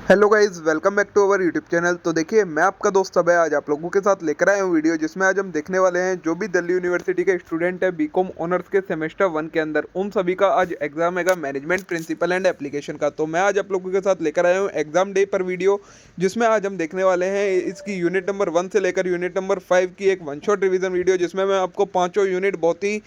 Hello guys, welcome back to our YouTube channel. तो देखिए, मैं आपका दोस्त अभय आज आप लोगों के साथ लेकर आया हूँ वीडियो, जिसमें आज हम देखने वाले हैं जो भी दिल्ली यूनिवर्सिटी के स्टूडेंट है बीकॉम ऑनर्स के सेमेस्टर 1 के अंदर, उन सभी का आज एग्जाम हैगा मैनेजमेंट प्रिंसिपल एंड एप्लीकेशन का। तो मैं आज आप लोगों के साथ लेकर आया हूँ एग्जाम डे पर वीडियो, जिसमें आज हम देखने वाले हैं इसकी यूनिट नंबर 1 से लेकर यूनिट नंबर 5 की एक वन शॉट रिवीजन वीडियो, जिसमें मैं आपको पाँचों यूनिट बहुत ही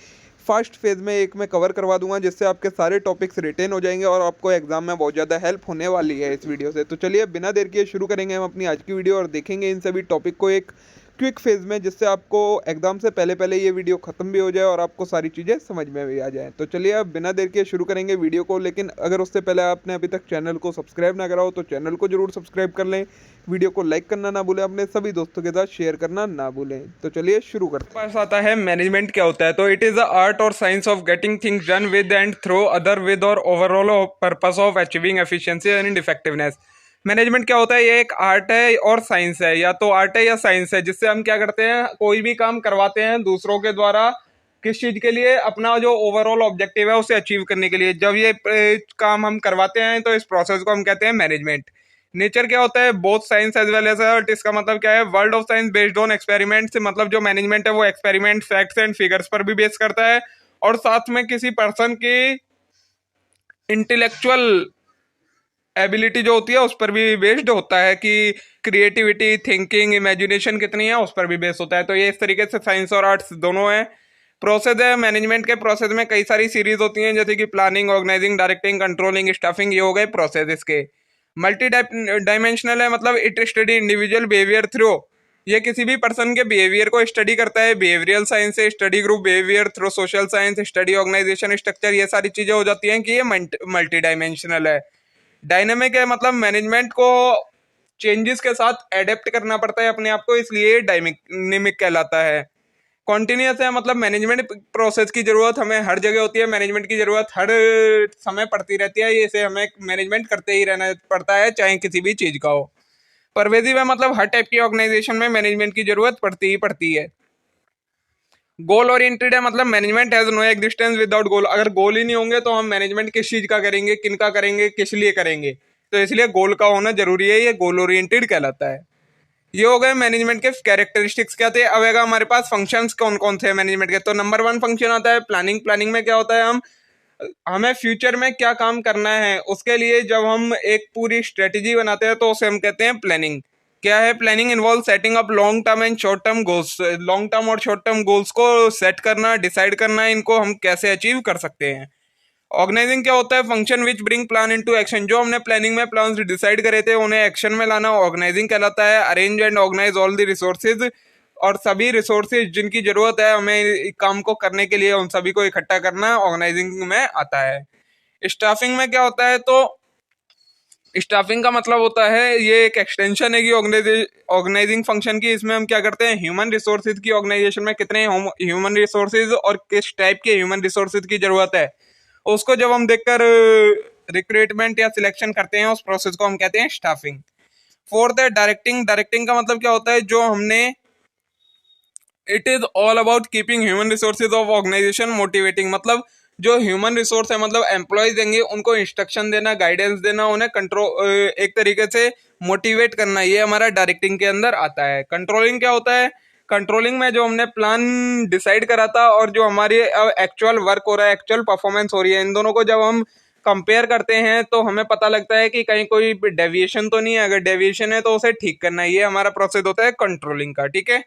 फर्स्ट फेज में एक में कवर करवा दूंगा, जिससे आपके सारे टॉपिक्स रिटेन हो जाएंगे और आपको एग्जाम में बहुत ज़्यादा हेल्प होने वाली है इस वीडियो से। तो चलिए बिना देर किए शुरू करेंगे हम अपनी आज की वीडियो और देखेंगे इन सभी टॉपिक को एक क्विक फेज में, जिससे आपको एग्जाम से पहले पहले ये वीडियो खत्म भी हो जाए और आपको सारी चीज़ें समझ में भी आ जाए। तो चलिए अब बिना देर किए शुरू करेंगे वीडियो को, लेकिन अगर उससे पहले आपने अभी तक चैनल को सब्सक्राइब ना करा हो तो चैनल को जरूर सब्सक्राइब कर लें, वीडियो को लाइक करना ना भूलें, अपने सभी दोस्तों के साथ शेयर करना ना भूलें। तो चलिए शुरू करते हैं। पास आता है मैनेजमेंट क्या होता है। तो इट इज द आर्ट और science of getting things done with and through other with और overall purpose of achieving efficiency and effectiveness. Management क्या होता है, ये एक आर्ट है और साइंस है, या तो आर्ट है या साइंस है, जिससे हम क्या करते हैं, कोई भी काम करवाते हैं दूसरों के द्वारा। किस चीज के लिए? अपना जो ओवरऑल ऑब्जेक्टिव है उसे अचीव करने के लिए। जब ये काम हम करवाते हैं तो इस प्रोसेस को हम कहते हैं मैनेजमेंट। नेचर क्या होता है, both science as well as art. इसका मतलब क्या है, world of science based on experiments. मतलब जो मैनेजमेंट है वो एक्सपेरिमेंट, फैक्ट्स एंड फिगर्स पर भी बेस करता है, और साथ में किसी पर्सन की इंटेलेक्चुअल एबिलिटी जो होती है उस पर भी बेस्ड होता है, कि क्रिएटिविटी, थिंकिंग, इमेजिनेशन कितनी है उस पर भी बेस होता है। तो ये इस तरीके से साइंस और आर्ट्स दोनों है। प्रोसेस है मैनेजमेंट के, प्रोसेस में कई सारी सीरीज होती हैं, जैसे कि planning, organising, directing, controlling, staffing. ये हो गए प्रोसेस इसके। मल्टी डायमेंशनल है, मतलब it study individual behaviour through. ये किसी भी पर्सन के बिहेवियर को स्टडी करता है। बिहेवियरल साइंस है, study group behaviour through social science, study organisation structure. ये सारी चीजें हो जाती हैं कि ये मल्टी डायमेंशनल है। डायनेमिक है, मतलब मैनेजमेंट को चेंजेस के साथ एडेप्ट करना पड़ता है अपने आप को, इसलिए डायनेमिक कहलाता है। कॉन्टिन्यूस है, मतलब मैनेजमेंट प्रोसेस की जरूरत हमें हर जगह होती है, मैनेजमेंट की जरूरत हर समय पड़ती रहती है। इसे हमें मैनेजमेंट करते ही रहना पड़ता है, चाहे किसी भी चीज का हो। परवेजिव है, मतलब हर टाइप की ऑर्गेनाइजेशन में मैनेजमेंट की जरूरत पड़ती ही पड़ती है। गोल ओरिएंटेड है, मतलब management has no existence without goal. अगर गोल ही नहीं होंगे तो हम मैनेजमेंट किस चीज का करेंगे, किन का करेंगे, किस लिए करेंगे। तो इसलिए गोल का होना जरूरी है, ये गोल ओरिएंटेड कहलाता है। ये हो गए मैनेजमेंट के कैरेक्टरिस्टिक्स। क्या थे? अब आएगा हमारे पास फंक्शंस कौन कौन से मैनेजमेंट के। तो नंबर 1 फंक्शन आता है प्लानिंग। प्लानिंग में क्या होता है, हमें फ्यूचर में क्या काम करना है उसके लिए जब हम एक पूरी स्ट्रेटेजी बनाते हैं तो उसे हम कहते हैं प्लानिंग। क्या है planning? Involve setting up long term and short term goals. Long term और शॉर्ट टर्म गोल्स को सेट करना, डिसाइड करना, इनको हम कैसे अचीव कर सकते हैं। ऑर्गेनाइजिंग क्या होता है? Function which bring plan into action. जो हमने प्लानिंग में प्लान डिसाइड करे थे उन्हें एक्शन में लाना ऑर्गेनाइजिंग कहलाता है। Arrange and organise all the resources, और सभी रिसोर्सेज जिनकी जरूरत है हमें काम को करने के लिए, उन सभी को इकट्ठा करना ऑर्गेनाइजिंग में आता है। स्टाफिंग में क्या होता है? तो स्टाफिंग का मतलब होता है, ये एक एक्सटेंशन है कि ऑर्गेनाइजिंग फंक्शन की। इसमें हम क्या करते हैं, ह्यूमन रिसोर्सेज की ऑर्गेनाइजेशन में कितने ह्यूमन रिसोर्सेज और किस टाइप के ह्यूमन रिसोर्सेज की जरूरत है, उसको जब हम देखकर रिक्रूटमेंट या सिलेक्शन करते हैं, उस प्रोसेस को हम कहते हैं स्टाफिंग। फोर्थ है डायरेक्टिंग। डायरेक्टिंग का मतलब क्या होता है, जो हमने it is all about keeping human resources of organisation motivating. मतलब जो ह्यूमन रिसोर्स है, मतलब एम्प्लॉयज देंगे, उनको इंस्ट्रक्शन देना, गाइडेंस देना, उन्हें कंट्रोल, एक तरीके से मोटिवेट करना, ये हमारा डायरेक्टिंग के अंदर आता है। कंट्रोलिंग क्या होता है? कंट्रोलिंग में जो हमने प्लान डिसाइड करा था और जो हमारी एक्चुअल वर्क हो रहा है, एक्चुअल परफॉर्मेंस हो रही है, इन दोनों को जब हम कंपेयर करते हैं तो हमें पता लगता है कि कहीं कोई डेविएशन तो नहीं है। अगर डेविएशन है तो उसे ठीक करना, ये हमारा प्रोसेस होता है कंट्रोलिंग का। ठीक है,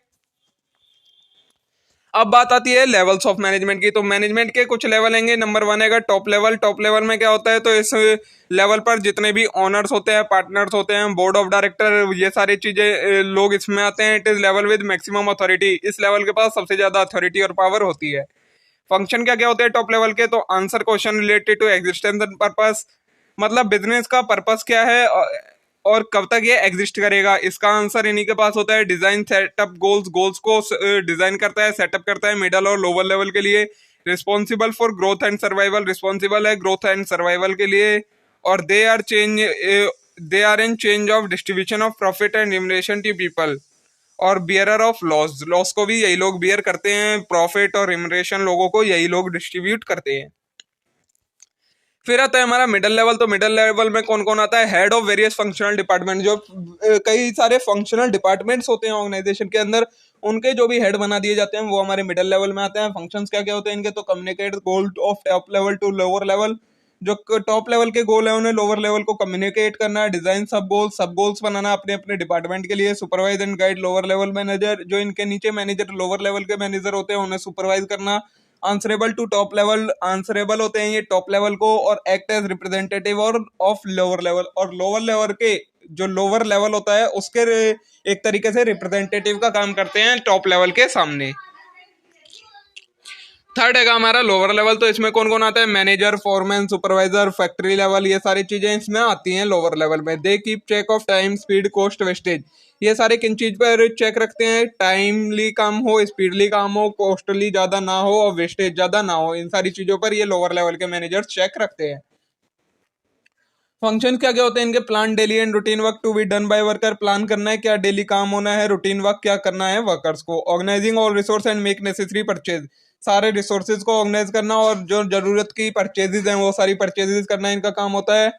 अब बात आती है लेवल्स ऑफ मैनेजमेंट की। तो मैनेजमेंट के कुछ लेवल होंगे। नंबर 1 है टॉप लेवल। टॉप लेवल में क्या होता है, तो इस लेवल पर जितने भी ऑनर्स होते हैं, पार्टनर्स होते हैं, बोर्ड ऑफ डायरेक्टर, ये सारी चीजें लोग इसमें आते हैं। It is level with maximum authority. इस लेवल के पास सबसे ज्यादा अथॉरिटी और पावर होती है। फंक्शन क्या क्या होते हैं टॉप लेवल के? तो answer question related to existence and purpose. मतलब बिजनेस का पर्पस क्या है और कब तक ये एग्जिस्ट करेगा, इसका आंसर इन्हीं के पास होता है। डिजाइन सेटअप गोल्स, गोल्स को डिजाइन करता है, सेटअप करता है मिडल और लोअर लेवल के लिए। Responsible for growth and survival, responsible है ग्रोथ एंड सर्वाइवल के लिए। और they are in charge of distribution of profit and remuneration to people. और बियरर ऑफ लॉस, लॉस को भी यही लोग बियर करते हैं, प्रॉफिट और रिम्यूनरेशन लोगों को यही लोग डिस्ट्रीब्यूट करते हैं। फिर आता है हमारा मिडिल लेवल। तो मिडिल लेवल में कौन कौन आता है? Head of various functional department, जो कई सारे फंक्शनल डिपार्टमेंट्स होते हैं ऑर्गेनाइजेशन के अंदर, उनके जो भी हेड बना दिए जाते हैं वो हमारे मिडिल लेवल में आते हैं। फंक्शंस क्या क्या होते हैं इनके? तो communicate goal of top level to lower level, जो टॉप लेवल के गोल है उन्हें लोअर लेवल को कम्युनिकेट करना, डिजाइन सब गोल्स बनाना अपने अपने डिपार्टमेंट के लिए, supervise and guide lower level manager, जो इनके नीचे मैनेजर लोअर लेवल के मैनेजर होते हैं उन्हें सुपरवाइज करना, answerable to top level, answerable होते हैं ये टॉप लेवल को, और एक्ट एज रिप्रेजेंटेटिव और ऑफ लोअर लेवल, और लोअर लेवल के जो लोअर लेवल होता है उसके एक तरीके से रिप्रेजेंटेटिव का काम करते हैं टॉप लेवल के सामने। थर्ड है हमारा लोअर लेवल। तो इसमें कौन कौन आता है? Manager, foreman, supervisor, factory level, ये सारी चीजें इसमें आती हैं लोअर लेवल में। They keep check of time, speed, cost, wastage, ये सारे किन चीज पर चेक रखते हैं? टाइमली काम हो, स्पीडली काम हो, कॉस्टली ज्यादा ना हो और वेस्टेज ज्यादा ना हो, इन सारी चीजों पर ये लोअर लेवल के मैनेजर चेक रखते हैं। फंक्शन क्या क्या होते हैं इनके? Plan daily and routine work to be done by worker, plan करना है क्या डेली काम होना है, रूटीन वर्क क्या करना है वर्कर्स को। Organising all resource and make necessary purchase, सारे रिसोर्सेज को ऑर्गेनाइज करना और जो जरूरत की परचेजेज हैं वो सारी परचेजेज करना इनका काम होता है।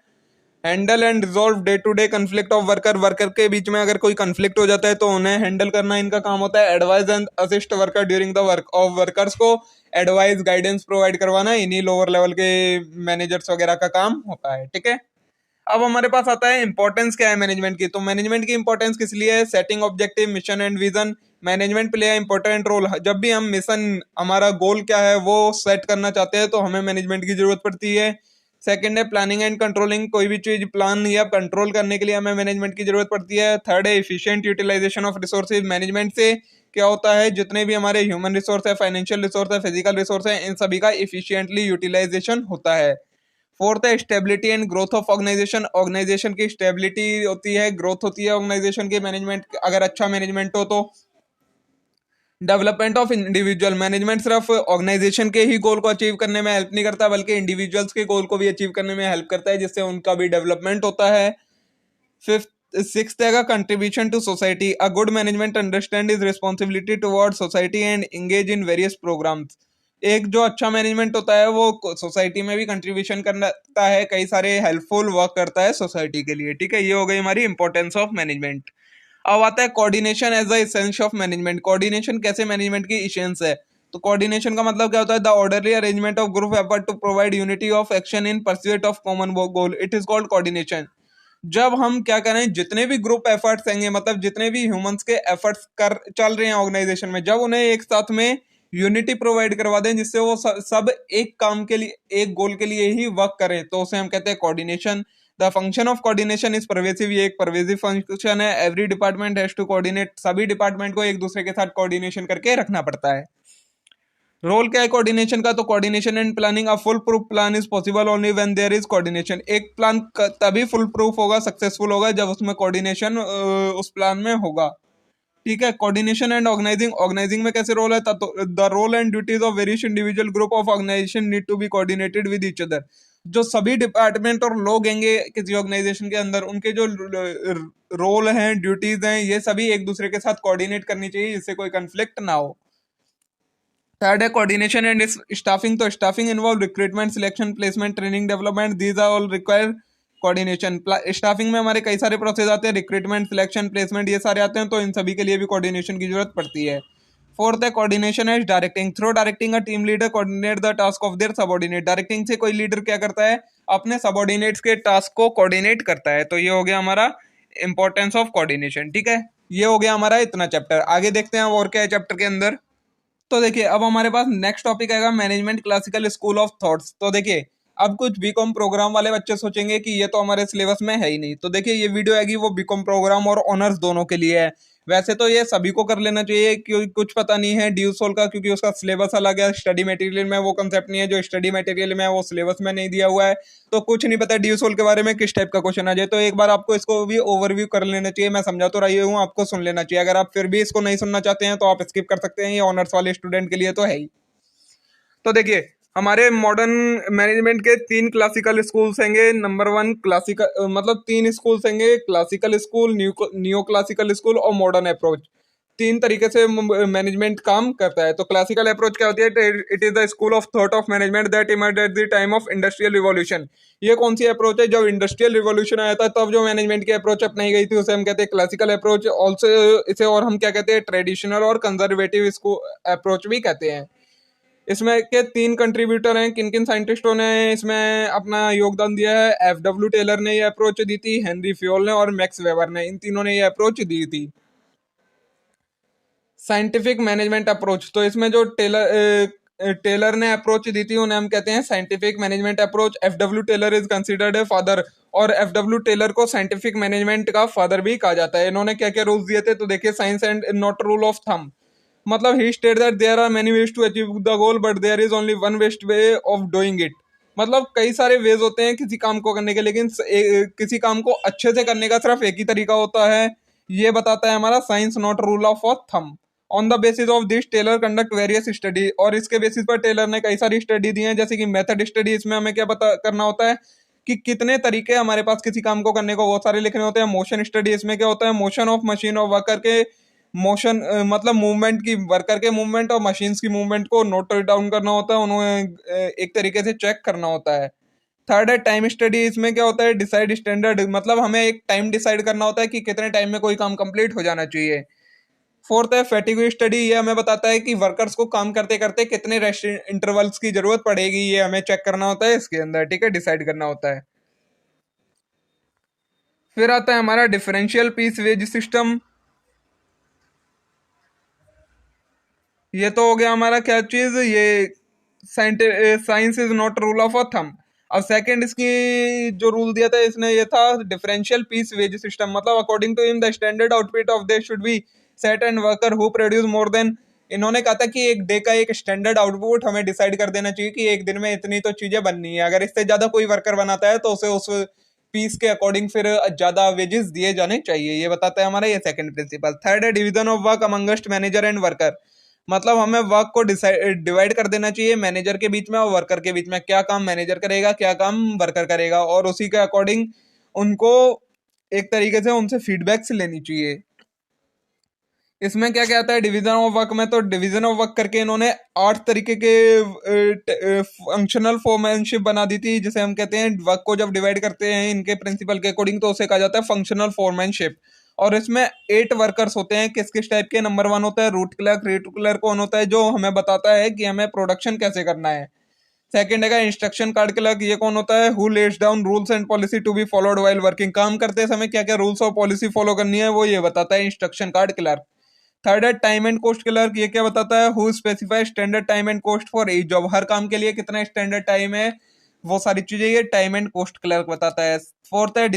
Handle and resolve day to day conflict of worker के बीच में अगर कोई कंफ्लिक्ट हो जाता है तो उन्हें हैंडल करना इनका काम होता है। Advise and assist worker during the work of, workers को एडवाइस गाइडेंस प्रोवाइड करवाना इन्हीं लोअर लेवल के मैनेजर्स वगैरह का काम होता है। ठीक है, अब हमारे पास आता है इंपॉर्टेंस क्या है मैनेजमेंट की। तो मैनेजमेंट की इंपॉर्टेंस किस लिए है? Setting objective, mission and vision, management play important role. जब भी हम मिशन, हमारा गोल क्या है वो सेट करना चाहते हैं तो हमें मैनेजमेंट की जरूरत पड़ती है। सेकंड है प्लानिंग एंड कंट्रोलिंग, कोई भी चीज प्लान या कंट्रोल करने के लिए हमें मैनेजमेंट की जरूरत पड़ती है। थर्ड है efficient utilisation of resources, management से क्या होता है जितने भी हमारे ह्यूमन रिसोर्स है, फाइनेंशियल रिसोर्स है, फिजिकल रिसोर्स है, इन सभी का इफिशियंटली यूटिलाइजेशन होता है। फोर्थ है stability and growth of organisation, organisation की स्टेबिलिटी होती है, ग्रोथ होती है ऑर्गेनाइजेशन की, मैनेजमेंट अगर अच्छा मैनेजमेंट हो तो। डेवलपमेंट ऑफ इंडिविजुअल, मैनेजमेंट सिर्फ ऑर्गेनाइजेशन के ही गोल को अचीव करने में हेल्प नहीं करता बल्कि इंडिविजुअल्स के गोल को भी अचीव करने में हेल्प करता है, जिससे उनका भी डेवलपमेंट होता है। फिफ्थ सिक्स्थ है contribution to society, a good management understand is responsibility toward society and engage in various programmes. एक जो अच्छा मैनेजमेंट होता है वो सोसाइटी में भी कंट्रीब्यूशन करता है, कई सारे हेल्पफुल वर्क करता है सोसाइटी के लिए। ठीक है, ये हो गई हमारी इंपॉर्टेंस ऑफ मैनेजमेंट। अब आता है coordination as the essence of management, coordination कैसे मैनेजमेंट की इसेंस है। तो कोऑर्डिनेशन का मतलब क्या होता है? The orderly arrangement of group effort to provide unity of action in pursuit of common goal, it is called coordination. जब हम क्या करें, जितने भी ग्रुप एफर्ट्स होंगे, मतलब जितने भी ह्यूमंस के एफर्ट्स कर चल रहे हैं ऑर्गेनाइजेशन में, जब उन्हें एक साथ में यूनिटी प्रोवाइड करवा दें जिससे वो सब एक काम के लिए, एक गोल के लिए ही वर्क करें, तो उसे हम कहते हैं coordination. The function of coordination is pervasive, ये एक परवेसिव फंक्शन है। Every department has to coordinate, सभी डिपार्टमेंट को एक दूसरे के साथ कोऑर्डिनेशन करके रखना पड़ता है। रोल क्या है कोऑर्डिनेशन का? तो coordination and planning, a full proof plan is possible only when there is coordination, एक प्लान तभी फुल प्रूफ होगा, सक्सेसफुल होगा जब उसमें कोऑर्डिनेशन उस प्लान में होगा। ठीक है, कोऑर्डिनेशन एंड ऑर्गेनाइजिंग, ऑर्गेनाइजिंग में कैसे रोल है? The role and duties of various individual group of organization need to be coordinated with each other, जो सभी डिपार्टमेंट और लोग होंगे किसी ऑर्गेनाइजेशन के अंदर, उनके जो रोल हैं, ड्यूटीज हैं, ये सभी एक दूसरे के साथ कोऑर्डिनेट करनी चाहिए जिससे कोई कंफ्लिक्ट ना हो। थर्ड है कोऑर्डिनेशन एंड स्टाफिंग, तो staffing involve recruitment, selection, placement, training, development, these are all require coordination. Staffing में हमारे कई सारे प्रोसेस आते हैं, रिक्रूटमेंट, सिलेक्शन, प्लेसमेंट, ये सारे आते हैं, तो इन सभी के लिए भी कोऑर्डिनेशन की जरूरत पड़ती है। फोर्थ है coordination as directing, through directing a team leader coordinate the task of their subordinate, directing से कोई लीडर क्या करता है? अपने सबऑर्डिनेट्स के टास्क को कोऑर्डिनेट करता है। तो ये हो गया हमारा इंपॉर्टेंस ऑफ कोऑर्डिनेशन। ठीक है, ये हो गया हमारा इतना चैप्टर। आगे देखते हैं और क्या है चैप्टर के अंदर। तो देखिए अब हमारे पास नेक्स्ट टॉपिक आएगा management classical school of thoughts. तो देखिए अब कुछ बीकॉम प्रोग्राम वाले बच्चे सोचेंगे कि ये तो हमारे सिलेबस में है ही नहीं, तो देखिए ये वीडियो आएगी वो बीकॉम प्रोग्राम और ऑनर्स दोनों के लिए है। वैसे तो ये सभी को कर लेना चाहिए, क्योंकि कुछ पता नहीं है ड्यू सोल का, क्योंकि उसका सिलेबस अलग है, स्टडी मटेरियल में वो कंसेप्ट नहीं है, जो स्टडी मटेरियल में है वो सिलेबस में नहीं दिया हुआ है, तो कुछ नहीं पता ड्यू सोल के बारे में किस टाइप का क्वेश्चन आ जाए। तो एक बार आपको इसको भी ओवरव्यू कर लेना चाहिए, मैं समझा तो रही हूँ, आपको सुन लेना चाहिए। अगर आप फिर भी इसको नहीं सुनना चाहते हैं तो आप स्किप कर सकते हैं, ये ऑनर्स वाले स्टूडेंट के लिए तो है ही। तो देखिए हमारे मॉडर्न मैनेजमेंट के तीन क्लासिकल स्कूल्स होंगे। नंबर वन मतलब तीन स्कूल्स होंगे, classical school, new classical school और मॉडर्न अप्रोच। तीन तरीके से मैनेजमेंट काम करता है। तो क्लासिकल अप्रोच क्या होती है? It is the school of thought of management that emerged at the time of industrial revolution. ये कौन सी अप्रोच है? जब इंडस्ट्रियल रिवॉल्यूशन आया था तब जो मैनेजमेंट की अप्रोच अपनाई गई थी उसे हम कहते हैं क्लासिकल अप्रोच। ऑल्सो इसे और हम क्या कहते हैं? ट्रेडिशनल और कंजर्वेटिव इसको अप्रोच भी कहते हैं। इसमें के तीन कंट्रीब्यूटर हैं। किन किन साइंटिस्टों ने इसमें अपना योगदान दिया है? एफ डब्ल्यू टेलर ने ये अप्रोच दी थी, हेनरी फ्योल ने और मैक्स वेबर ने, इन तीनों ने ये अप्रोच दी थी। साइंटिफिक मैनेजमेंट अप्रोच, तो इसमें जो टेलर ने अप्रोच दी थी उन्हें हम कहते हैं scientific management approach. F W Taylor is considered a father, और एफ डब्ल्यू टेलर को साइंटिफिक मैनेजमेंट का फादर भी कहा जाता है। इन्होंने क्या क्या रूल्स दिए थे? तो देखिए, science and not rule of thumb, मतलब he state that there are many ways to achieve the goal but there is only one best way of doing it. मतलब कई सारे वेज होते हैं किसी काम को करने के, लेकिन किसी काम को अच्छे से करने का सिर्फ एक ही तरीका होता है। ये बताता है हमारा science not rule of thumb. On the basis of this Taylor conduct various study, और इसके बेसिस पर टेलर ने कई सारी स्टडी दी है, जैसे कि मेथड स्टडी। इसमें हमें क्या पता करना होता है कि कितने तरीके हमारे पास किसी काम को करने को, बहुत सारे लिखने होते हैं। मोशन स्टडी, इसमें क्या होता है? मोशन ऑफ मशीन और वर्कर के मोशन, मतलब मूवमेंट की, वर्कर के मूवमेंट और मशीन्स की मूवमेंट को नोट डाउन करना होता है, उन्हें एक तरीके से चेक करना होता है। थर्ड है टाइम स्टडी। इसमें क्या होता है? डिसाइड स्टैंडर्ड, मतलब हमें एक टाइम डिसाइड करना होता है कि कितने टाइम में कोई काम कंप्लीट हो जाना चाहिए। फोर्थ है फैटिग स्टडी। ये हमें बताता है कि वर्कर्स को काम करते करते कितने रेस्ट इंटरवल्स की जरूरत पड़ेगी, ये हमें चेक करना होता है इसके अंदर, ठीक है, डिसाइड करना होता है। फिर आता है हमारा डिफरेंशियल पीस वेज सिस्टम। ये तो हो गया हमारा क्या चीज, ये science is not rule of thumb. अब सेकंड इसकी जो रूल दिया था इसने, ये था डिफरेंशियल पीस वेज सिस्टम, मतलब according to him the standard output of they should be set and worker who produce more than. इन्होंने कहा था कि एक डे का एक स्टैंडर्ड आउटपुट हमें डिसाइड कर देना चाहिए कि एक दिन में इतनी तो चीजें बननी है। अगर इससे ज्यादा कोई वर्कर बनाता है तो उसे उस पीस के अकॉर्डिंग फिर ज्यादा वेजेस दिए जाने चाहिए। ये बताता है हमारा ये सेकंड प्रिंसिपल। थर्ड है division of work amongst manager and worker, मतलब हमें वर्क को डिवाइड कर देना चाहिए मैनेजर के बीच में और वर्कर के बीच में। क्या काम मैनेजर करेगा, क्या काम वर्कर करेगा, और उसी के अकॉर्डिंग उनको एक तरीके से उनसे फीडबैक्स लेनी चाहिए। इसमें क्या क्या आता है डिवीजन ऑफ वर्क में? तो डिवीजन ऑफ वर्क करके इन्होंने 8 तरीके के फंक्शनल फोरमैनशिप बना दी थी, जिसे हम कहते हैं वर्क को जब डिवाइड करते हैं इनके प्रिंसिपल के अकॉर्डिंग तो उसे कहा जाता है फंक्शनल फोरमैनशिप। और इसमें 8 वर्कर्स होते हैं। किस किस टाइप के? नंबर 1 होता है रूट क्लर्क। रूट क्लर्क कौन होता है? जो हमें बताता है कि हमें प्रोडक्शन कैसे करना है। सेकंड है इंस्ट्रक्शन कार्ड क्लर्क। ये कौन होता है? Who lets down rules and policy to be followed while working. काम करते समय क्या क्या रूल्स और पॉलिसी फॉलो करनी है वो ये बताता है इंस्ट्रक्शन कार्ड क्लर्क। थर्ड है टाइम एंड कॉस्ट क्लर्क। ये क्या बताता है? Who specify standard time and cost for each job. हर काम के लिए कितना स्टैंडर्ड टाइम है, वो सारी चीजें ये टाइम एंड कॉस्ट क्लर्क बताता है। फोर्थ है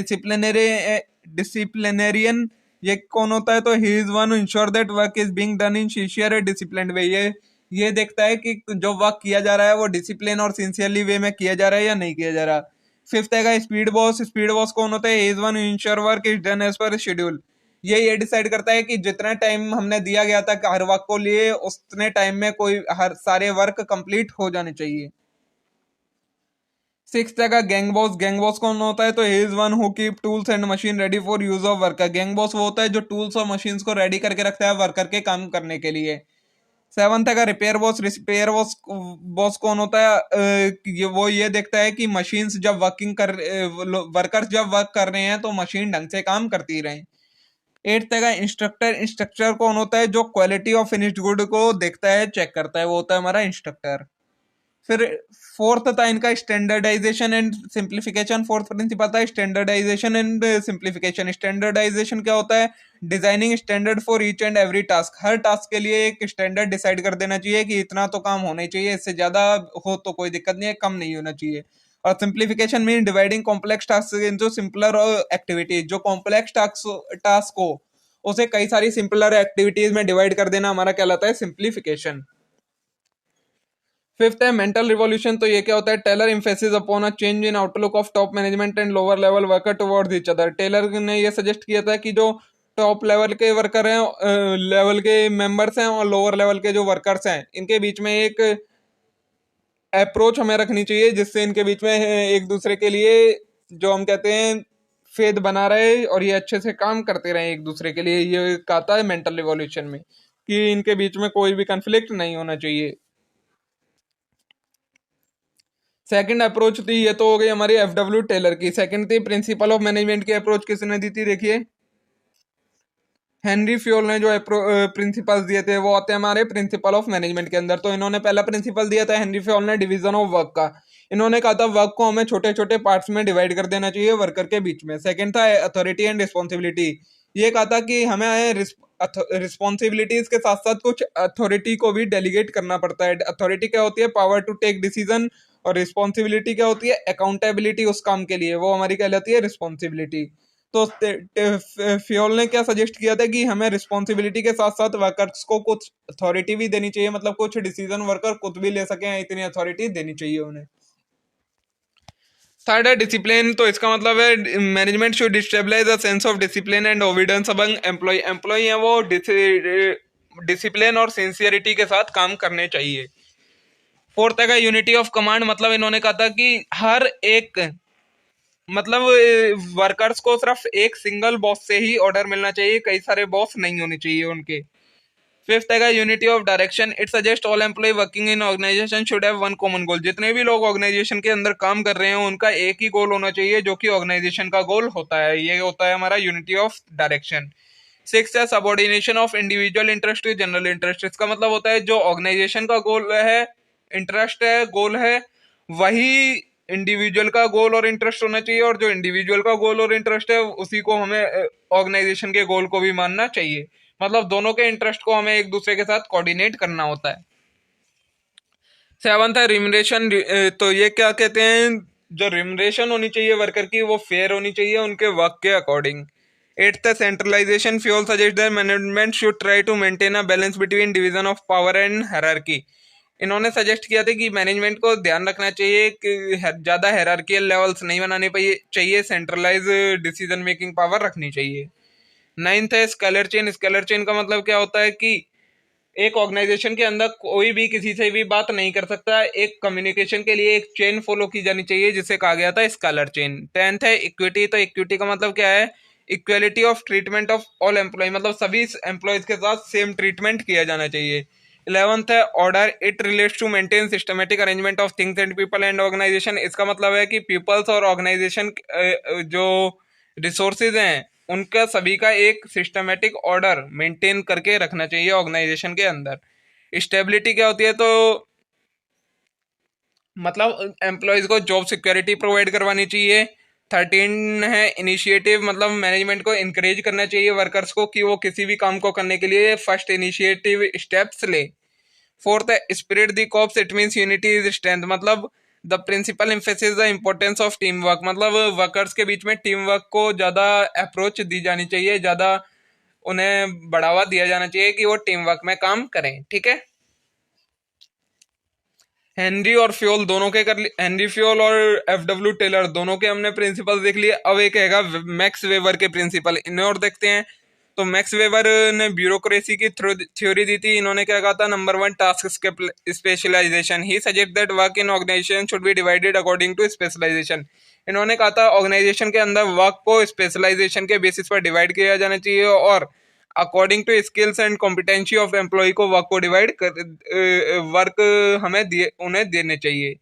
डिसिप्लिनेरियन। ये कौन होता है? तो he is one who ensure that work is being done in sincere disciplined way. ये देखता है कि जो वर्क किया जा रहा है वो डिसिप्लिन और सिंसियरली वे में किया जा रहा है या नहीं किया जा रहा। फिफ्थ है स्पीड बॉस। स्पीड बॉस कौन होता है? Is one ensure work is done as per schedule. ये डिसाइड करता है कि जितना टाइम हमने दिया गया था हर वर्क को लिए उतने टाइम में कोई हर सारे वर्क कंप्लीट हो जाने चाहिए। सिक्स है गैंग बॉस। गैंग बॉस कौन होता है? तो he is one who keep tools and machine ready for use of worker. Gang boss वो होता है जो टूल्स और मशीन्स को रेडी करके रखता है वर्कर के काम करने के लिए। सेवंथ है repair boss. Repair boss boss कौन होता है? ये देखता है कि मशीन्स जब वर्कर्स जब वर्क कर रहे हैं तो मशीन ढंग से काम करती रहे। एट्थ है इंस्ट्रक्टर। इंस्ट्रक्टर कौन होता है? जो क्वालिटी ऑफ फिनिश्ड गुड को देखता है, चेक करता है, वो होता है हमारा इंस्ट्रक्टर। फिर फोर्थ था इनका standardization and simplification. Fourth principle था स्टैंडर्डाइजेशन एंड सिंप्लीफिकेशन। स्टैंडर्डाइजेशन क्या होता है? Designing standard for each and every task. हर टास्क के लिए एक स्टैंडर्ड डिसाइड कर देना चाहिए कि इतना तो काम होना चाहिए, इससे ज्यादा हो तो कोई दिक्कत नहीं है, कम नहीं होना चाहिए। और simplification mean dividing complex task into simpler activities. जो कॉम्प्लेक्स टास्क हो उसे कई सारी सिंपलर एक्टिविटीज में डिवाइड कर देना हमारा कहलाता है सिंप्लीफिकेशन। फिफ्थ है मेंटल रिवॉल्यूशन। तो ये क्या होता है? Taylor emphasis upon a change in outlook of top management and lower level worker towards each other. Taylor ने ये सजेस्ट किया था कि जो टॉप लेवल के वर्कर हैं, लेवल के मेंबर्स हैं और लोअर लेवल के जो वर्कर्स हैं, इनके बीच में एक अप्रोच हमें रखनी चाहिए जिससे इनके बीच में एक दूसरे के लिए जो हम कहते हैं फेथ बना रहे और ये अच्छे से काम करते रहे एक दूसरे के लिए, ये कहता है मेंटल रिवॉल्यूशन में कि इनके बीच में कोई भी कंफ्लिक्ट नहीं होना चाहिए। सेकंड अप्रोच थी, ये तो हो गई हमारी एफडब्ल्यू टेलर की। सेकंड थी प्रिंसिपल ऑफ मैनेजमेंट की अप्रोच, किसने दी थी देखिए, हेनरी फ्योल ने जो प्रिंसिपल्स दिए थे वो आते हैं हमारे प्रिंसिपल ऑफ मैनेजमेंट के अंदर। तो इन्होंने पहला प्रिंसिपल दिया था हेनरी फ्योल ने, डिवीजन ऑफ वर्क का। इन्होंने कहा था वर्क को हमें छोटे छोटे पार्ट्स में डिवाइड कर देना चाहिए वर्कर के बीच में। सेकंड था अथॉरिटी एंड रिस्पॉन्सिबिलिटी, ये कहा था कि हमें रिस्पॉन्सिबिलिटीज के साथ साथ कुछ अथॉरिटी को भी डेलीगेट करना पड़ता है। अथॉरिटी क्या होती है, पावर टू टेक डिसीजन, और रिस्पॉन्सिबिलिटी क्या होती है, अकाउंटेबिलिटी उस काम के लिए, वो हमारी कहलाती है रिस्पॉन्सिबिलिटी। तो फ्योल ने क्या सजेस्ट किया था कि हमें रिस्पॉन्सिबिलिटी के साथ साथ वर्कर्स को कुछ अथॉरिटी भी देनी चाहिए, मतलब कुछ डिसीजन वर्कर खुद भी ले सके, इतनी अथॉरिटी देनी चाहिए उन्हें। थर्ड है डिसिप्लिन, तो इसका मतलब है management should stabilize a sense of discipline and obedience among employ. Employ है वो डिसिप्लिन और सिंसियरिटी के साथ काम करने चाहिए। फोर्थ है यूनिटी ऑफ कमांड, मतलब इन्होंने कहा था कि हर एक मतलब वर्कर्स को सिर्फ एक सिंगल बॉस से ही ऑर्डर मिलना चाहिए, कई सारे बॉस नहीं होने चाहिए उनके। फिफ्थ है unity of direction, it suggest all employ working in organization should have one common goal. जितने भी लोग ऑर्गेनाइजेशन के अंदर काम कर रहे हैं उनका एक ही गोल होना चाहिए, जो कि ऑर्गेनाइजेशन का गोल होता है, ये होता है हमारा यूनिटी ऑफ डायरेक्शन। सिक्स है subordination of individual interest to general interest, इसका मतलब होता है जो ऑर्गेनाइजेशन का गोल है, इंटरेस्ट है, गोल है, वही इंडिविजुअल का गोल और इंटरेस्ट होना चाहिए, और जो इंडिविजुअल का गोल और इंटरेस्ट है उसी को हमें ऑर्गेनाइजेशन के गोल को भी मानना चाहिए। मतलब दोनों के इंटरेस्ट को हमें एक दूसरे के साथ कोऑर्डिनेट करना होता है। सेवंथ है रिम्यूनरेशन, तो ये क्या कहते हैं, जो रिम्यूनरेशन होनी चाहिए वर्कर की वो फेयर होनी चाहिए उनके वर्क के अकॉर्डिंग। एट्थ है centralization, Fayol suggest that management should try to maintain a balance between division of power and hierarchy. इन्होंने सजेस्ट किया था कि मैनेजमेंट को ध्यान रखना चाहिए कि ज्यादा हायरार्कियल लेवल्स नहीं बनाने चाहिए, सेंट्रलाइज डिसीजन मेकिंग पावर रखनी चाहिए। नाइन्थ है स्केलर चेन, स्केलर चेन का मतलब क्या होता है कि एक ऑर्गेनाइजेशन के अंदर कोई भी किसी से भी बात नहीं कर सकता, एक कम्युनिकेशन के लिए एक चेन फॉलो की जानी चाहिए जिसे कहा गया था स्केलर चेन। टेंथ है इक्विटी, तो इक्विटी का मतलब क्या है, equality of treatment of all employ, मतलब सभी एम्प्लॉयज के साथ सेम ट्रीटमेंट किया जाना चाहिए। 11th है order, it relates to maintain systematic arrangement of things and people and organization, इसका मतलब है कि पीपल्स और ऑर्गेनाइजेशन जो रिसोर्सेज हैं उनका सभी का एक सिस्टमेटिक ऑर्डर मेंटेन करके रखना चाहिए ऑर्गेनाइजेशन के अंदर। स्टेबिलिटी क्या होती है, तो मतलब एम्प्लॉयज को जॉब सिक्योरिटी प्रोवाइड करवानी चाहिए। 13 है इनिशिएटिव, मतलब मैनेजमेंट को इनकरेज करना चाहिए वर्कर्स को कि वो किसी भी काम को करने के लिए फर्स्ट इनिशिएटिव स्टेप्स ले। फोर्थ है esprit de corps, it means unity is strength, मतलब the principle emphasis the importance of team work, मतलब वर्कर्स के बीच में टीम वर्क को ज्यादा अप्रोच दी जानी चाहिए, ज्यादा उन्हें बढ़ावा दिया जाना चाहिए कि वो टीम वर्क में काम करें। ठीक है, हेनरी और फ्योल दोनों के हेनरी फ्योल और एफडब्ल्यू टेलर दोनों के हमने प्रिंसिपल देख लिए। अब एक हैगा मैक्स वेबर के प्रिंसिपल, इन्हें और देखते हैं। तो मैक्स वेबर ने ब्यूरोक्रेसी की थ्योरी दी थी। इन्होंने क्या कहा था, number 1 task specialization, he suggest that work in organization should be divided according to specialization. इन्होंने कहा था ऑर्गेनाइजेशन के अंदर वर्क को स्पेशलाइजेशन के बेसिस पर डिवाइड किया जाना चाहिए और according to skills and competency of employ को वर्क को डिवाइड कर वर्क हमें उन्हें देने चाहिए।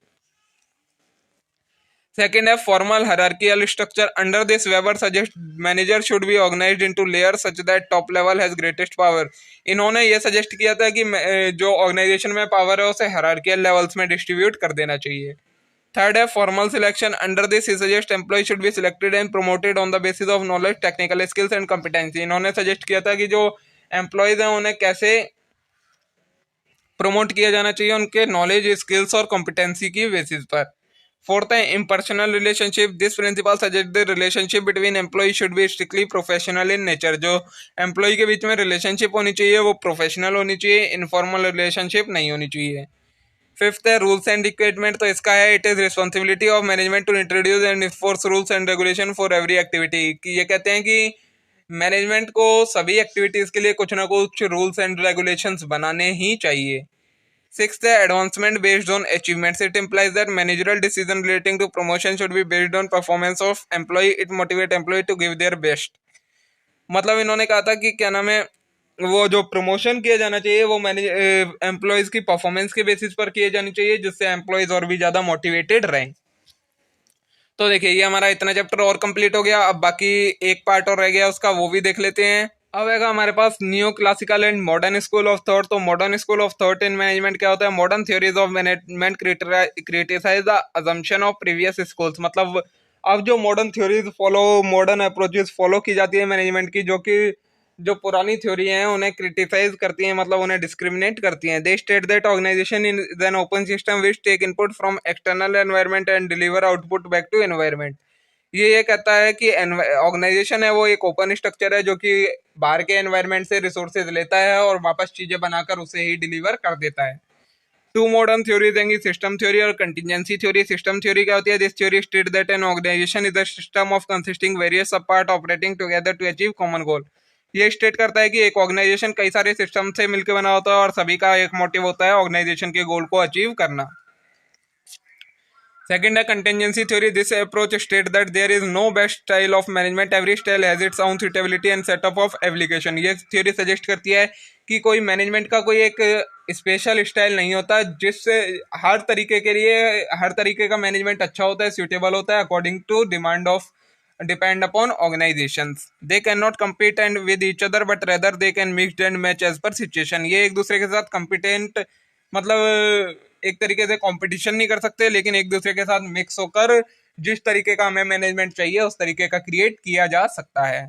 सेकेंड है formal hierarchical structure, under this Weber suggest manager should be organized into layer such that top level has greatest power. इन्होंने ये सजेस्ट किया था कि जो ऑर्गेनाइजेशन में पावर है उसे हायरार्कियल लेवल्स में डिस्ट्रीब्यूट कर देना चाहिए। थर्ड है formal selection, under this he suggest employ should be selected and promoted on the basis of knowledge, technical skills and competency. इन्होंने सजेस्ट किया था कि जो एम्प्लॉयज हैं उन्हें कैसे प्रमोट किया जाना चाहिए, उनके नॉलेज, स्किल्स और कॉम्पिटेंसी की बेसिस पर। फोर्थ है impersonal relationship, this principle suggest the relationship between employ should be strictly professional in nature. जो एम्प्लॉय के बीच में रिलेशनशिप होनी चाहिए वो प्रोफेशनल होनी चाहिए, इनफॉर्मल रिलेशनशिप नहीं होनी चाहिए। फिफ्थ है रूल्स एंड इक्विपमेंट, तो इसका है it is responsibility of management to introduce and enforce rules and regulation for every activity. कि ये कहते हैं कि मैनेजमेंट को सभी एक्टिविटीज के लिए कुछ ना कुछ रूल्स एंड रेगुलेशंस बनाने ही चाहिए। Sixth है advancement based on achievements. It implies that managerial decision relating to promotion should be based on performance of employee. It motivate employee to give their best. मतलब इन्होंने कहा था कि क्या नाम है, वो जो प्रमोशन किया जाना चाहिए वो मैनेज एम्प्लॉयज की परफॉर्मेंस के बेसिस पर किए जानी चाहिए, जिससे एम्प्लॉयज और भी ज्यादा मोटिवेटेड रहें। तो देखिए ये हमारा इतना चैप्टर और कंप्लीट हो गया। अब बाकी एक पार्ट और रह गया उसका, वो भी देख लेते हैं। अब आएगा हमारे पास new classical and modern school of thought. तो modern school of thought in management क्या होता है? Modern theories of management criticize the assumption of previous schools. मतलब अब जो modern theories follow, modern approaches follow की जाती है मैनेजमेंट की, जो कि जो पुरानी थ्योरी हैं उन्हें क्रिटिसाइज करती हैं, मतलब उन्हें डिस्क्रिमिनेट करती हैं। They state that organization is an open system which take input from external environment and deliver output back to environment. ये कहता है कि ऑर्गेनाइजेशन है वो एक ओपन स्ट्रक्चर है जो कि बाहर के एनवायरनमेंट से रिसोर्सेज लेता है और वापस चीजें बनाकर उसे ही डिलीवर कर देता है। टू मॉडर्न थ्योरीज देंगी, सिस्टम थ्योरी और कंटिजेंसी थ्योरी। सिस्टम थ्योरी क्या होती है? This theory state that an organization is a system of consisting various sub part operating together to achieve common goal. ये स्टेट करता है कि एक ऑर्गेनाइजेशन कई सारे सिस्टम से मिलकर बना होता है और सभी का एक मोटिव होता है ऑर्गेनाइजेशन के गोल को अचीव करना। Second है contingency theory. This approach states that there is no best style of management. Every style has its own suitability and setup of application. ये theory suggest करती है कि कोई मैनेजमेंट का कोई एक स्पेशल स्टाइल नहीं होता जिससे हर तरीके के लिए हर तरीके का मैनेजमेंट अच्छा होता है, suitable होता है according to demand of depend upon organizations. They cannot compete and with each other but rather they can mix and match as per situation. ये एक दूसरे के साथ competent मतलब एक तरीके से कंपटीशन नहीं कर सकते, लेकिन एक दूसरे के साथ मिक्स होकर जिस तरीके का हमें मैनेजमेंट चाहिए उस तरीके का क्रिएट किया जा सकता है।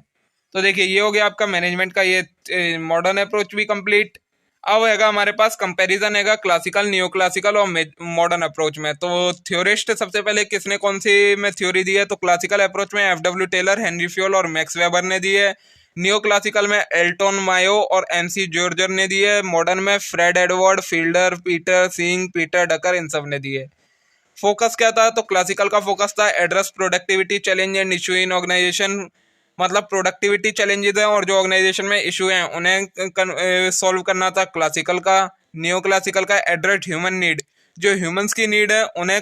तो देखिए ये हो गया आपका मैनेजमेंट का ये मॉडर्न अप्रोच भी कंप्लीट। अब हैगा हमारे पास कंपैरिजन हैगा क्लासिकल, नियो क्लासिकल और मॉडर्न अप्रोच में। तो थ्योरिस्ट सबसे पहले किसने कौन सी में थ्योरी दी है? तो क्लासिकल अप्रोच में एफ.डब्ल्यू. टेलर, हेनरी फ्योल और मैक्स वेबर ने दी है। नियो क्लासिकल में एल्टन मायो और एम.सी. जॉर्जर ने दी है। मॉडर्न में Fred Edward, Fiedler, Peter Senge, Peter Drucker, इन सब ने दी है। फोकस क्या था? तो क्लासिकल का फोकस था address productivity challenge and issue in organization. मतलब प्रोडक्टिविटी चैलेंजेस हैं और जो ऑर्गेनाइजेशन में इशू हैं उन्हें सॉल्व करना था क्लासिकल का। नियो क्लासिकल का एड्रेस ह्यूमन नीड, जो ह्यूमंस की नीड है उन्हें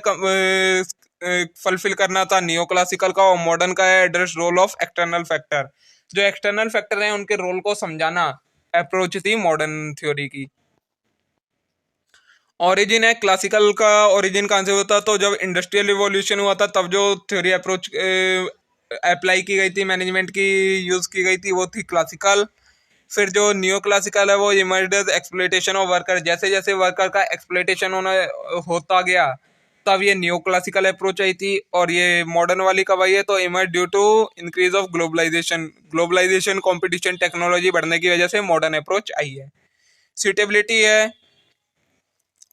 फुलफिल करना था नियो क्लासिकल का। और मॉडर्न का है address role of external factor, जो एक्सटर्नल फैक्टर हैं उनके रोल को समझाना अप्रोच थी मॉडर्न थ्योरी की। ओरिजिन है क्लासिकल का, ओरिजिन कहाँ से होता? तो जब इंडस्ट्रियल रिवॉल्यूशन हुआ था तब जो थ्योरी अप्रोच अप्लाई की गई थी मैनेजमेंट की, यूज की गई थी, वो थी क्लासिकल। फिर जो नियो क्लासिकल है वो emerged as exploitation of worker. जैसे जैसे वर्कर का एक्सप्लॉयटेशन होता गया तब ये नियो क्लासिकल अप्रोच आई थी। और ये मॉडर्न वाली कब आई है? तो emerge due to increase of globalization competition technology बढ़ने की वजह से मॉडर्न अप्रोच आई है। सुटेबिलिटी है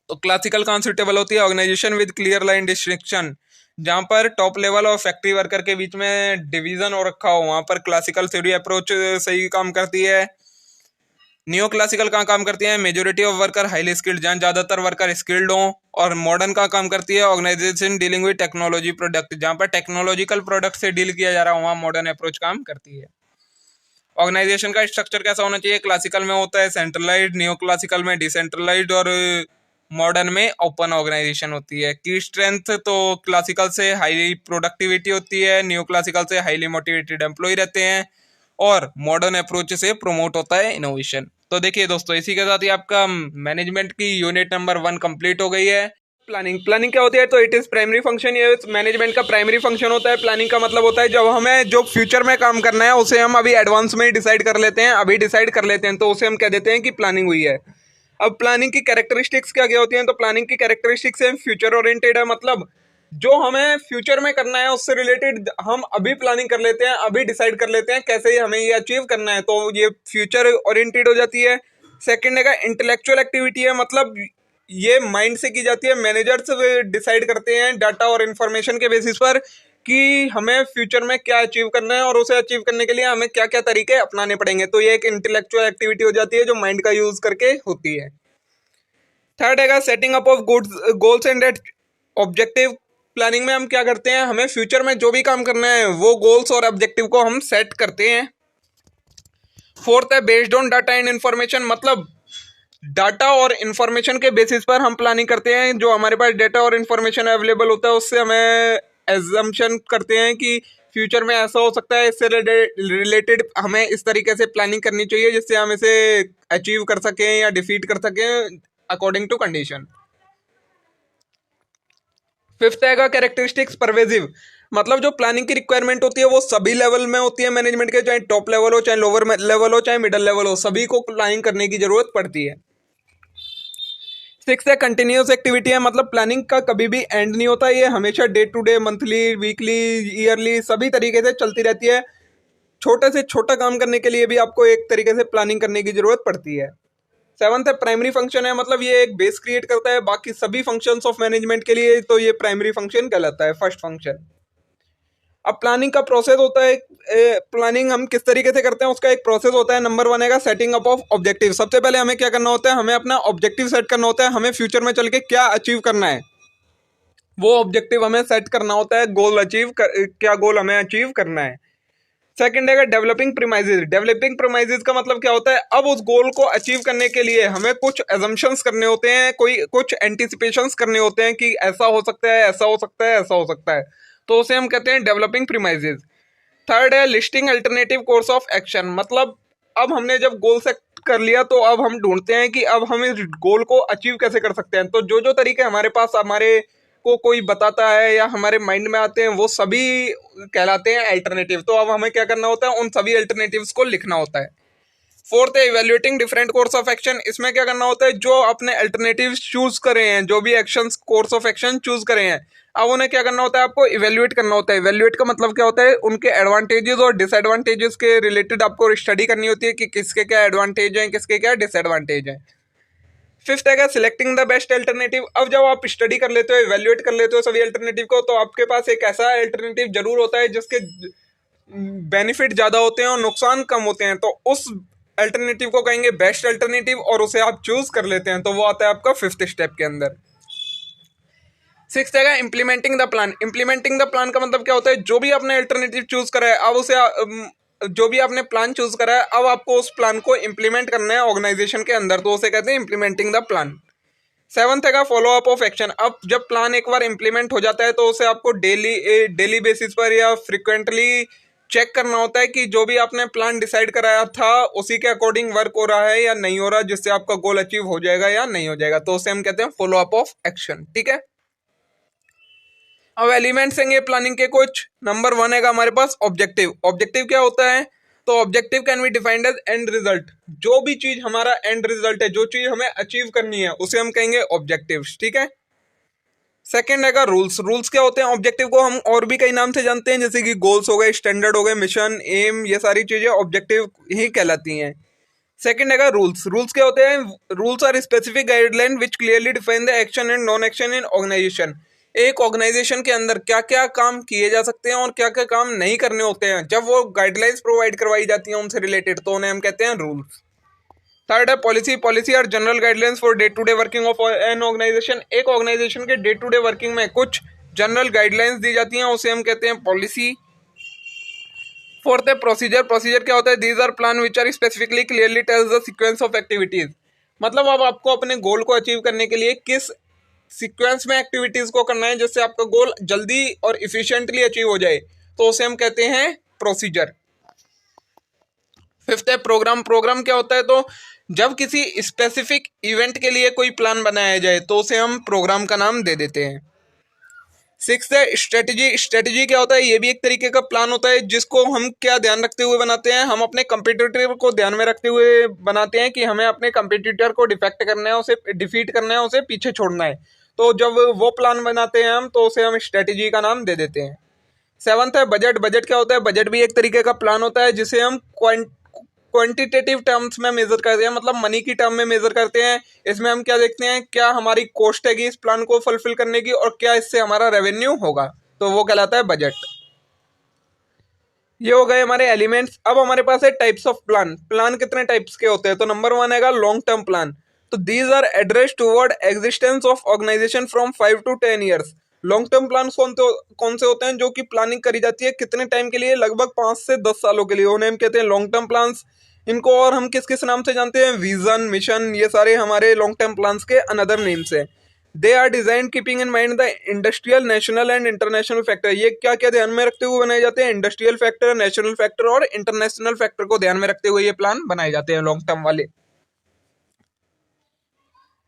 तो क्लासिकल कहाँ सुटेबल होती है? Organization with clear line distinction, जहाँ पर टॉप लेवल और फैक्ट्री वर्कर के बीच में डिवीजन हो रखा हो, वहां पर क्लासिकल थ्योरी अप्रोच सही काम करती है। नियो क्लासिकल कहाँ काम करती है? Majority of worker highly skilled, जहाँ ज्यादातर वर्कर स्किल्ड हों। और मॉडर्न का काम करती है organization dealing with technology product, जहाँ पर टेक्नोलॉजिकल प्रोडक्ट से डील किया जा रहा है वहाँ मॉडर्न अप्रोच काम करती है। ऑर्गेनाइजेशन का स्ट्रक्चर कैसा होना चाहिए? क्लासिकल में होता है सेंट्रलाइज्ड, नियो क्लासिकल में डिसेंट्रलाइज्ड और मॉडर्न में ओपन ऑर्गेनाइजेशन होती है। की स्ट्रेंथ तो क्लासिकल से हाईली प्रोडक्टिविटी होती है, नियो क्लासिकल से हाईली मोटिवेटेड एम्प्लॉय रहते हैं और मॉडर्न अप्रोच से प्रमोट होता है इनोवेशन। तो देखिए दोस्तों इसी के साथ ही आपका मैनेजमेंट की यूनिट नंबर 1 कंप्लीट हो गई है। प्लानिंग क्या होती है? तो इट इज प्राइमरी फंक्शन, ये मैनेजमेंट का प्राइमरी फंक्शन होता है। प्लानिंग का मतलब होता है जब हमें जो फ्यूचर में काम करना है उसे हम अभी एडवांस में ही डिसाइड कर लेते हैं, अभी डिसाइड कर लेते हैं, तो उसे हम कह देते हैं कि प्लानिंग हुई है। अब प्लानिंग की कैरेक्टरिस्टिक्स क्या क्या होती हैं? तो प्लानिंग की कैरेक्टरिस्टिक्स है फ्यूचर ओरिएंटेड है, मतलब जो हमें फ्यूचर में करना है उससे रिलेटेड हम अभी प्लानिंग कर लेते हैं, अभी डिसाइड कर लेते हैं कैसे ही हमें ये अचीव करना है, तो ये फ्यूचर ओरिएंटेड हो जाती है। सेकंड है इंटेलेक्चुअल एक्टिविटी है, मतलब ये माइंड से की जाती है, मैनेजर्स डिसाइड करते हैं डाटा और इंफॉर्मेशन के बेसिस पर कि हमें फ्यूचर में क्या अचीव करना है और उसे अचीव करने के लिए हमें क्या क्या तरीके अपनाने पड़ेंगे, तो ये एक इंटेलेक्चुअल एक्टिविटी हो जाती है जो माइंड का यूज करके होती है। थर्ड है setting up of goals and objective. Planning में हम क्या करते हैं? हमें फ्यूचर में जो भी काम करना है वो गोल्स और ऑब्जेक्टिव को हम सेट करते हैं। फोर्थ है based on data and information, मतलब डाटा और इंफॉर्मेशन के बेसिस पर हम प्लानिंग करते हैं। जो हमारे पास डाटा और इंफॉर्मेशन अवेलेबल होता है उससे हमें एजम्पशन करते हैं कि फ्यूचर में ऐसा हो सकता है, इससे रिलेटेड हमें इस तरीके से प्लानिंग करनी चाहिए जिससे हम इसे अचीव कर सकें या डिफीट कर सकें अकॉर्डिंग टू कंडीशन। फिफ्थ आएगा कैरेक्टरिस्टिक्स परवेजिव, मतलब जो प्लानिंग की रिक्वायरमेंट होती है वो सभी लेवल में होती है मैनेजमेंट के, चाहे टॉप लेवल हो, चाहे लोअर लेवल हो, चाहे मिडिल लेवल हो, सभी को प्लानिंग करने की जरूरत पड़ती है। सिक्स है कंटिन्यूस एक्टिविटी है, मतलब प्लानिंग का कभी भी एंड नहीं होता, ये हमेशा day to day, monthly, weekly, yearly सभी तरीके से चलती रहती है। छोटे से छोटा काम करने के लिए भी आपको एक तरीके से प्लानिंग करने की जरूरत पड़ती है। सेवंथ है प्राइमरी फंक्शन है, मतलब ये एक बेस क्रिएट करता है बाकी सभी फंक्शंस ऑफ मैनेजमेंट के लिए, तो ये प्राइमरी फंक्शन कहलाता है, फर्स्ट फंक्शन। अब प्लानिंग का प्रोसेस होता है, प्लानिंग हम किस तरीके से करते हैं उसका एक प्रोसेस होता है। नंबर वन है सेटिंग अप ऑफ ऑब्जेक्टिव। सबसे पहले हमें क्या करना होता है, हमें अपना ऑब्जेक्टिव सेट करना होता है, हमें फ्यूचर में चल के क्या अचीव करना है वो ऑब्जेक्टिव हमें सेट करना होता है, गोल अचीव क्या गोल हमें अचीव करना है। सेकंड है डेवलपिंग प्रीमाइजेस। डेवलपिंग प्रीमाइजेस का मतलब क्या होता है, अब उस गोल को अचीव करने के लिए हमें कुछ एजम्पशंस करने होते हैं, कोई कुछ एंटिसिपेशंस करने होते हैं कि ऐसा हो सकता है, ऐसा हो सकता है, ऐसा हो सकता है, तो उसे हम कहते हैं डेवलपिंग प्रीमाइजेस। थर्ड है listing alternative course of action, मतलब अब हमने जब गोल सेट कर लिया तो अब हम ढूंढते हैं कि अब हम इस गोल को अचीव कैसे कर सकते हैं। तो जो जो तरीके हमारे पास हमारे को कोई बताता है या हमारे माइंड में आते हैं वो सभी कहलाते हैं अल्टरनेटिव। तो अब हमें क्या करना होता है, उन सभी अल्टरनेटिव्स को लिखना होता है। फोर्थ है evaluating different course of action. इसमें क्या करना होता है, जो अपने अल्टरनेटिव चूज करे हैं, जो भी action course of action choose करे हैं, अब उन्हें क्या करना होता है, आपको इवेल्युएट करना होता है। इवेल्युएट का मतलब क्या होता है, उनके एडवांटेजेस और डिसएडवांटेजेस के रिलेटेड आपको स्टडी करनी होती है कि किसके क्या एडवांटेज हैं, किसके क्या डिसएडवांटेज हैं। फिफ्थ है सिलेक्टिंग द बेस्ट अल्टरनेटिव। अब जब आप स्टडी कर लेते हो, इवेल्युएट कर लेते हो सभी अल्टरनेटिव को, तो आपके पास एक ऐसा अल्टरनेटिव जरूर होता है जिसके बेनिफिट ज्यादा होते हैं और नुकसान कम होते हैं, तो उस अल्टरनेटिव को कहेंगे बेस्ट अल्टरनेटिव और उसे आप चूज कर लेते हैं, तो वो आता है आपका फिफ्थ स्टेप के अंदर। सिक्स्थ है implementing the plan. Implementing the plan का मतलब क्या होता है, जो भी आपने अल्टरनेटिव चूज करा है, अब उसे जो भी आपने प्लान चूज करा है, अब आपको उस प्लान को इंप्लीमेंट करना है ऑर्गेनाइजेशन के अंदर, तो उसे कहते हैं इंप्लीमेंटिंग द प्लान। सेवंथ है फॉलो अप ऑफ एक्शन। अब जब प्लान एक बार इंप्लीमेंट हो जाता है तो उसे आपको डेली बेसिस पर या फ्रिक्वेंटली चेक करना होता है कि जो भी आपने प्लान डिसाइड कराया था उसी के अकॉर्डिंग वर्क हो रहा है या नहीं हो रहा, जिससे आपका गोल अचीव हो जाएगा या नहीं हो जाएगा, तो उसे हम कहते हैं फॉलो अप ऑफ एक्शन। ठीक है, अब एलिमेंट्स हैं प्लानिंग के कुछ। नंबर वन है हमारे पास ऑब्जेक्टिव। ऑब्जेक्टिव क्या होता है, तो objective can be defined as end result. जो भी चीज हमारा एंड रिजल्ट है, जो चीज हमें अचीव करनी है, उसे हम कहेंगे ऑब्जेक्टिव्स। ठीक है, सेकंड है रूल्स। रूल्स क्या होते हैं, ऑब्जेक्टिव को हम और भी कई नाम से जानते हैं, जैसे कि गोल्स हो गए, स्टैंडर्ड हो गए, मिशन, एम, ये सारी चीजें ऑब्जेक्टिव ही कहलाती हैं। सेकंड है रूल्स। रूल्स क्या होते हैं, rules are specific guideline which clearly define the action and non action in organization. एक ऑर्गेनाइजेशन के अंदर क्या क्या काम किए जा सकते हैं और क्या क्या काम नहीं करने होते हैं, जब वो गाइडलाइंस प्रोवाइड करवाई जाती हैं उनसे रिलेटेड, तो उन्हें हम कहते हैं रूल्स। थर्ड है policy. Policy are general guidelines for day to day working of an organization. एक ऑर्गेनाइजेशन के डे टू डे वर्किंग में कुछ जनरल गाइडलाइंस दी जाती हैं, उसे हम कहते हैं पॉलिसी। फोर्थ है प्रोसीजर। प्रोसीजर क्या होता है, these are plan which are specifically clearly tells the sequence of activities. मतलब अब आपको अपने गोल को अचीव करने के लिए किस सीक्वेंस में एक्टिविटीज को करना है जिससे आपका गोल जल्दी और इफिशिएंटली अचीव हो जाए, तो उसे हम कहते हैं प्रोसीजर। फिफ्थ है प्रोग्राम। प्रोग्राम क्या होता है, तो जब किसी स्पेसिफिक इवेंट के लिए कोई प्लान बनाया जाए तो उसे हम प्रोग्राम का नाम दे देते हैं। सिक्स्थ है स्ट्रेटजी। स्ट्रेटजी क्या होता है, ये भी एक तरीके का प्लान होता है जिसको हम क्या ध्यान रखते हुए बनाते हैं, हम अपने कंपटीटर को ध्यान में रखते हुए बनाते हैं कि हमें अपने कंपटीटर को डिफेक्ट करना है, उसे डिफीट करना है, उसे पीछे छोड़ना है, तो जब वो प्लान बनाते हैं हम, तो उसे हम स्ट्रेटजी का नाम दे देते हैं। सेवंथ है बजट। बजट क्या होता है, बजट भी एक तरीके का प्लान होता है जिसे हम क्वांटिटेटिव टर्म्स में मेजर करते हैं, मतलब मनी की टर्म में मेजर करते हैं। इसमें हम क्या देखते हैं, क्या हमारी कॉस्ट हैगी इस प्लान को फुलफिल करने की और क्या इससे हमारा रेवेन्यू होगा, तो वो कहलाता है बजट। ये हो गए हमारे एलिमेंट्स। अब हमारे पास है टाइप्स ऑफ प्लान। प्लान कितने टाइप्स के होते हैं, तो नंबर वन है लॉन्ग टर्म प्लान। तो these are address toward existence of organization from 5 to 10 years. Long term plan कौन से होते हैं, जो कि प्लानिंग करी जाती है कितने टाइम के लिए, लगभग 5 से 10 सालों के लिए, उन्हें हम कहते हैं लॉन्ग टर्म प्लान्स। इनको और हम किस किस नाम से जानते हैं, विजन, मिशन, ये सारे हमारे लॉन्ग टर्म प्लान्स के अनदर नेम्स हैं। They are design keeping in mind the industrial, national and international factor. ये क्या क्या ध्यान में रखते हुए बनाए जाते हैं, इंडस्ट्रियल फैक्टर, नेशनल फैक्टर और इंटरनेशनल फैक्टर को ध्यान में रखते हुए ये प्लान बनाए जाते हैं लॉन्ग टर्म वाले।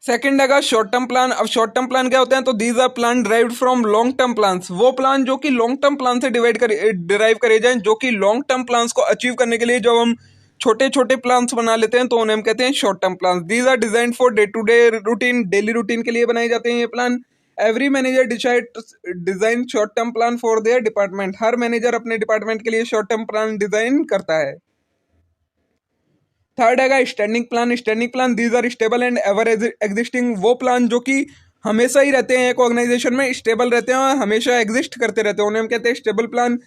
सेकंड है शॉर्ट टर्म प्लान। अब शॉर्ट टर्म प्लान क्या होते हैं, तो these are plan derived from long term plans. वो प्लान जो कि लॉन्ग टर्म प्लान से डिराइव करे जाएं, जो कि लॉन्ग टर्म प्लान्स को अचीव करने के लिए जब हम छोटे छोटे प्लान्स बना लेते हैं तो उन्हें हम कहते हैं short term plan. These are design for day to day routine, daily routine के लिए बनाए जाते हैं ये plan. Every manager design short term plan for their department. हर मैनेजर अपने डिपार्टमेंट के लिए शॉर्ट टर्म प्लान डिजाइन करता है। थर्ड है standing plan. Standing plan these are stable and ever existing. वो प्लान जो कि हमेशा ही रहते हैं, एक ऑर्गेनाइजेशन में स्टेबल रहते हैं और हमेशा एग्जिस्ट करते रहते हैं, उन्हें हम कहते हैं stable plan.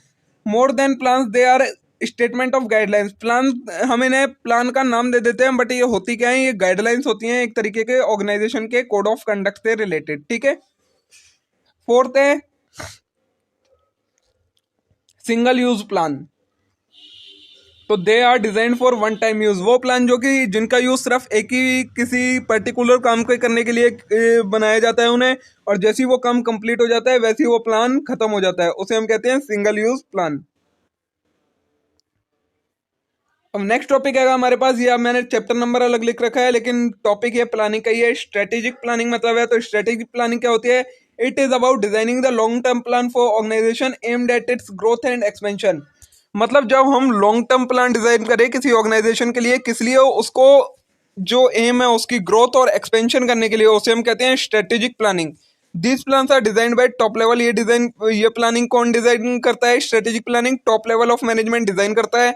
More than plan they are statement of guidelines. Plan हम इन्हें प्लान का नाम दे देते हैं, बट ये होती क्या है, ये गाइडलाइंस होती हैं एक तरीके के ऑर्गेनाइजेशन के कोड ऑफ कंडक्ट से रिलेटेड। ठीक है। फोर्थ है सिंगल यूज प्लान। तो they are design for one time use. वो प्लान जो कि जिनका यूज सिर्फ एक ही किसी पर्टिकुलर काम को करने के लिए बनाया जाता है उन्हें, और जैसे ही वो काम कंप्लीट हो जाता है वैसे ही वो प्लान खत्म हो जाता है, उसे हम कहते हैं सिंगल यूज प्लान। अब नेक्स्ट टॉपिक है हमारे पास, ये अब मैंने चैप्टर नंबर अलग लिख रखा है लेकिन टॉपिक ये प्लानिंग का ही है। स्ट्रेटेजिक प्लानिंग मतलब है, तो स्ट्रेटेजिक प्लानिंग क्या होती है, it is about designing the long term plan for organization aimed at its growth and expansion. मतलब जब हम लॉन्ग टर्म प्लान डिजाइन करें किसी ऑर्गेनाइजेशन के लिए, किस लिए, उसको जो एम है उसकी ग्रोथ और एक्सपेंशन करने के लिए, उसे हम कहते हैं strategic planning. This plans are design by top level. ये प्लानिंग कौन डिजाइन करता है, strategic planning top level of management design करता है।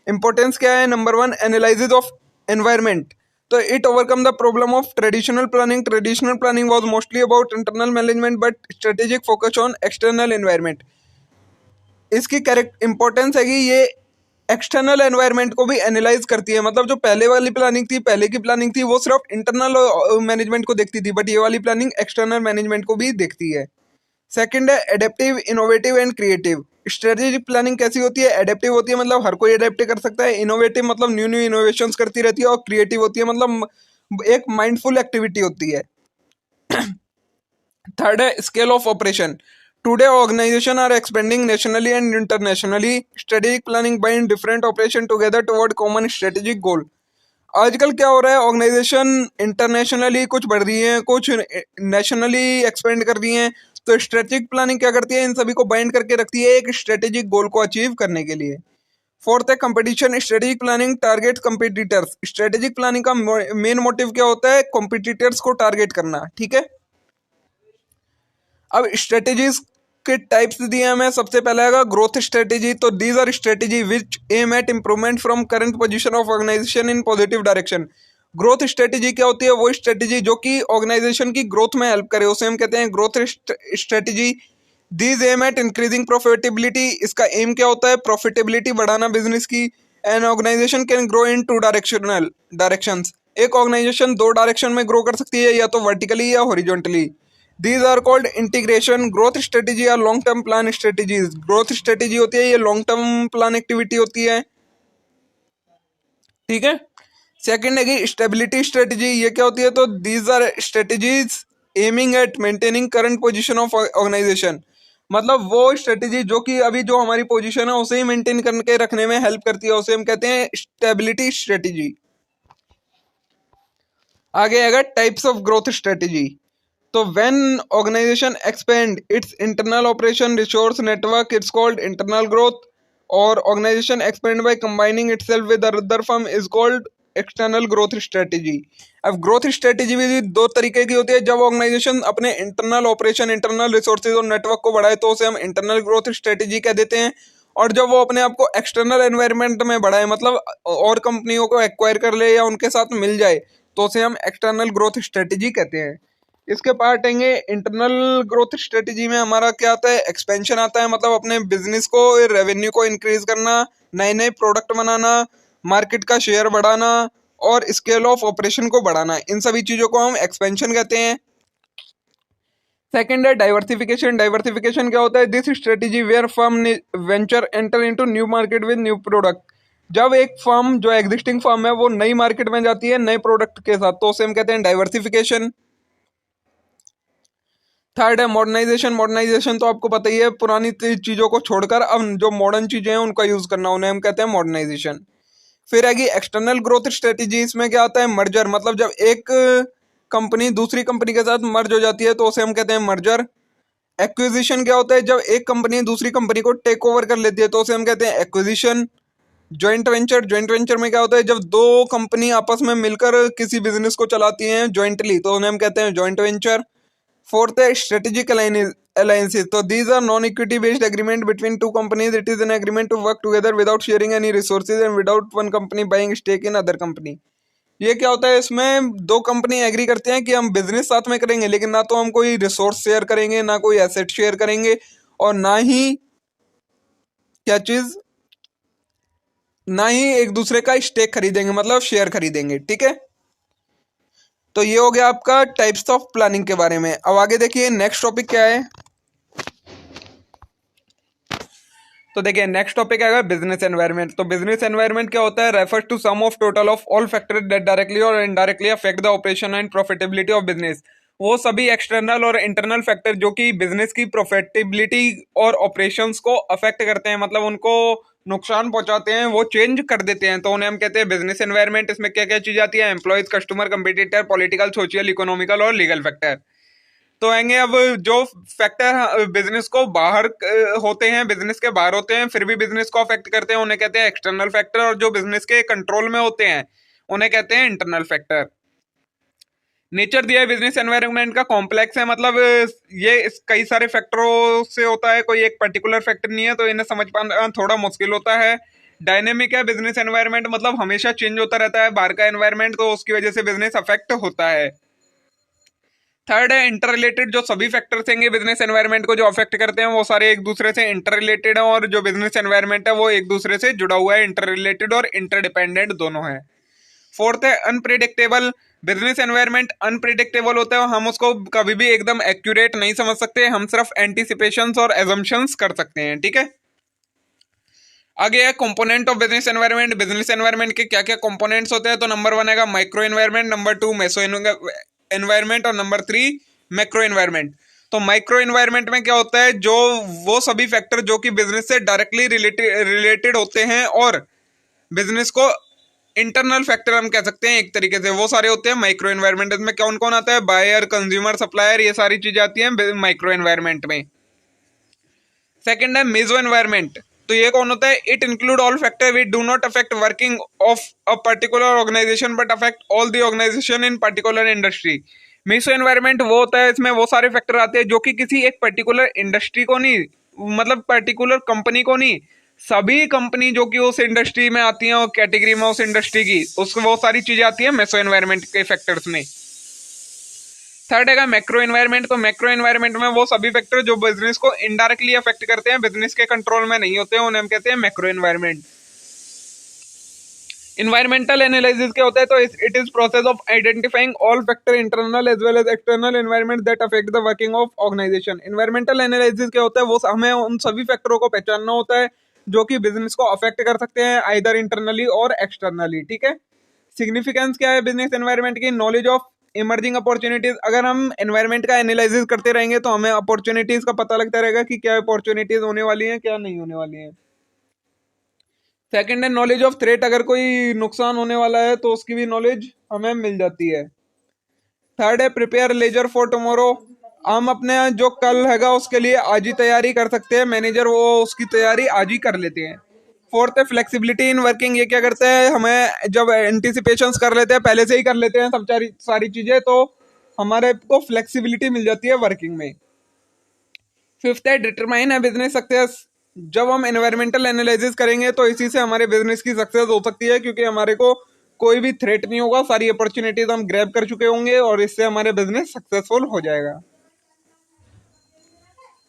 इंपॉर्टेंस क्या है, number one analysis of environment. तो it overcome the problem of traditional planning. Traditional planning was mostly about internal management but strategic focus on external environment. इसकी correct importance है कि ये external environment को भी एनालाइज करती है। मतलब जो पहले वाली प्लानिंग थी, पहले की प्लानिंग थी, वो सिर्फ इंटरनल मैनेजमेंट को देखती थी, बट ये वाली प्लानिंग एक्सटर्नल मैनेजमेंट को भी देखती है। सेकंड है adaptive, innovative and creative. Strategic planning कैसी होती है, एडेप्टिव होती है मतलब हर कोई एडेप्ट कर सकता है। इनोवेटिव मतलब न्यू न्यू इनोवेशंस करती रहती है। और क्रिएटिव होती है मतलब एक माइंडफुल एक्टिविटी होती है। थर्ड है scale of operation. Today organization are expanding nationally and internationally. Strategic planning bind different operation together toward common strategic goal. आजकल क्या हो रहा है, ऑर्गेनाइजेशन इंटरनेशनली कुछ बढ़ रही है, कुछ नेशनली एक्सपेंड कर रही हैं, तो स्ट्रेटेजिक प्लानिंग क्या करती है, इन सभी को बाइंड करके रखती है एक स्ट्रेटेजिक गोल को अचीव करने के लिए। फोर्थ है competition. Strategic planning target competitors. Strategic planning का मेन मोटिव क्या होता है, कॉम्पिटिटर्स को टारगेट करना। ठीक है। अब स्ट्रेटेजीज के टाइप्स दिए हमें। सबसे पहला है ग्रोथ स्ट्रेटेजी। तो these are strategy which aim at improvement from current position of organization in positive direction. Growth strategy क्या होती है, वो स्ट्रेटेजी जो कि ऑर्गेनाइजेशन की ग्रोथ में हेल्प करे, उसे हम कहते हैं growth strategy. These aim at increasing profitability. इसका एम क्या होता है, प्रॉफिटेबिलिटी बढ़ाना बिजनेस की। An organization can grow in two directions. एक ऑर्गेनाइजेशन दो डायरेक्शन में ग्रो कर सकती है, या तो वर्टिकली या horizontally. These are called integration. Growth strategy और long term plan strategies. Growth strategy होती है, ये long term plan activity होती है। ठीक है। सेकंड है कि स्टेबिलिटी स्ट्रेटेजी। ये क्या होती है, तो these are strategies aiming at maintaining current position of organization। मतलब वो स्ट्रेटेजी जो कि अभी जो हमारी पोजीशन है उसे ही मेंटेन करके रखने में हेल्प करती है, उसे हम कहते हैं स्टेबिलिटी स्ट्रेटेजी। आगे आएगा टाइप्स ऑफ ग्रोथ स्ट्रेटेजी। तो when organization expand its internal operation resource network, it's called internal growth, और organization expand by combining itself with other firm is called external growth strategy। अब growth strategy भी दो तरीके की होती है। जब organization अपने internal operation, internal resources और network को बढ़ाए तो उसे हम internal growth strategy कह देते हैं। और जब वो अपने आप को external environment में बढ़ाए, मतलब और कंपनियों को acquire कर ले या उनके साथ मिल जाए, तो उसे हम external growth strategy कहते हैं। इसके पार्ट आएंगे। इंटरनल ग्रोथ स्ट्रेटेजी में हमारा क्या आता है, एक्सपेंशन आता है, मतलब अपने बिजनेस को, रेवेन्यू को इंक्रीज करना, नए नए प्रोडक्ट बनाना, मार्केट का शेयर बढ़ाना और स्केल ऑफ ऑपरेशन को बढ़ाना। इन सभी चीजों को हम एक्सपेंशन कहते हैं। सेकंड है डाइवर्सिफिकेशन। डाइवर्सिफिकेशन क्या होता है, this strategy where firm venture enter into new market with new product. जब एक फर्म जो एग्जिस्टिंग फर्म है वो नई मार्केट में जाती है नए प्रोडक्ट के साथ, तो उसे हम कहते हैं डाइवर्सिफिकेशन। थर्ड है मॉडर्नाइजेशन। मॉडर्नाइजेशन तो आपको पता ही है, पुरानी चीजों को छोड़कर अब जो मॉडर्न चीजें हैं उनका यूज करना, उन्हें हम कहते हैं मॉडर्नाइजेशन। फिर आएगी एक्सटर्नल ग्रोथ स्ट्रेटेजी। इसमें क्या आता है, मर्जर, मतलब जब एक कंपनी दूसरी कंपनी के साथ मर्ज हो जाती है तो उसे हम कहते हैं मर्जर। एक्विजिशन क्या होता है, जब एक कंपनी दूसरी कंपनी को टेक ओवर कर लेती है तो उसे हम कहते हैं acquisition. Joint venture. Joint venture में क्या होता है, जब दो कंपनी आपस में मिलकर किसी बिजनेस को चलाती हैं जॉइंटली तो उन्हें हम कहते हैं जॉइंट वेंचर। फोर्थ है स्ट्रेटेजिक alliances, तो these are non equity based agreement between two companies. It is an agreement to work together without sharing any resources and without one company buying stake in other company. ये क्या होता है, इसमें दो company agree करते हैं कि हम बिजनेस साथ में करेंगे, लेकिन ना तो हम कोई रिसोर्स शेयर करेंगे, ना कोई एसेट शेयर करेंगे, और ना ही क्या चीज, ना ही एक दूसरे का स्टेक खरीदेंगे, मतलब शेयर खरीदेंगे। ठीक है, तो ये हो गया आपका टाइप्स ऑफ प्लानिंग के बारे में। अब आगे देखिए नेक्स्ट टॉपिक क्या है। तो देखिए नेक्स्ट टॉपिक आएगा बिजनेस एनवायरनमेंट। तो बिजनेस एनवायरनमेंट क्या होता है, refers to sum of total of all factors that directly और indirectly affect the operation and profitability of business. वो सभी एक्सटर्नल और इंटरनल फैक्टर जो कि बिजनेस की प्रॉफिटेबिलिटी और ऑपरेशंस को अफेक्ट करते हैं, मतलब उनको नुकसान पहुंचाते हैं, वो चेंज कर देते हैं, तो उन्हें हम कहते हैं बिजनेस एनवायरनमेंट। इसमें क्या क्या चीज आती है, employees, customer, competitor, political, social, economical और लीगल फैक्टर। तो आएंगे अब जो फैक्टर बिजनेस को बाहर होते हैं, बिजनेस के बाहर होते हैं फिर भी बिजनेस को अफेक्ट करते हैं, उन्हें कहते हैं एक्सटर्नल फैक्टर, और जो बिजनेस के कंट्रोल में होते हैं उन्हें कहते हैं इंटरनल फैक्टर। नेचर दिया है बिजनेस एनवायरनमेंट का, कॉम्प्लेक्स है, मतलब ये कई सारे फैक्टरों से होता है, कोई एक पर्टिकुलर फैक्टर नहीं है, तो इन्हें समझ पाना थोड़ा मुश्किल होता है। डायनेमिक है बिजनेस एनवायरनमेंट, मतलब हमेशा चेंज होता रहता है बाहर का एनवायरनमेंट, तो उसकी वजह से बिजनेस अफेक्ट होता है। थर्ड है इंटर रिलेटेड। जो सभी फैक्टर्स हैं बिजनेस एनवायरनमेंट को जो अफेक्ट करते हैं वो सारे एक दूसरे से इंटर रिलेटेड है, और जो बिजनेस एनवायरनमेंट है वो एक दूसरे से जुड़ा हुआ है, इंटर रिलेटेड और इंटरडिपेंडेंट दोनों है। फोर्थ है अनप्रिडिक्टेबल। बिजनेस एनवायरनमेंट अनप्रिडिक्टेबल होता है, हम उसको कभी भी एकदम एक्यूरेट नहीं समझ सकते, हम सिर्फ एंटिसिपेशंस और एजम्पशंस कर सकते हैं। ठीक है, आगे है component of business environment. Business environment के क्या क्या कंपोनेंट्स होते हैं, तो नंबर 1 है micro environment, number 2 meso environment, और नंबर 3 मैक्रो एनवायरनमेंट। तो माइक्रो एनवायरनमेंट में क्या होता है, जो वो सभी फैक्टर जो कि बिजनेस से डायरेक्टली रिलेटेड होते हैं और बिजनेस को इंटरनल फैक्टर हम कह सकते हैं एक तरीके से, वो सारे होते हैं माइक्रो एनवायरनमेंट। में कौन कौन आता है, बायर, कंज्यूमर, सप्लायर, ये सारी चीजें आती हैं माइक्रो एनवायरनमेंट में। सेकंड है मेसो एनवायरनमेंट। तो ये कौन होता है, it include all factor which do not affect working of a particular organization but affect all the organization in particular industry. Meso environment वो होता है, इसमें वो सारे फैक्टर आते हैं जो कि किसी एक पर्टिकुलर इंडस्ट्री को नहीं, मतलब पर्टिकुलर कंपनी को नहीं, सभी कंपनी जो कि उस इंडस्ट्री में आती हैं और कैटेगरी में उस इंडस्ट्री की, उसको वो सारी चीजें आती हैं मेसो एनवायरनमेंट के फैक्टर्स में। थर्ड है मैक्रो एनवायरनमेंट। तो मैक्रो एनवायरनमेंट में वो सभी फैक्टर जो बिजनेस को इनडायरेक्टली अफेक्ट करते हैं, बिजनेस के कंट्रोल में नहीं होते हैं, उन्हें हम कहते हैं मैक्रो एनवायरनमेंट। इन्वायरमेंटल एनालिसिस क्या होता है, तो it is process of identifying all factor internal as well as external environment that affect the working of organisation. Environmental analysis क्या होता है, वो हमें उन सभी फैक्टरों को पहचानना होता है जो कि बिजनेस को अफेक्ट कर सकते हैं आइदर इंटरनली और एक्सटर्नली। ठीक है, सिग्निफिकेंस क्या है बिजनेस एनवायरनमेंट की, नॉलेज ऑफ इमर्जिंग अपॉर्चुनिटीज। अगर हम एनवायरनमेंट का एनालिसिस करते रहेंगे तो हमें अपॉर्चुनिटीज का पता लगता रहेगा कि क्या अपॉर्चुनिटीज होने वाली हैं, क्या नहीं होने वाली हैं। सेकंड है नॉलेज ऑफ थ्रेट। अगर कोई नुकसान होने वाला है तो उसकी भी नॉलेज हमें मिल जाती है। थर्ड है प्रिपेयर लेजर फॉर टुमारो। हम अपने जो कल हैगा उसके लिए आज ही तैयारी कर सकते हैं, मैनेजर वो उसकी तैयारी आज ही कर लेते हैं। फोर्थ है फ्लेक्सिबिलिटी इन वर्किंग। ये क्या करते हैं, हमें जब एंटिसिपेशंस कर लेते हैं, पहले से ही कर लेते हैं सब सारी चीजें, तो हमारे को फ्लेक्सिबिलिटी मिल जाती है वर्किंग में। फिफ्थ है डिटरमाइन है बिजनेस सक्सेस। जब हम एनवायरमेंटल एनालिसिस करेंगे तो इसी से हमारे बिजनेस की सक्सेस हो सकती है, क्योंकि हमारे को कोई भी थ्रेट नहीं होगा, सारी अपॉर्चुनिटीज हम ग्रैब कर चुके होंगे और इससे हमारे बिजनेस सक्सेसफुल हो जाएगा।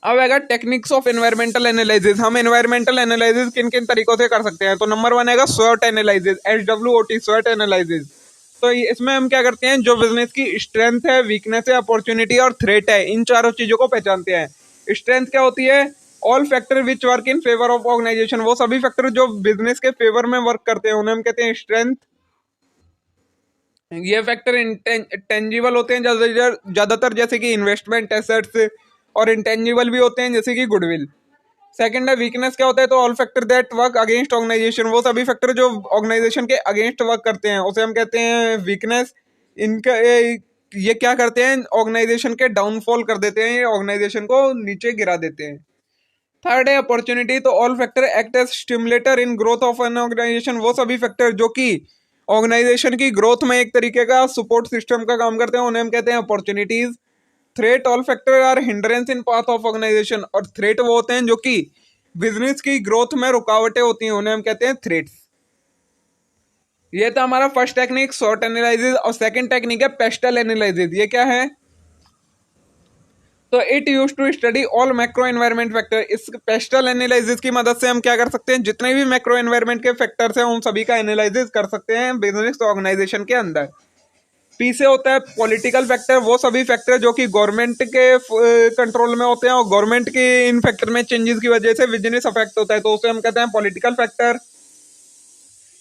अब आएगा टेक्निक्स ऑफ एनवायरमेंटल एनालिसिस। हम एनवायरमेंटल एनालिसिस किन किन तरीकों से कर सकते हैं, तो नंबर 1 है स्वॉट एनालिसिस, SWOT, स्वॉट एनालिसिस। तो इसमें हम क्या करते हैं, जो बिजनेस की स्ट्रेंथ है, वीकनेस है, अपॉर्चुनिटी और थ्रेट है, इन चारों चीजों को पहचानते हैं। स्ट्रेंथ क्या होती है, all factor which work in favour of organisation, वो सभी फैक्टर जो बिजनेस के फेवर में वर्क करते हैं उन्हें हम कहते हैं स्ट्रेंथ। ये फैक्टर इंटेंजिबल होते हैं ज्यादातर, जैसे कि इन्वेस्टमेंट एसेट्स, और इंटेंजिबल भी होते हैं जैसे कि गुडविल। सेकंड है वीकनेस, क्या होता है, तो all factor that work against organisation, वो सभी फैक्टर जो ऑर्गेनाइजेशन के अगेंस्ट वर्क करते हैं उसे हम कहते हैं वीकनेस। इनका ये क्या करते हैं, ऑर्गेनाइजेशन के डाउनफॉल कर देते हैं, ऑर्गेनाइजेशन को नीचे गिरा देते हैं। थर्ड है अपॉर्चुनिटी, तो all factor act as stimulator in growth of an organisation, वो सभी फैक्टर जो कि ऑर्गेनाइजेशन की ग्रोथ में एक तरीके का सपोर्ट सिस्टम का काम करते हैं उन्हें हम कहते हैं opportunities. Threat, all factor are hindrance in path of organisation, और थ्रेट वो होते हैं जो कि बिजनेस की ग्रोथ में रुकावटें होती हैं उन्हें हम कहते हैं थ्रेट्स। ये था हमारा फर्स्ट टेक्निक शॉर्ट एनालिसिस, और सेकंड टेक्निक है पेस्टल एनालिसिस। ये क्या है, तो it use to study all macro environment factor. इस पेस्टल एनालिसिस की मदद से हम क्या कर सकते हैं, जितने भी मैक्रो एनवायरमेंट के फैक्टर्स हैं उन सभी का एनालिसिस कर सकते हैं बिजनेस ऑर्गेनाइजेशन के अंदर। पी से होता है पॉलिटिकल फैक्टर, वो सभी फैक्टर जो कि गवर्नमेंट के कंट्रोल में होते हैं और गवर्नमेंट के इन फैक्टर में चेंजेस की वजह से बिजनेस अफेक्ट होता है, तो उसे हम कहते हैं पॉलिटिकल फैक्टर।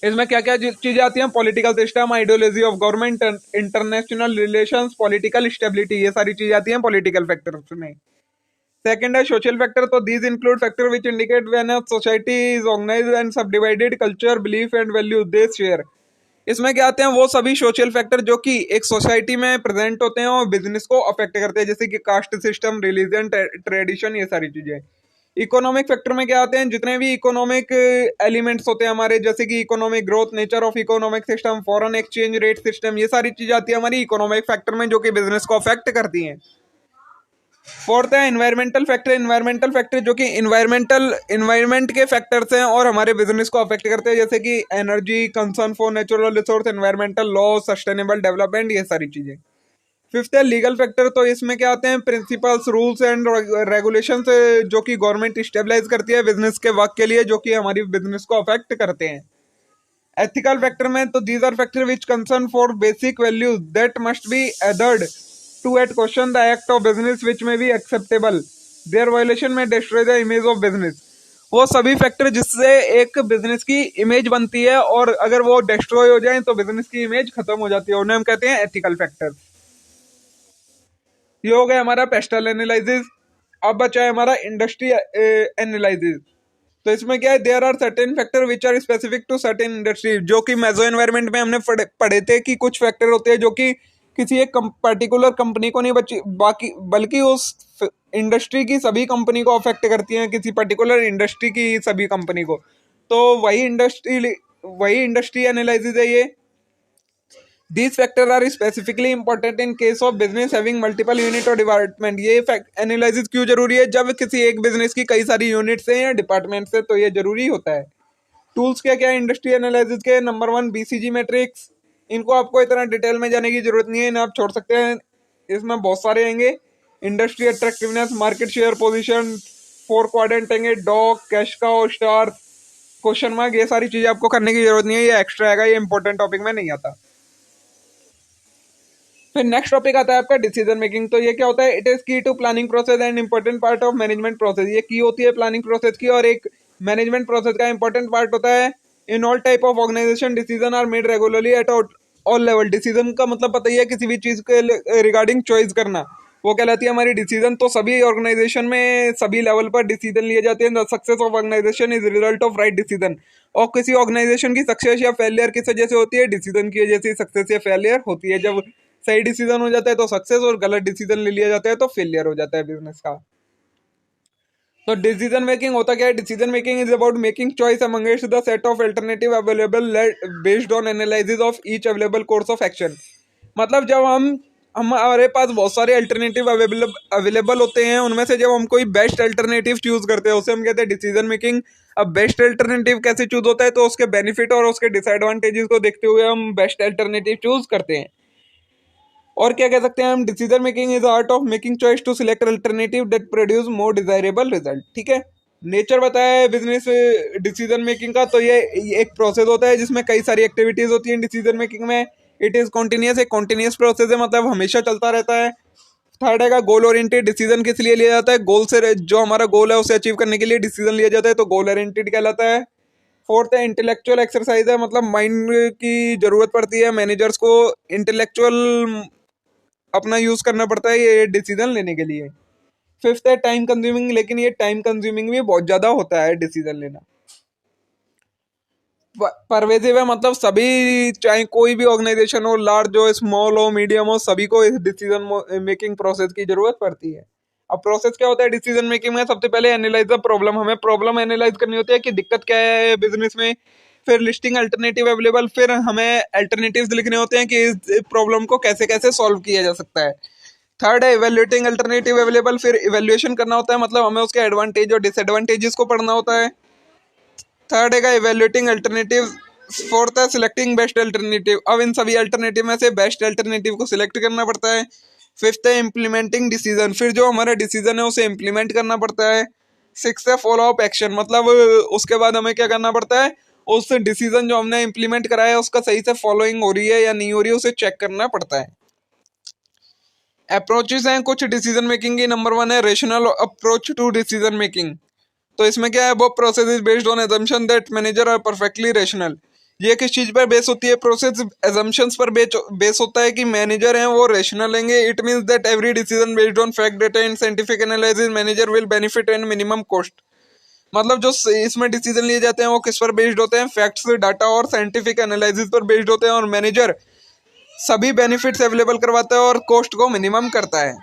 इसमें क्या क्या चीजें आती हैं, political system, ideology of government, international relations, political stability, ये सारी चीजें आती हैं पॉलिटिकल फैक्टर्स में। सेकंड है सोशल फैक्टर, तो these include factor which indicate when a society is organized and subdivided, culture, belief and value they share. इसमें क्या आते हैं, वो सभी सोशल फैक्टर जो कि एक सोसाइटी में प्रेजेंट होते हैं और बिजनेस को अफेक्ट करते हैं, जैसे कि कास्ट सिस्टम, रिलीजन, ट्रेडिशन, ये सारी चीजें। इकोनॉमिक फैक्टर में क्या आते हैं, जितने भी इकोनॉमिक एलिमेंट्स होते हैं हमारे, जैसे कि economic growth, nature of economic system, foreign exchange rate system, ये सारी चीजें आती है हमारी इकोनॉमिक फैक्टर में जो कि बिजनेस को अफेक्ट करती हैं। फोर्थ है एनवायरमेंटल फैक्टर। एनवायरमेंटल फैक्टर जो कि इन्वायरमेंट के फैक्टर्स हैं और हमारे बिजनेस को अफेक्ट करते हैं, जैसे कि energy, concern for natural resource, environmental law, sustainable development, ये सारी चीजें। फिफ्थ है लीगल फैक्टर, तो इसमें क्या आते हैं, प्रिंसिपल्स, रूल्स एंड रेगुलेशन जो कि गवर्नमेंट स्टेबलाइज करती है बिजनेस के वर्क के लिए, जो कि हमारी बिजनेस को अफेक्ट करते हैं। एथिकल फैक्टर में, तो these are factor which concern for basic values that must be adhered to at question the act of business which may be acceptable, their violation may destroy the image of business. वो सभी factor जिससे एक business की image बनती है और अगर वो डिस्ट्रॉय हो जाए तो बिजनेस की इमेज खत्म हो जाती है, उन्हें हम कहते हैं एथिकल फैक्टर। ये हो गया हमारा पेस्टल एनालिसिस। अब बचा है हमारा इंडस्ट्री एनालिसिस। तो इसमें क्या है, there are certain factor which are specific to certain industry, जो कि मेजो एनवायरनमेंट में हमने पढ़े थे कि कुछ फैक्टर होते हैं जो कि किसी एक पर्टिकुलर कंपनी को नहीं बची बाकी बल्कि उस इंडस्ट्री की सभी कंपनी को अफेक्ट करती हैं, किसी पर्टिकुलर इंडस्ट्री की सभी कंपनी को। तो वही इंडस्ट्री एनालिसिस है ये। These factors are specifically important in case of business having multiple unit और डिपार्टमेंट। ये एनालिसिस क्यों जरूरी है, जब किसी एक बिजनेस की कई सारी यूनिट्स हैं या डिपार्टमेंट्स है तो ये जरूरी होता है। टूल्स क्या क्या है इंडस्ट्री एनालिसिस के, नंबर 1 BCG मैट्रिक्स। इनको आपको इतना डिटेल में जाने की जरूरत नहीं है, इन्हें आप छोड़ सकते हैं, इसमें बहुत सारे आएंगे। Industry attractiveness, market share position, 4 quadrant आएंगे, dog, cash cow, star, question mark, ये सारी चीजें आपको करने की जरूरत नहीं है, ये एक्स्ट्रा आएगा, ये इंपॉर्टेंट टॉपिक में नहीं आता। फिर नेक्स्ट टॉपिक आता है आपका डिसीजन मेकिंग। तो ये क्या होता है, it is key to planning process and important part of management process. ये की होती है प्लानिंग प्रोसेस की और एक मैनेजमेंट प्रोसेस का इंपॉर्टेंट पार्ट होता है। In all type of organisation decision are made regularly at all level. Decision का मतलब पता ही है, किसी भी चीज के रिगार्डिंग चॉइस करना, वो कहलाती है हमारी डिसीजन। तो सभी ऑर्गेनाइजेशन में सभी लेवल पर डिसीजन लिए जाते हैं। The success of organisation is result of right decision. और किसी ऑर्गेनाइजेशन की सक्सेस या फेलियर किस वजह से होती है, डिसीजन की वजह से सक्सेस या फेलियर होती है। जब सही डिसीजन हो जाता है तो सक्सेस, और गलत डिसीजन ले लिया जाता है तो फेलियर हो जाता है बिजनेस का। तो डिसीजन मेकिंग होता क्या है, decision making is about making choice amongst the set of alternative available based on analysis of each available course of action. मतलब जब हमारे पास बहुत सारे अल्टरनेटिव अवेलेबल होते हैं, उनमें से जब हम कोई बेस्ट अल्टरनेटिव चूज करते हैं उसे हम कहते हैं डिसीजन मेकिंग। अब बेस्ट अल्टरनेटिव कैसे चूज होता है, तो उसके बेनिफिट और उसके डिसएडवांटेजेस को देखते हुए हम बेस्ट अल्टरनेटिव चूज करते हैं। और क्या कह सकते हैं हम, decision making is art of making choice to select alternative that produce more desirable result. ठीक है, नेचर बताया है बिजनेस डिसीजन मेकिंग का। तो ये एक प्रोसेस होता है जिसमें कई सारी एक्टिविटीज होती हैं डिसीजन मेकिंग में। इट इज कॉन्टिन्यूस, एक कॉन्टिन्यूस प्रोसेस है, मतलब हमेशा चलता रहता है। थर्ड है गोल ओरिएंटेड डिसीजन किस लिए लिया जाता है, गोल से जो हमारा गोल है उसे अचीव करने के लिए डिसीजन लिया जाता है, तो गोल ओरिएंटेड कहलाता है। फोर्थ है इंटेलेक्चुअल एक्सरसाइज है, मतलब माइंड की जरूरत पड़ती है मैनेजर्स को, इंटेलेक्चुअल अपना यूज करना पड़ता है ये डिसीजन लेने के लिए। फिफ्थ है टाइम कंज्यूमिंग, लेकिन ये टाइम कंज्यूमिंग भी बहुत ज्यादा होता है डिसीजन लेना। परवेजिव है, मतलब सभी चाहे कोई भी ऑर्गेनाइजेशन हो, लार्ज हो स्मॉल हो मीडियम हो, सभी को इस डिसीजन मेकिंग प्रोसेस की जरूरत पड़ती है। अब प्रोसेस क्या होता है डिसीजन मेकिंग में, सबसे पहले एनालाइज द प्रॉब्लम, हमें प्रॉब्लम एनालाइज करनी होती है कि दिक्कत क्या है बिजनेस में। फिर लिस्टिंग अल्टरनेटिव अवेलेबल, फिर हमें अल्टरनेटिव्स लिखने होते हैं कि इस प्रॉब्लम को कैसे कैसे सॉल्व किया जा सकता है। थर्ड है इवेल्युएटिंग अल्टरनेटिव अवेलेबल, फिर इवेल्युएशन करना होता है, मतलब हमें उसके एडवांटेज और डिसएडवांटेजेस को पढ़ना होता है। थर्ड है इवेल्युएटिंग अल्टरनेटिव। फोर्थ है सिलेक्टिंग बेस्ट अल्टरनेटिव, अब इन सभी अल्टरनेटिव में से बेस्ट अल्टरनेटिव को सिलेक्ट करना पड़ता है। फिफ्थ है इम्प्लीमेंटिंग डिसीजन, फिर जो हमारा डिसीजन है उसे इम्प्लीमेंट करना पड़ता है। सिक्स है फॉलो अप एक्शन, मतलब उसके बाद हमें क्या करना पड़ता है, उस डिसीजन जो हमने इम्प्लीमेंट कराया है उसका सही से फॉलोइंग हो रही है या नहीं हो रही है उसे चेक करना पड़ता है। अप्रोचेस हैं कुछ डिसीजन मेकिंग की। नंबर वन है rational approach to decision making, तो इसमें क्या है, वो process is based on assumption that manager are perfectly rational. ये किस चीज पर बेस होती है, प्रोसेस assumptions पर बेस होता है कि मैनेजर हैं वो रेशनल लेंगे। It means that every decision based on fact data and scientific analysis manager will benefit and minimum cost. मतलब जो इसमें डिसीजन लिए जाते हैं वो किस पर बेस्ड होते हैं, फैक्ट्स डाटा और साइंटिफिक एनालिसिस पर बेस्ड होते हैं, और मैनेजर सभी बेनिफिट्स अवेलेबल करवाता है और कॉस्ट को मिनिमम करता है।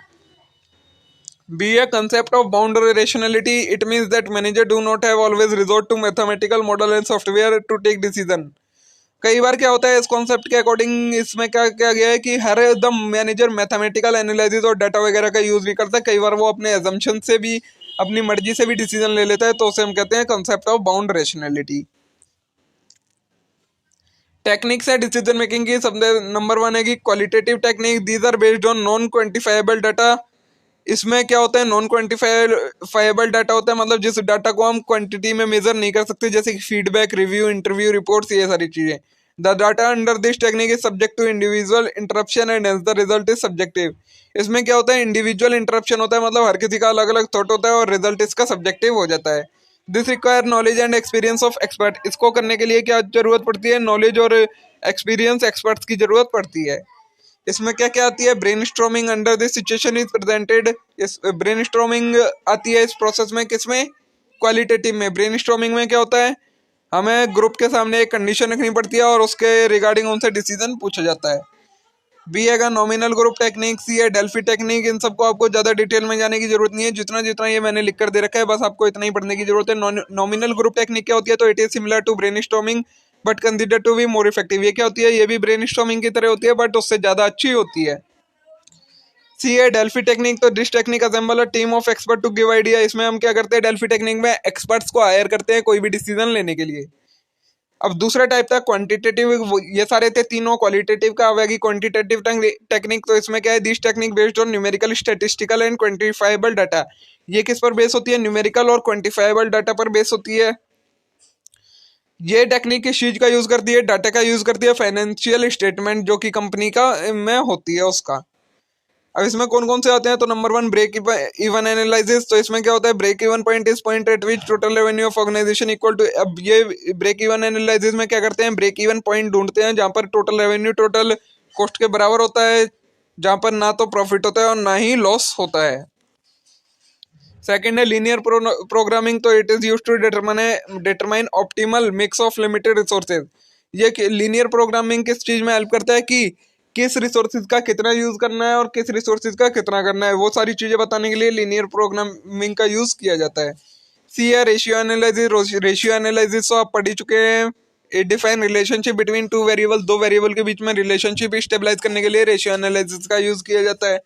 Be a concept of bound rationality. It means that manager do not have always resort to mathematical model and software to take decision. कई बार क्या होता है इस कॉन्सेप्ट के अकॉर्डिंग, इसमें क्या क्या गया है कि हर एकदम मैनेजर मैथमेटिकल एनालिसिस और डाटा वगैरह का यूज भी करता है, कई बार वो अपने एजम्पशन से भी अपनी मर्जी से भी डिसीजन ले लेता है, तो उसे हम कहते हैं concept of bound rationality. Techniques है डिसीजन मेकिंग की, सब नंबर वन है कि qualitative technique, these are based on non quantifiable data. इसमें क्या होता है, नॉन क्वांटिफाइबल डाटा होता है, मतलब जिस डाटा को हम क्वांटिटी में मेजर नहीं कर सकते, जैसे कि फीडबैक रिव्यू इंटरव्यू रिपोर्ट्स, ये सारी चीजें। The data under this technique is subject to individual interpretation and hence the result is subjective. इसमें क्या होता है, इंडिविजुअल इंटरप्शन होता है, मतलब हर किसी का अलग अलग थॉट होता है और रिजल्ट इसका सब्जेक्टिव हो जाता है। This require knowledge and experience of expert, इसको करने के लिए क्या जरूरत पड़ती है, नॉलेज और एक्सपीरियंस एक्सपर्ट्स की जरूरत पड़ती है। इसमें क्या क्या आती है, brainstorming under this situation is presented. इस ब्रेनस्टॉर्मिंग आती है इस प्रोसेस में, किसमें, क्वालिटेटिव में। ब्रेनस्टॉर्मिंग में क्या होता है, हमें ग्रुप के सामने एक कंडीशन रखनी पड़ती है और उसके रिगार्डिंग उनसे डिसीजन पूछा जाता है। बी है नॉमिनल ग्रुप टेक्निक, सी है डेल्फी टेक्निक। इन सबको आपको ज्यादा डिटेल में जाने की जरूरत नहीं है, जितना जितना ये मैंने लिख कर दे रखा है बस आपको इतना ही पढ़ने की जरूरत है। नॉमिनल ग्रुप टेक्निक क्या होती है, तो it is similar to brainstorming but consider to be more effective. ये क्या होती है, ये भी ब्रेनस्टॉर्मिंग की तरह होती है बट उससे ज्यादा अच्छी होती है। सी है डेल्फी टेक्निक, तो this technique assemble a team of expert to give idea. इसमें हम क्या करते हैं, डेल्फी टेक्निक में एक्सपर्ट्स को हायर करते हैं कोई भी डिसीजन लेने के लिए। अब दूसरा टाइप था क्वांटिटेटिव, ये सारे थे तीनों। क्वालिटेटिव का आवेगी क्वांटिटेटिव टेक्निक, तो इसमें क्या है, this technique based on numerical statistical and quantifiable data. ये किस पर बेस होती है, न्यूमेरिकल और क्वांटिफाइबल डाटा पर बेस होती है। ये टेक्निक किस चीज का यूज करती है, डाटा का यूज करती है, फाइनेंशियल स्टेटमेंट जो कि कंपनी का में होती है उसका। अब इसमें कौन कौन से आते हैं, तो number one break even analysis, तो इसमें क्या होता है, break even point is point at which total revenue of organisation equal to. अब ये ब्रेक इवन एनालिसिस में क्या करते हैं, ब्रेक इवन पॉइंट ढूंढते हैं जहां पर टोटल रेवेन्यू टोटल कॉस्ट के बराबर होता है, जहां पर ना तो प्रॉफिट होता है और ना ही लॉस होता है। सेकंड है लीनियर प्रोग्रामिंग, तो it is use to determine optimal mix of limited resources. ये लीनियर प्रोग्रामिंग किस चीज में हेल्प करता है कि किस रिसोर्सेज का कितना यूज करना है और किस रिसोर्सेज का कितना करना है, वो सारी चीजें बताने के लिए लीनियर प्रोग्रामिंग का यूज किया जाता है। सी है रेशियो एनालिसिस, रेशियो एनालिसिस तो आप पढ़ ही चुके हैं। It define relationship between two variable, दो वेरिएबल के बीच में रिलेशनशिप स्टेबलाइज करने के लिए रेशियो एनालिसिस का यूज किया जाता है।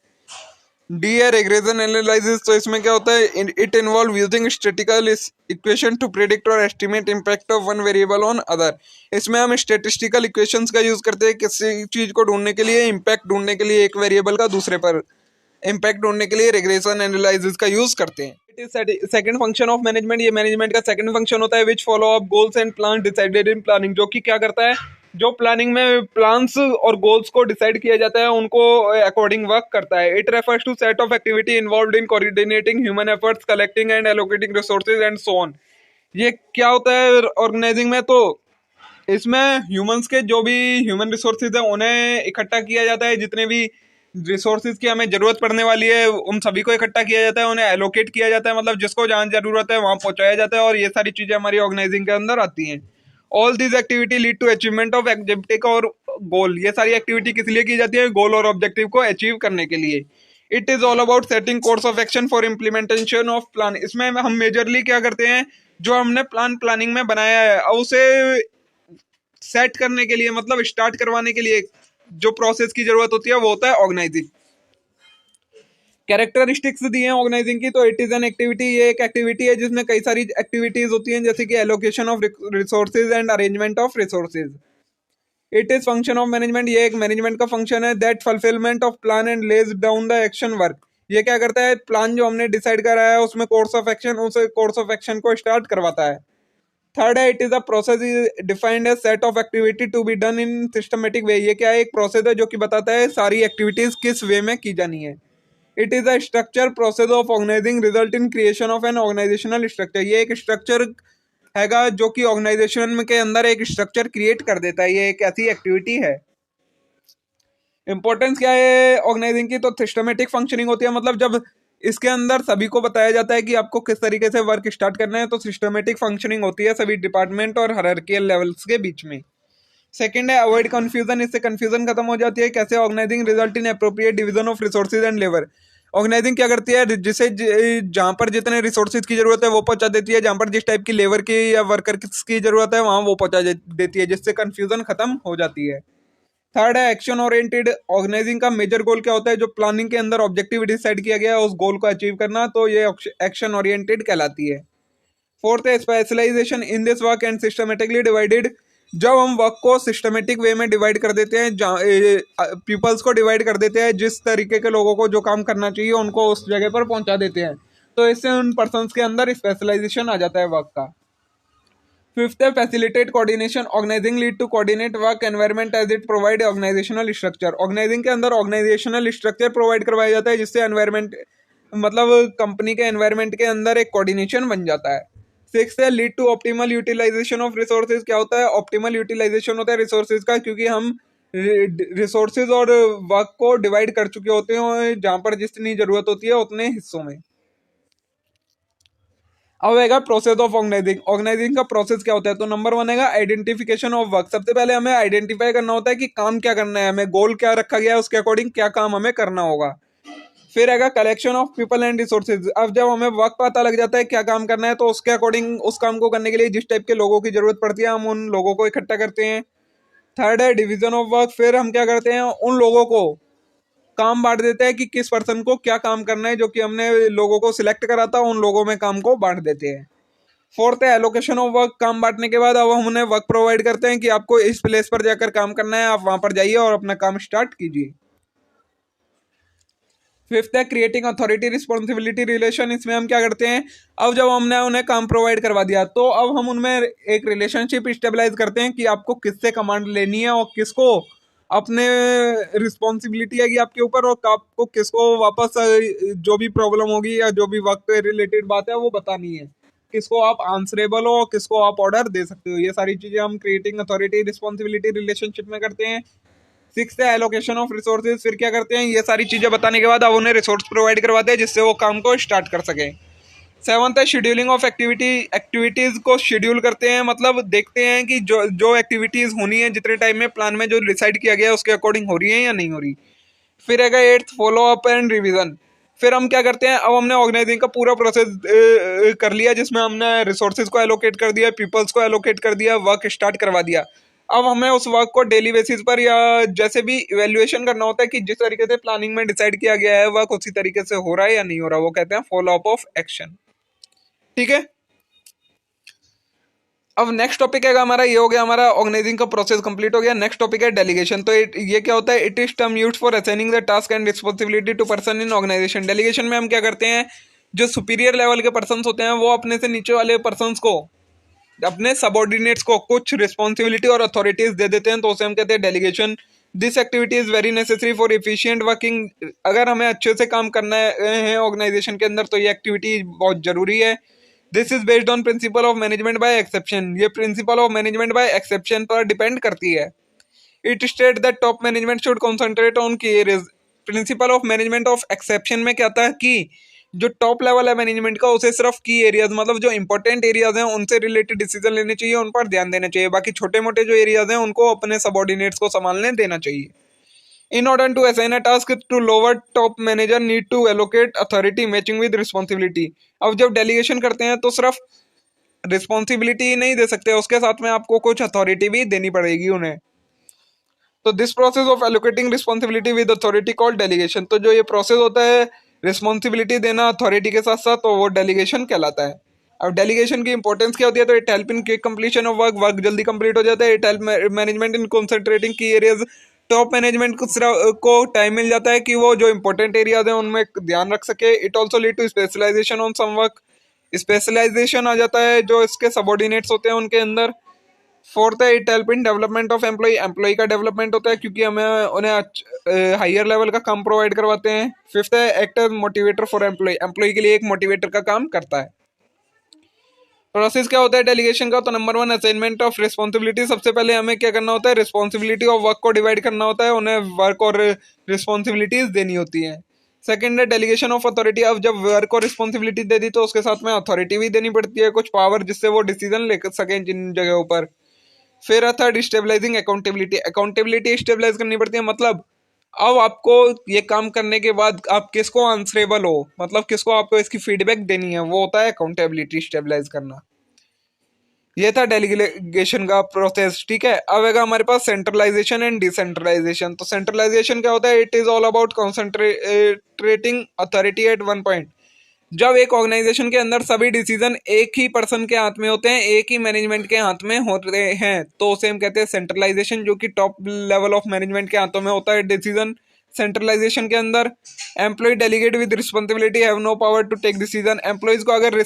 डी है रिग्रेशन एनालिसिस, तो इसमें क्या होता है, it involve using statistical equation to predict और estimate impact of one variable on other. इसमें हम स्टैटिस्टिकल इक्वेशंस का यूज करते हैं किसी चीज को ढूंढने के लिए, इम्पैक्ट ढूंढने के लिए एक वेरिएबल का दूसरे पर इम्पैक्ट ढूंढने के लिए रिग्रेशन एनालिसिस का यूज करते हैं। It is second function of management, ये मैनेजमेंट का सेकंड फंक्शन होता है which follow up goals and plan decided in planning, जो कि क्या करता है, जो प्लानिंग में प्लान्स और गोल्स को डिसाइड किया जाता है उनको अकॉर्डिंग वर्क करता है। It refers to set of activity involved in coordinating human efforts, collecting and allocating resources and so on. ये क्या होता है ऑर्गेनाइजिंग में? तो इसमें ह्यूमंस के जो भी ह्यूमन रिसोर्सेज है उन्हें इकट्ठा किया जाता है, जितने भी रिसोर्सेज की हमें जरूरत पड़ने वाली है उन सभी को इकट्ठा किया जाता है, उन्हें एलोकेट किया जाता है, मतलब जिसको जहाँ जरूरत है वहां पहुंचाया जाता है, और ये सारी चीजें हमारी ऑर्गेनाइजिंग के अंदर आती हैं। All this activity lead to achievement of objective और गोल। ये सारी एक्टिविटी किस लिए की जाती है? गोल और ऑब्जेक्टिव को अचीव करने के लिए। It is all about setting course of action for implementation of plan. इसमें हम मेजरली क्या करते हैं, जो हमने प्लानिंग में बनाया है अब उसे सेट करने के लिए, मतलब स्टार्ट करवाने के लिए जो प्रोसेस की जरूरत होती है वो होता है ऑर्गेनाइजिंग। कैरेक्टरिस्टिक्स दी हैं ऑर्गेनाइजिंग की, तो इट इज एन एक्टिविटी, ये एक एक्टिविटी है जिसमें कई सारी एक्टिविटीज होती हैं, जैसे कि allocation of resources and arrangement of resources. It is function of management, ये एक मैनेजमेंट का फंक्शन है। That fulfilment of plan and lays down the action work. ये क्या करता है? प्लान जो हमने डिसाइड करा है उसमें कोर्स ऑफ एक्शन, उस कोर्स ऑफ एक्शन को स्टार्ट करवाता है। थर्ड है, it is a process defined as set of activity to be done in systematic way. ये क्या है? एक प्रोसेस है जो कि बताता है सारी एक्टिविटीज किस वे में की जानी है। It is a structure process of organising result in creation of an organisational structure. ये एक स्ट्रक्चर हैगा जो कि ऑर्गेनाइजेशन के अंदर एक स्ट्रक्चर क्रिएट कर देता है। ये एक ऐसी एक्टिविटी है। इंपॉर्टेंस क्या है ऑर्गेनाइजिंग की? तो सिस्टमेटिक फंक्शनिंग होती है, मतलब जब इसके अंदर सभी को बताया जाता है कि आपको किस तरीके से वर्क स्टार्ट करना है, तो सिस्टमेटिक फंक्शनिंग होती है सभी डिपार्टमेंट और हायरार्किकल लेवल्स के बीच में। सेकंड है अवॉइड कंफ्यूजन, इससे कंफ्यूजन खत्म हो जाती है। कैसे? Organising result in appropriate division of resources and labour. Organising क्या करती है? जिसे जहां पर जितने रिसोर्सेज की जरूरत है वो पहुंचा देती है, जहां पर जिस टाइप की लेबर की या वर्कर की जरूरत है वहां वो पहुंचा देती है, जिससे कंफ्यूजन खत्म हो जाती है। थर्ड है एक्शन ओरिएंटेड। ऑर्गेनाइजिंग का मेजर गोल क्या होता है? जो प्लानिंग के अंदर ऑब्जेक्टिव डिसाइड किया गया है उस गोल को अचीव करना, तो ये एक्शन ओरिएंटेड कहलाती है। फोर्थ है specialisation in this work and systematically divided. जब हम वर्क को सिस्टमेटिक वे में डिवाइड कर देते हैं, पीपल्स को डिवाइड कर देते हैं, जिस तरीके के लोगों को जो काम करना चाहिए उनको उस जगह पर पहुंचा देते हैं, तो इससे उन पर्सन्स के अंदर स्पेशलाइजेशन आ जाता है वर्क का। फिफ्थ है facilitate coordination. Organising lead to coordinate work environment as it provide organisational structure. Organising के अंदर ऑर्गेनाइजेशनल स्ट्रक्चर प्रोवाइड करवाया जाता है, जिससे एनवायरमेंट, मतलब कंपनी के एनवायरमेंट के अंदर एक कोऑर्डिनेशन बन जाता है। सिक्स है lead to optimal utilisation of resources. क्या होता है? ऑप्टिमल यूटिलाइजेशन होता है रिसोर्सेज का, क्योंकि हम रिसोर्सेज और वर्क को डिवाइड कर चुके होते हैं जहां पर जितनी जरूरत होती है उतने हिस्सों में। अब आएगा प्रोसेस ऑफ ऑर्गेनाइजिंग। ऑर्गेनाइजिंग का प्रोसेस क्या होता है? तो नंबर वन है आइडेंटिफिकेशन ऑफ वर्क। सबसे पहले हमें आइडेंटिफाई करना होता है कि काम क्या करना है, हमें गोल क्या रखा गया है, उसके अकॉर्डिंग क्या काम हमें करना होगा। फिर आएगा collection of people and resources. अब जब हमें वर्क पता लग जाता है क्या काम करना है, तो उसके अकॉर्डिंग उस काम को करने के लिए जिस टाइप के लोगों की जरूरत पड़ती है हम उन लोगों को इकट्ठा करते हैं। थर्ड है डिवीजन ऑफ वर्क। फिर हम क्या करते हैं, उन लोगों को काम बांट देते हैं कि किस पर्सन को क्या काम करना है, जो कि हमने लोगों को सिलेक्ट करा था उन लोगों में काम को बांट देते हैं। फोर्थ है एलोकेशन ऑफ वर्क। काम बांटने के बाद अब हम उन्हें वर्क प्रोवाइड करते हैं कि आपको इस प्लेस पर जाकर काम करना है, आप वहां पर जाइए और अपना काम स्टार्ट कीजिए। फिफ्थ है क्रिएटिंग अथॉरिटी रिस्पॉन्सिबिलिटी रिलेशन। इसमें हम क्या करते हैं, अब जब हमने उन्हें काम प्रोवाइड करवा दिया तो अब हम उनमें एक रिलेशनशिप स्टेबलाइज करते हैं कि आपको किससे कमांड लेनी है और किसको अपने रिस्पॉन्सिबिलिटी आएगी आपके ऊपर, और आपको किसको वापस जो भी प्रॉब्लम होगी या जो भी वर्क पे रिलेटेड बात है वो बतानी है, किसको आप आंसरेबल हो, किसको आप ऑर्डर दे सकते हो। ये सारी चीजें हम क्रिएटिंग अथॉरिटी रिस्पॉन्सिबिलिटी रिलेशनशिप में करते हैं। सिक्स है एलोकेशन ऑफ रिसोर्सेज। फिर क्या करते हैं, ये सारी चीजें बताने के बाद अब उन्हें रिसोर्स प्रोवाइड करवाते हैं जिससे वो काम को स्टार्ट कर सके। सेवंथ है शेड्यूलिंग ऑफ एक्टिविटीज को शेड्यूल करते हैं, मतलब देखते हैं कि जो जो एक्टिविटीज होनी है जितने टाइम में प्लान में जो डिसाइड किया गया है उसके अकॉर्डिंग हो रही है या नहीं हो रही। फिर है eighth follow up and revision. फिर हम क्या करते हैं, अब हमने ऑर्गेनाइजिंग का पूरा प्रोसेस कर लिया, जिसमें हमने रिसोर्सेज को एलोकेट कर दिया, पीपल्स को एलोकेट कर दिया, वर्क स्टार्ट करवा दिया। अब हमें उस वर्क को डेली बेसिस पर या जैसे भी इवेल्युएशन करना होता है कि जिस तरीके से प्लानिंग में डिसाइड किया गया है वर्क उसी तरीके से हो रहा है या नहीं हो रहा, वो कहते हैं फॉलो अप ऑफ एक्शन। ठीक है, अब नेक्स्ट टॉपिक है हमारा, ये हो गया हमारा ऑर्गेनाइजिंग का प्रोसेस कंप्लीट हो गया। नेक्स्ट टॉपिक है डेलीगेशन। तो ये क्या होता है, it is term used for assigning the task and responsibility to person in organisation. Delegation में हम क्या करते हैं, जो सुपीरियर लेवल के पर्सन होते हैं वो अपने से नीचे वाले पर्सन को अपने सबॉर्डिनेट्स को कुछ रिस्पॉन्सिबिलिटी और अथॉरिटीज दे देते हैं, तो उसे हम कहते हैं delegation. This activity is very necessary for efficient working. अगर हमें अच्छे से काम करना है ऑर्गेनाइजेशन के अंदर तो ये एक्टिविटी बहुत जरूरी है। This is based on principle of management by exception. ये principle of management by exception पर डिपेंड करती है। It state that top management should concentrate on key areas. Principle of management of exception में क्या था कि जो टॉप लेवल है मैनेजमेंट का उसे सिर्फ की एरियाज, मतलब जो इंपॉर्टेंट एरियाज हैं उनसे रिलेटेड डिसीजन लेने चाहिए, उन पर ध्यान देना चाहिए। बाकी छोटे मोटे जो एरियाज हैं उनको अपने सबॉर्डिनेट्स को संभालने देना चाहिए। In order to assign a task to lower top manager need to allocate authority matching with responsibility। अब जब डेलीगेशन करते हैं तो सिर्फ रिस्पॉन्सिबिलिटी नहीं दे सकते, उसके साथ में आपको कुछ अथॉरिटी भी देनी पड़ेगी उन्हें। तो this process of allocating responsibility with authority called delegation. तो जो ये प्रोसेस होता है रिस्पॉन्सिबिलिटी देना अथॉरिटी के साथ साथ, तो वो डेलीगेशन कहलाता है। अब डेलीगेशन की इंपॉर्टेंस क्या होती है, तो it help in quick completion of work. Work जल्दी कंप्लीट हो जाता है। It help management in concentrating की एरियाज। टॉप मैनेजमेंट को टाइम मिल जाता है कि वो जो इंपॉर्टेंट एरियाज हैं उनमें ध्यान रख सके। It also lead to specialization on some work. Specialization आ जाता है जो इसके सबॉर्डिनेट्स होते हैं उनके अंदर। फोर्थ है it help in development of employee. Employee का डेवलपमेंट होता है क्योंकि हमें उन्हें हायर लेवल का काम प्रोवाइड करवाते हैं। फिफ्थ है act as motivator for employee. Employee के लिए एक मोटिवेटर का काम करता है। प्रोसेस क्या होता है डेलीगेशन का, तो नंबर 1 असाइनमेंट ऑफ रिस्पॉन्सिबिलिटी। सबसे पहले हमें क्या करना होता है, रिस्पॉन्सिबिलिटी ऑफ वर्क को डिवाइड करना होता है, उन्हें वर्क और रिस्पॉन्सिबिलिटीज देनी होती हैं। सेकंड है डेलीगेशन ऑफ अथॉरिटी। अब जब वर्क और रिस्पॉन्सिबिलिटी दे दी तो उसके साथ में अथॉरिटी भी देनी पड़ती है, कुछ पावर, जिससे वो डिसीजन ले सकें जिन जगहों पर। फिर third stabilising accountability. Accountability stabilise करनी पड़ती है, मतलब अब आपको ये काम करने के बाद आप किसको आंसरेबल हो, मतलब किसको आपको इसकी फीडबैक देनी है, वो होता है अकाउंटेबिलिटी स्टेबलाइज करना। ये था डेलीगेशन का प्रोसेस, ठीक है। अब आएगा हमारे पास सेंट्रलाइजेशन एंड डिसेंट्रलाइजेशन। तो सेंट्रलाइजेशन क्या होता है, it is all about concentrating authority at one point. जब एक ऑर्गेनाइजेशन के अंदर सभी डिसीजन एक ही पर्सन के हाथ में होते हैं, एक ही मैनेजमेंट के हाथ में होते हैं, तो उसे हम कहते हैं सेंट्रलाइजेशन, जो कि टॉप लेवल ऑफ मैनेजमेंट के हाथों में होता है डिसीजन। सेंट्रलाइजेशन के अंदर employee delegate with responsibility have no power to take decision. Employees को अगर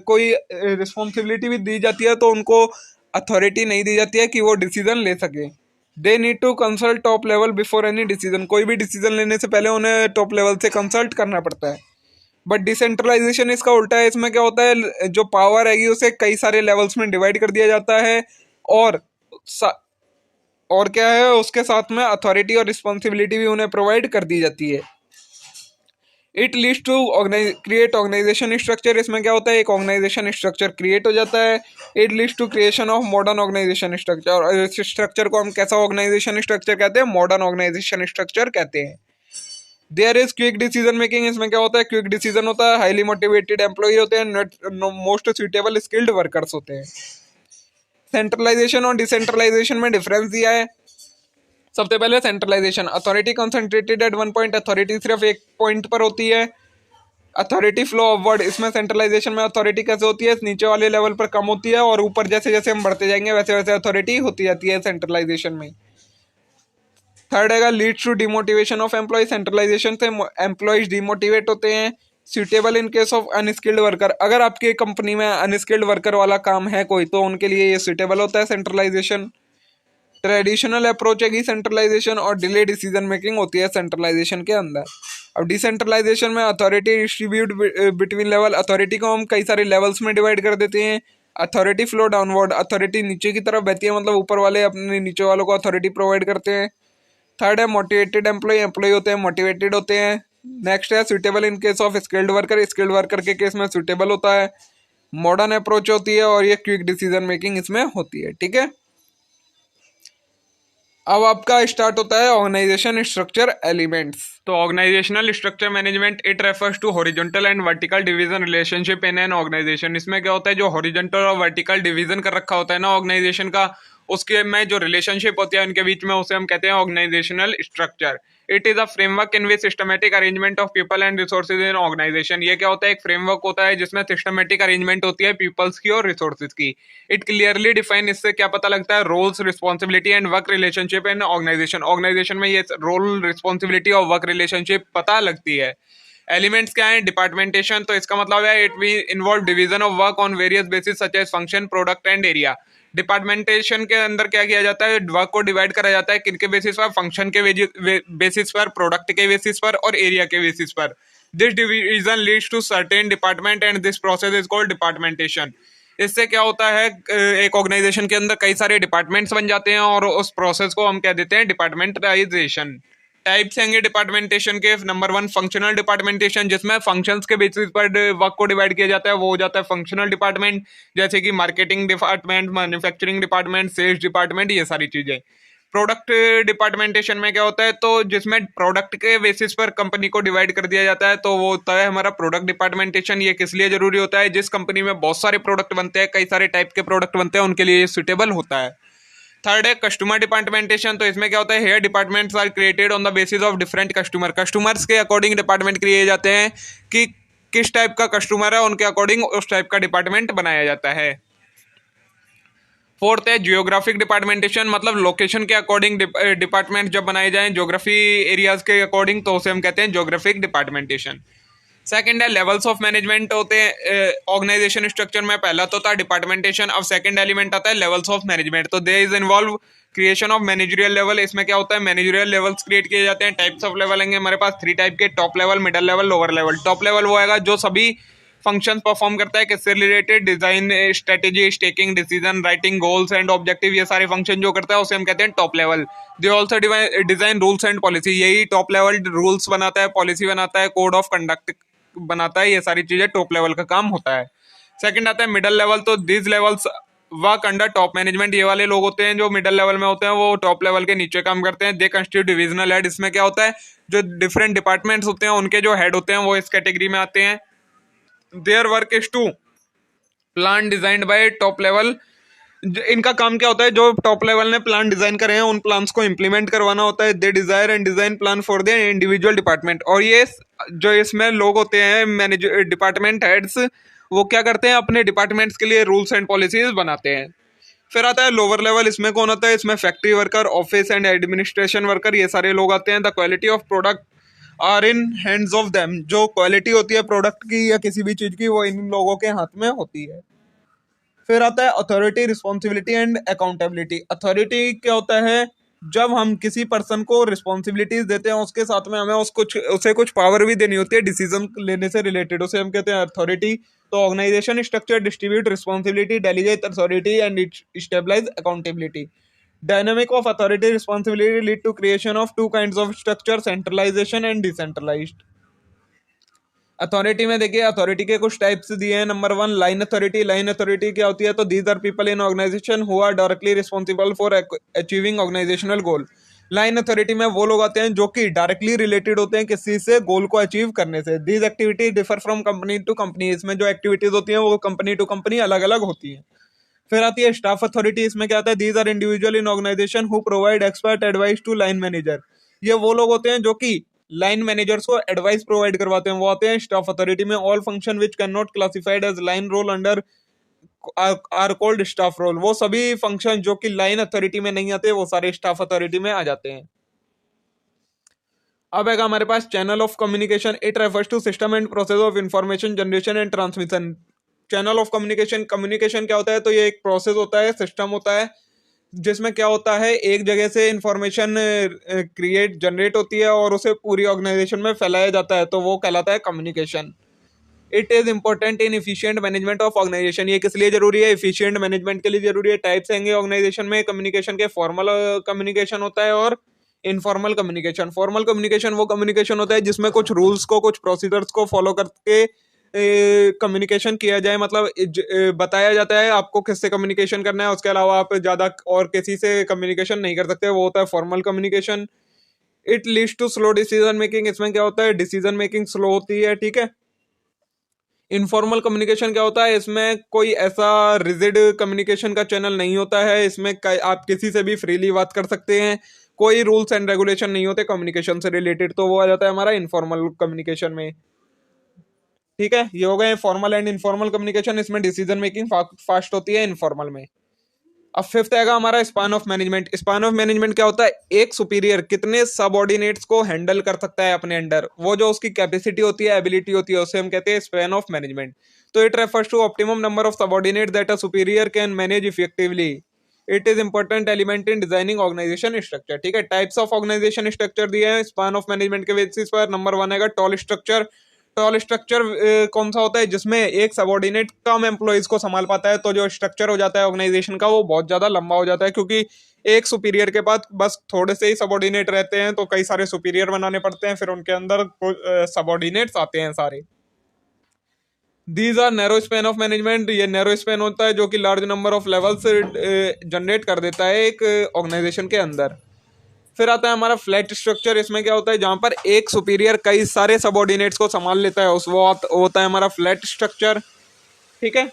कोई रिस्पॉन्सिबिलिटी भी दी जाती है तो उनको अथॉरिटी नहीं दी जाती है कि वो डिसीजन ले सके। They need to consult top level before any decision. कोई भी डिसीजन लेने से पहले उन्हें टॉप लेवल से कंसल्ट करना पड़ता है। बट डिसेंट्रलाइजेशन इसका उल्टा है। इसमें क्या होता है, जो पावर है उसे कई सारे लेवल्स में डिवाइड कर दिया जाता है, और और क्या है, उसके साथ में अथॉरिटी और रिस्पॉन्सिबिलिटी भी उन्हें प्रोवाइड कर दी जाती है। It leads to create organisation structure. इसमें क्या होता है, एक ऑर्गेनाइजेशन स्ट्रक्चर क्रिएट हो जाता है। It leads to creation of modern organisation structure. और इस स्ट्रक्चर को हम कैसा ऑर्गेनाइजेशन स्ट्रक्चर कहते हैं, मॉडर्न ऑर्गेनाइजेशन स्ट्रक्चर कहते हैं। There is quick decision making. इसमें क्या होता है, क्विक डिसीजन होता है, हाईली मोटिवेटेड एम्प्लॉय होते हैं, मोस्ट सुटेबल स्किल्ड वर्कर्स होते हैं। सेंट्रलाइजेशन और डिसेंट्रलाइजेशन में डिफरेंस दिया है। सबसे पहले centralisation, authority concentrated at one point. Authority सिर्फ एक पॉइंट पर होती है। Authority flow upward. इसमें सेंट्रलाइजेशन में अथॉरिटी कैसे होती है, नीचे वाले लेवल पर कम होती है और ऊपर जैसे जैसे हम बढ़ते जाएंगे वैसे वैसे अथॉरिटी होती जाती है सेंट्रलाइजेशन में। थर्ड है leads to demotivation of employee. Centralisation से एम्प्लॉयज डिमोटिवेट होते हैं। Suitable in case of unskilled worker. अगर आपकी कंपनी में अनस्किल्ड वर्कर वाला काम है कोई, तो उनके लिए ये सुटेबल होता है सेंट्रलाइजेशन। ट्रेडिशनल अप्रोच है सेंट्रलाइजेशन, और डिले डिसीजन मेकिंग होती है सेंट्रलाइजेशन के अंदर। अब डिसेंट्रलाइजेशन में authority distribute between level. Authority को हम कई सारे लेवल्स में डिवाइड कर देते हैं। Authority flow downward. अथॉरिटी नीचे की तरफ बहती है, मतलब ऊपर वाले अपने नीचे वालों को अथॉरिटी प्रोवाइड करते हैं। थर्ड है मोटिवेटेड एम्प्लॉय। एम्प्लॉय होते हैं मोटिवेटेड होते हैं। नेक्स्ट है suitable in case of skilled worker. Skilled worker के केस में सुटेबल होता है। मॉडर्न अप्रोच होती है, और ये क्विक डिसीजन मेकिंग इसमें होती है, ठीक है। अब आपका स्टार्ट होता है ऑर्गेनाइजेशन स्ट्रक्चर एलिमेंट्स। तो organisational structure management it refers to horizontal and vertical division relationship in an organisation. इसमें क्या होता है, जो हॉरिजॉन्टल और वर्टिकल डिवीजन कर रखा होता है ना ऑर्गेनाइजेशन का, उसके में जो रिलेशनशिप होती है उनके बीच में, उसे हम कहते हैं organisational structure. It is a framework in which systematic arrangement of people and resources in organisation. ये क्या होता है, एक फ्रेमवर्क होता है जिसमें सिस्टमेटिक अरेंजमेंट होती है पीपल्स की और रिसोर्सेज की। इट क्लियरली डिफाइन, इससे क्या पता लगता है, roles, responsibility and work relationship in organisation. Organisation में ये रोल, रिस्पॉन्सिबिलिटी और वर्क रिलेशनशिप पता लगती है। एलिमेंट्स क्या है? डिपार्टमेंटेशन, तो इसका मतलब है it we involve division of work on various basis such as function, product and area. Departmentation के अंदर क्या किया जाता है? वर्क को डिवाइड करा जाता है किनके बेसिस पर? फंक्शन के बेसिस पर, प्रोडक्ट के बेसिस पर और एरिया के बेसिस पर। This division leads to certain department and this process is called departmentation. इससे क्या होता है? एक ऑर्गेनाइजेशन के अंदर कई सारे डिपार्टमेंट्स बन जाते हैं और उस प्रोसेस को हम कह देते हैं डिपार्टमेंटाइजेशन। टाइप्स हैंगे डिपार्टमेंटेशन के। नंबर 1 फंक्शनल डिपार्टमेंटेशन, जिसमें फंक्शंस के बेसिस पर वर्क को डिवाइड किया जाता है, वो हो जाता है फंक्शनल डिपार्टमेंट। जैसे कि marketing department, manufacturing department, sales department, ये सारी चीजें। प्रोडक्ट डिपार्टमेंटेशन में क्या होता है? तो जिसमें प्रोडक्ट के बेसिस पर कंपनी को डिवाइड कर दिया जाता है, तो वो होता है हमारा प्रोडक्ट डिपार्टमेंटेशन। ये किस लिए जरूरी होता है? जिस कंपनी में बहुत सारे प्रोडक्ट बनते हैं, कई सारे टाइप के प्रोडक्ट बनते हैं, उनके लिए ये सुटेबल होता है। थर्ड है कस्टमर डिपार्टमेंटेशन। तो इसमें क्या होता है? Here departments are created on the basis of different customer. Customers के अकॉर्डिंग डिपार्टमेंट क्रिए जाते हैं कि किस टाइप का कस्टमर है, उनके अकॉर्डिंग उस टाइप का डिपार्टमेंट बनाया जाता है। फोर्थ है जियोग्राफिक डिपार्टमेंटेशन, मतलब लोकेशन के अकॉर्डिंग डिपार्टमेंट जब बनाए जाएं ज्योग्राफी एरियाज के अकॉर्डिंग, तो उसे हम कहते हैं जियोग्राफिक डिपार्टमेंटेशन। सेकंड है लेवल्स ऑफ मैनेजमेंट होते हैं ऑर्गेनाइजेशन स्ट्रक्चर में। पहला तो था डिपार्टमेंटेशन, अब सेकंड एलिमेंट आता है लेवल्स ऑफ मैनेजमेंट। तो they is involve creation of managerial level. इसमें क्या होता है? मैनेजरियल लेवल्स क्रिएट किए जाते हैं। टाइप्स ऑफ लेवल होंगे हमारे पास 3 टाइप के, top level, middle level, lower level. Top level वो आएगा जो सभी फंक्शन परफॉर्म करता है, किससे related? Design, strategy, taking decision, writing goals and objective, ये सारे फंक्शन जो करता है उसे हम कहते हैं top level. They also design rules and policy, यही टॉप लेवल रूल्स बनाता है, पॉलिसी बनाता है, कोड ऑफ कंडक्ट बनाता है, ये सारी चीजें टॉप लेवल का काम होता है। सेकंड आता है मिडल लेवल। तो this levels work under top management. ये वाले लोग होते हैं जो मिडल लेवल में होते हैं, वो टॉप लेवल के नीचे काम करते हैं। दे कंस्टिट्यूट डिविजनल हेड। इसमें क्या होता है? जो डिफरेंट डिपार्टमेंट्स होते हैं उनके जो हेड होते हैं वो इस कैटेगरी में आते हैं। Their work is to plan designed by top level. इनका काम क्या होता है? जो टॉप लेवल ने प्लान डिजाइन करे हैं उन प्लान्स को इंप्लीमेंट करवाना होता है। They desire and design plan for the individual department. और ये जो इसमें लोग होते हैं मैनेजर डिपार्टमेंट हेड्स, वो क्या करते हैं? अपने डिपार्टमेंट्स के लिए रूल्स एंड पॉलिसीज बनाते हैं। फिर आता है लोअर लेवल। इसमें कौन आता है? इसमें factory worker, office and administration worker, ये सारे लोग आते हैं। The quality of product are in hands of them. जो क्वालिटी होती है प्रोडक्ट की या किसी भी चीज की, वो इन लोगों के हाथ में होती है। फिर आता है authority, responsibility and accountability. Authority क्या होता है? जब हम किसी पर्सन को रिस्पॉन्सिबिलिटीज देते हैं, उसके साथ में हमें उसे कुछ पावर भी देनी होती है डिसीजन लेने से रिलेटेड, उसे हम कहते हैं अथॉरिटी। तो organisation structure distribute responsibility, delegate authority and stabilise accountability. Dynamic of authority responsibility lead to creation of 2 kinds of structure, centralisation and decentralised. Authority में देखिए, अथॉरिटी के कुछ टाइप्स दिए हैं। Number 1 line authority. Line authority क्या होती है? तो these are people in organisation who are directly responsible for achieving organisational goal. Line authority में वो लोग आते हैं जो कि डायरेक्टली रिलेटेड होते हैं किसी से गोल को अचीव करने से। These activity differ from company to company. इसमें जो एक्टिविटीज होती हैं वो कंपनी टू कंपनी अलग अलग होती हैं। फिर आती है स्टाफ अथॉरिटी। इसमें क्या आता है? These are individual in organisation who provide expert advice to line manager. ये वो लोग होते हैं जो कि लाइन मैनेजर्स को एडवाइस प्रोवाइड करवाते हैं, वो आते हैं स्टाफ अथॉरिटी में। All function which can not classified as line role under are called staff role. वो सभी फंक्शन जो कि लाइन अथॉरिटी में नहीं आते, वो सारे स्टाफ अथॉरिटी में आ जाते हैं। अब है हमारे पास channel of communication. It refers to system and process of information generation and transmission. Channel of communication, communication क्या होता है? तो ये एक प्रोसेस होता है, सिस्टम होता है, जिसमें क्या होता है? एक जगह से इंफॉर्मेशन जनरेट होती है और उसे पूरी ऑर्गेनाइजेशन में फैलाया जाता है, तो वो कहलाता है communication. It is important in efficient management of organisation. ये किस लिए जरूरी है? इफिशिएंट मैनेजमेंट के लिए जरूरी है। टाइप्स हैं ऑर्गेनाइजेशन में कम्युनिकेशन के। फॉर्मल कम्युनिकेशन होता है और इनफॉर्मल कम्युनिकेशन। फॉर्मल कम्युनिकेशन वो कम्युनिकेशन होता है जिसमें कुछ रूल्स को, कुछ प्रोसीजर्स को फॉलो करके कम्युनिकेशन किया जाए, मतलब बताया जाता है आपको किससे कम्युनिकेशन करना है, उसके अलावा आप ज्यादा और किसी से कम्युनिकेशन नहीं कर सकते, वो होता है formal communication. It leads to slow decision making. इसमें क्या होता है? डिसीजन मेकिंग स्लो होती है, ठीक है। इनफॉर्मल कम्युनिकेशन क्या होता है? इसमें कोई ऐसा रिजिड कम्युनिकेशन का चैनल नहीं होता है, इसमें आप किसी से भी फ्रीली बात कर सकते हैं, कोई रूल्स एंड रेगुलेशन नहीं होते कम्युनिकेशन से रिलेटेड, तो वो आ जाता है हमारा इनफॉर्मल कम्युनिकेशन में, ठीक है। ये हो गए फॉर्मल एंड इनफॉर्मल कम्युनिकेशन। इसमें डिसीजन मेकिंग फास्ट होती है इनफॉर्मल में। अब फिफ्थ आएगा हमारा span of management. Span of management क्या होता है, एक सुपीरियर कितने सबऑर्डिनेट्स को हैंडल कर सकता है अपने अंडर, वो जो उसकी कैपेसिटी होती है, एबिलिटी होती है, उसे हम कहते हैं स्पैन ऑफ मैनेजमेंट। तो it refers to optimum number of subordinate that a superior can manage effectively. It is important element in designing organisation structure. ठीक है, टाइप्स ऑफ ऑर्गेनाइजेशन स्ट्रक्चर दिए हैं स्पान ऑफ मैनेजमेंट के basis पर। Number one आएगा tall structure. Tall structure कौन सा होता है, जिसमें एक सबऑर्डिनेट कम एम्प्लॉइज को संभाल पाता है, तो जो स्ट्रक्चर हो जाता है ऑर्गेनाइजेशन का वो बहुत ज्यादा लंबा हो जाता है, क्योंकि एक सुपीरियर के पास बस थोड़े से ही सबऑर्डिनेट रहते हैं, तो कई सारे सुपीरियर बनाने पड़ते हैं, फिर उनके अंदर सबऑर्डिनेट्स आते हैं सारे। These are narrow span of management. ये नैरो स्पेन होता है जो कि large number of levels generate कर देता है एक ऑर्गेनाइजेशन के अंदर। फिर आता है हमारा फ्लैट स्ट्रक्चर। इसमें क्या होता है, जहां पर एक सुपीरियर कई सारे सबऑर्डिनेट्स को संभाल लेता है, उस वो होता है हमारा फ्लैट स्ट्रक्चर। ठीक है,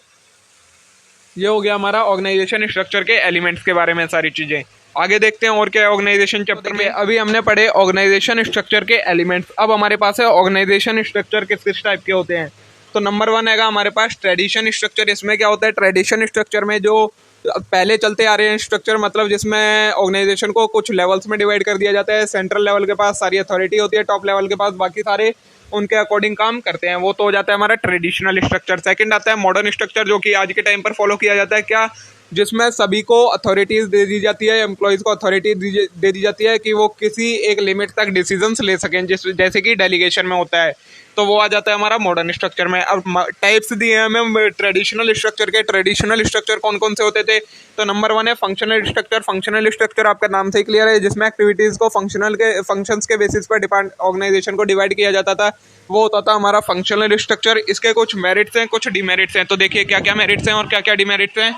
ये हो गया हमारा ऑर्गेनाइजेशन स्ट्रक्चर के एलिमेंट्स के बारे में सारी चीजें। आगे देखते हैं और क्या है ऑर्गेनाइजेशन चैप्टर में। अभी हमने पढ़े ऑर्गेनाइजेशन स्ट्रक्चर के एलिमेंट्स। अब हमारे पास है ऑर्गेनाइजेशन स्ट्रक्चर किस किस टाइप के होते हैं। तो नंबर वन है हमारे पास ट्रेडिशन स्ट्रक्चर। इसमें क्या होता है, ट्रेडिशन स्ट्रक्चर में जो पहले चलते आ रहे हैं स्ट्रक्चर, मतलब जिसमें ऑर्गेनाइजेशन को कुछ लेवल्स में डिवाइड कर दिया जाता है। सेंट्रल लेवल के पास सारी अथॉरिटी होती है, टॉप लेवल के पास बाकी सारे उनके अकॉर्डिंग काम करते हैं, वो तो हो जाता है हमारा ट्रेडिशनल स्ट्रक्चर। सेकंड आता है मॉडर्न स्ट्रक्चर, जो कि आज के टाइम पर फॉलो किया जाता है, क्या, जिसमें सभी को अथॉरिटीज दे दी जाती है, एम्प्लॉयज को अथॉरिटी दे दी जाती है कि वो किसी एक लिमिट तक डिसीजंस ले सकें, जैसे कि डेलीगेशन में होता है, तो वो आ जाता है हमारा मॉडर्न स्ट्रक्चर में। अब टाइप्स दिए हैं हमें ट्रेडिशनल स्ट्रक्चर के। ट्रेडिशनल स्ट्रक्चर कौन कौन से होते थे, तो नंबर वन है फंक्शनल स्ट्रक्चर। फंक्शनल स्ट्रक्चर आपका नाम से ही क्लियर है, जिसमें एक्टिविटीज को फंक्शंस के बेसिस पर ऑर्गेनाइजेशन को डिवाइड किया जाता था, वो होता था हमारा फंक्शनल स्ट्रक्चर। इसके कुछ मेरिट्स हैं, कुछ डिमेरिट्स हैं, तो देखिए क्या क्या मेरिट्स हैं और क्या क्या डिमेरिट्स हैं।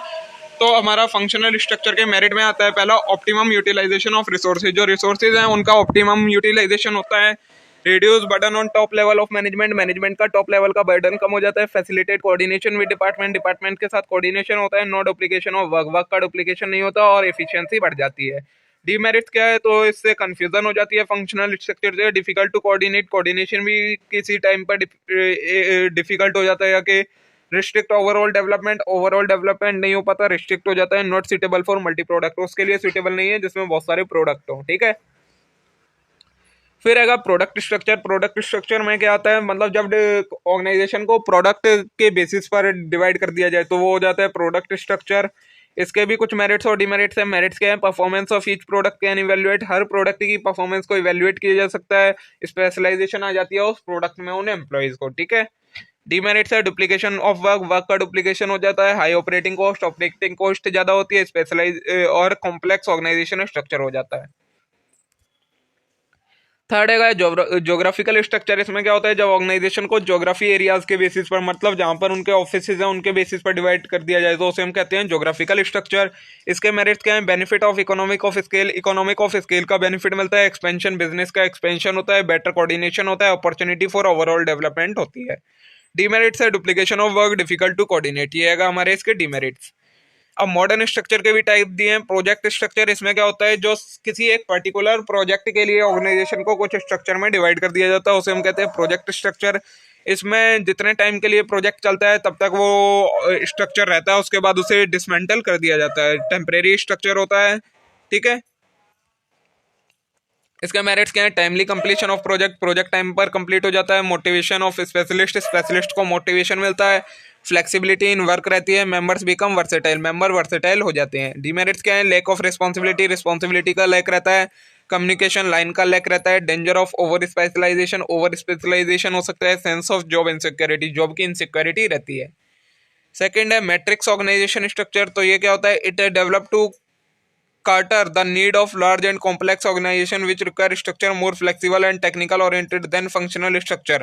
तो हमारा फंक्शनल स्ट्रक्चर के मेरिट में आता है पहला ऑप्टिमम यूटिलाइजेशन ऑफ रिसोर्सेज। जो रिसोर्सेज हैं उनका ऑप्टिमम यूटिलाइजेशन होता है। Reduce burden on top level of management. Management का टॉप लेवल का बर्डन कम हो जाता है। Facilitate coordination with department. Department के साथ कोऑर्डिनेशन होता है। No duplication of work. Work का डुप्लीकेशन नहीं होता और एफिशिएंसी बढ़ जाती है। डीमेरिट्स क्या है, तो इससे कंफ्यूजन हो जाती है फंक्शनल स्ट्रक्चर से। Difficult to coordinate. कोऑर्डिनेशन भी किसी टाइम पर डिफिकल्ट हो जाता है, या कि रिस्ट्रिक्ट ओवरऑल डेवलपमेंट नहीं हो पाता, रिस्ट्रिक्ट हो जाता है। Not suitable for multi product. उसके लिए सुटेबल नहीं है जिसमें बहुत सारे प्रोडक्ट हो। ठीक है, फिर आएगा प्रोडक्ट स्ट्रक्चर। प्रोडक्ट स्ट्रक्चर में क्या आता है, मतलब जब ऑर्गेनाइजेशन को प्रोडक्ट के बेसिस पर डिवाइड कर दिया जाए तो वो हो जाता है प्रोडक्ट स्ट्रक्चर। इसके भी कुछ मेरिट्स और डिमेरिट्स हैं। मेरिट्स क्या है, performance of each product can evaluate. Her product की परफॉर्मेंस को इवेल्युएट किया जा सकता है। स्पेशलाइजेशन आ जाती है उस प्रोडक्ट में उन एम्प्लॉयज को। ठीक है, डीमेरिट्स है डुप्लीकेशन ऑफ वर्क। वर्क का डुप्लीकेशन हो जाता है। हाई ऑपरेटिंग कॉस्ट ज्यादा होती है। स्पेशलाइज और कॉम्प्लेक्स ऑर्गेनाइजेशन स्ट्रक्चर हो जाता है। थर्ड है ज्योग्राफिकल स्ट्रक्चर। इसमें क्या होता है, जब ऑर्गेनाइजेशन को ज्योग्राफी एरियाज के बेसिस पर, मतलब जहां पर उनके ऑफिसेज हैं उनके बेसिस पर डिवाइड कर दिया जाए, तो उसे हम कहते हैं ज्योग्राफिकल स्ट्रक्चर। इसके मेरिट्स क्या है, benefit of economic of scale. Economic of scale का बेनिफिट मिलता है। एक्सपेंशन, बिजनेस का एक्सपेंशन होता है। बेटर कोऑर्डिनेशन होता है। अपॉर्चुनिटी फॉर ओवरऑल डेवलपमेंट होती है। डीमेरिट्स है duplication of work, difficult to coordinate. ये है हमारे इसके डीमेरिट्स। अब मॉडर्न स्ट्रक्चर के भी टाइप दिए हैं। Project structure. इसमें क्या होता है, जो किसी एक पर्टिकुलर प्रोजेक्ट के लिए ऑर्गेनाइजेशन को कुछ स्ट्रक्चर में डिवाइड कर दिया जाता है, उसे हम कहते हैं प्रोजेक्ट स्ट्रक्चर। इसमें जितने टाइम के लिए प्रोजेक्ट चलता है तब तक वो स्ट्रक्चर रहता है, उसके बाद उसे डिसमेंटल कर दिया जाता है। टेम्परेरी स्ट्रक्चर होता है। ठीक है, इसका मेरिट्स क्या है, timely completion of project. Project time पर कंप्लीट हो जाता है। Motivation of specialist. स्पेशलिस्ट को मोटिवेशन मिलता है। फ्लेक्सिबिलिटी इन वर्क रहती है। Members become versatile. Member versatile हो जाते हैं। डीमेरिट्स क्या है, लैक ऑफ रिस्पॉन्सिबिलिटी। रिस्पॉन्सिबिलिटी का लैक रहता है। कम्युनिकेशन लाइन का लैक रहता है। Danger of over specialisation. Over specialisation हो सकता है। Sense of job insecurity. Job की इनसिक्योरिटी रहती है। सेकंड है मैट्रिक्स ऑर्गेनाइजेशन स्ट्रक्चर। तो ये क्या होता है, it develop to Carter the need of large and complex organization which require structure more flexible and technical oriented than functional structure.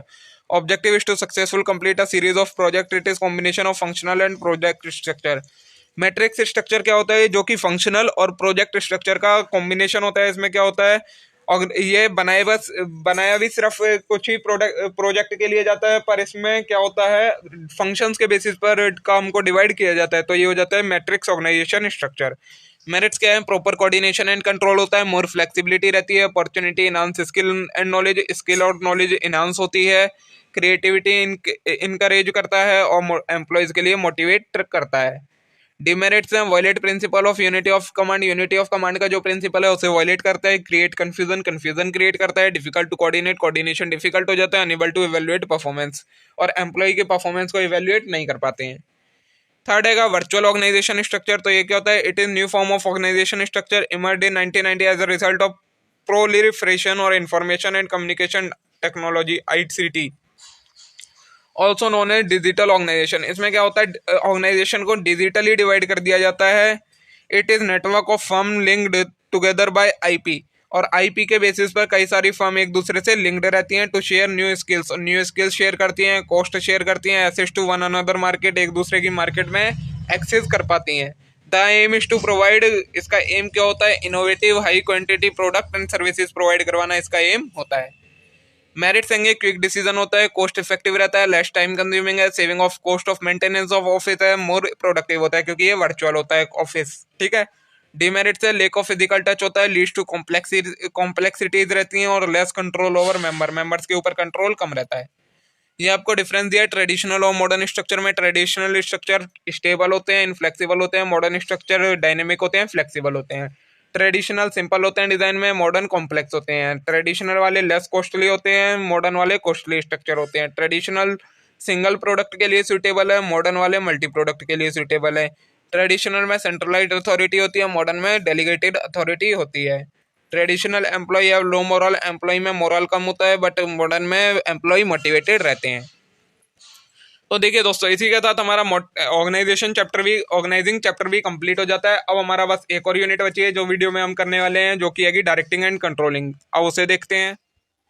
Objective is to successful complete a series of project. It is combination of functional and project structure. Matrix structure क्या होता है, जो कि functional और project structure का combination होता है। इसमें क्या होता है, और ये बनाया भी सिर्फ कुछ ही प्रोजेक्ट के लिए जाता है, पर इसमें क्या होता है, फंक्शंस के बेसिस पर काम को डिवाइड किया जाता है, तो ये हो जाता है मैट्रिक्स ऑर्गेनाइजेशन स्ट्रक्चर। मेरिट्स क्या है, प्रॉपर कोऑर्डिनेशन एंड कंट्रोल होता है। मोर फ्लेक्सिबिलिटी रहती है। Opportunity enhance skill and knowledge. Skill और नॉलेज इनहांस होती है। क्रिएटिविटी इनकरेज करता है और एम्प्लॉयज के लिए मोटिवेट करता है। डिमेरिट्स हैं, violate principle of unity of command, unity of command का जो प्रिंसिपल है उसे वायलेट करता है, क्रिएट कंफ्यूजन, कंफ्यूजन क्रिएट करता है, difficult to coordinate, coordination difficult हो जाता है, अनेबल टू इवैल्यूएट परफॉर्मेंस, और एम्प्लॉय के परफॉर्मेंस को इवैल्यूएट नहीं कर पाते हैं। थर्ड हैगा वर्चुअल ऑर्गेनाइजेशन स्ट्रक्चर। तो ये क्या होता है? It is new form of organisation structure emerged in 1990 as a result of proliferation और information and communication technology, ICT, also known as digital organisation. इसमें क्या होता है? ऑर्गेनाइजेशन को डिजिटली डिवाइड कर दिया जाता है। It is network of firm linked together by IP, और आईपी के बेसिस पर कई सारी फर्म एक दूसरे से लिंक्ड रहती हैं to share new skills share करती हैं, कॉस्ट शेयर करती हैं, access to one another market, एक दूसरे की मार्केट में एक्सेस कर पाती हैं। The aim is to provide, इसका एम क्या होता है? Innovative high quantity product and services provide करवाना इसका एम होता है। मेरिट्स होंगे, क्विक डिसीजन होता है, कॉस्ट इफेक्टिव रहता है, लेस टाइम कंज्यूमिंग है, saving of cost of maintenance of office है, मोर प्रोडक्टिव होता है क्योंकि ये वर्चुअल होता है ऑफिस, ठीक है। डिमेरिट्स है, लेक ऑफ फिजिकल टच होता है, लीड्स टू कॉम्प्लेक्सिटीज रहती हैं, और लेस कंट्रोल ओवर मेंबर्स के ऊपर कंट्रोल कम रहता है। ये आपको डिफरेंस दिया है ट्रेडिशनल और मॉडर्न स्ट्रक्चर में। ट्रेडिशनल स्ट्रक्चर स्टेबल होते हैं, इनफ्लेक्सिबल होते हैं, मॉडर्न स्ट्रक्चर डायनेमिक होते हैं, फ्लेक्सिबल होते हैं। ट्रेडिशनल सिंपल होते हैं डिजाइन में, मॉडर्न कॉम्प्लेक्स होते हैं। ट्रेडिशनल वाले लेस कॉस्टली होते हैं, मॉडर्न वाले कॉस्टली स्ट्रक्चर होते हैं। ट्रेडिशनल सिंगल प्रोडक्ट के लिए सूटेबल है, मॉडर्न वाले मल्टी प्रोडक्ट के लिए सूटेबल है। ट्रेडिशनल में सेंट्रलाइज्ड अथॉरिटी होती है, मॉडर्न में डेलीगेटेड अथॉरिटी होती है। ट्रेडिशनल एम्प्लॉय या लो मोरल, एम्प्लॉय में मोरल कम होता है, बट मॉडर्न में एम्प्लॉय मोटिवेटेड रहते हैं। तो देखिए दोस्तों, इसी के साथ हमारा ऑर्गेनाइजिंग चैप्टर भी कंप्लीट हो जाता है। अब हमारा बस एक और यूनिट बची है जो वीडियो में हम करने वाले हैं, जो कि है डायरेक्टिंग एंड कंट्रोलिंग। अब उसे देखते हैं।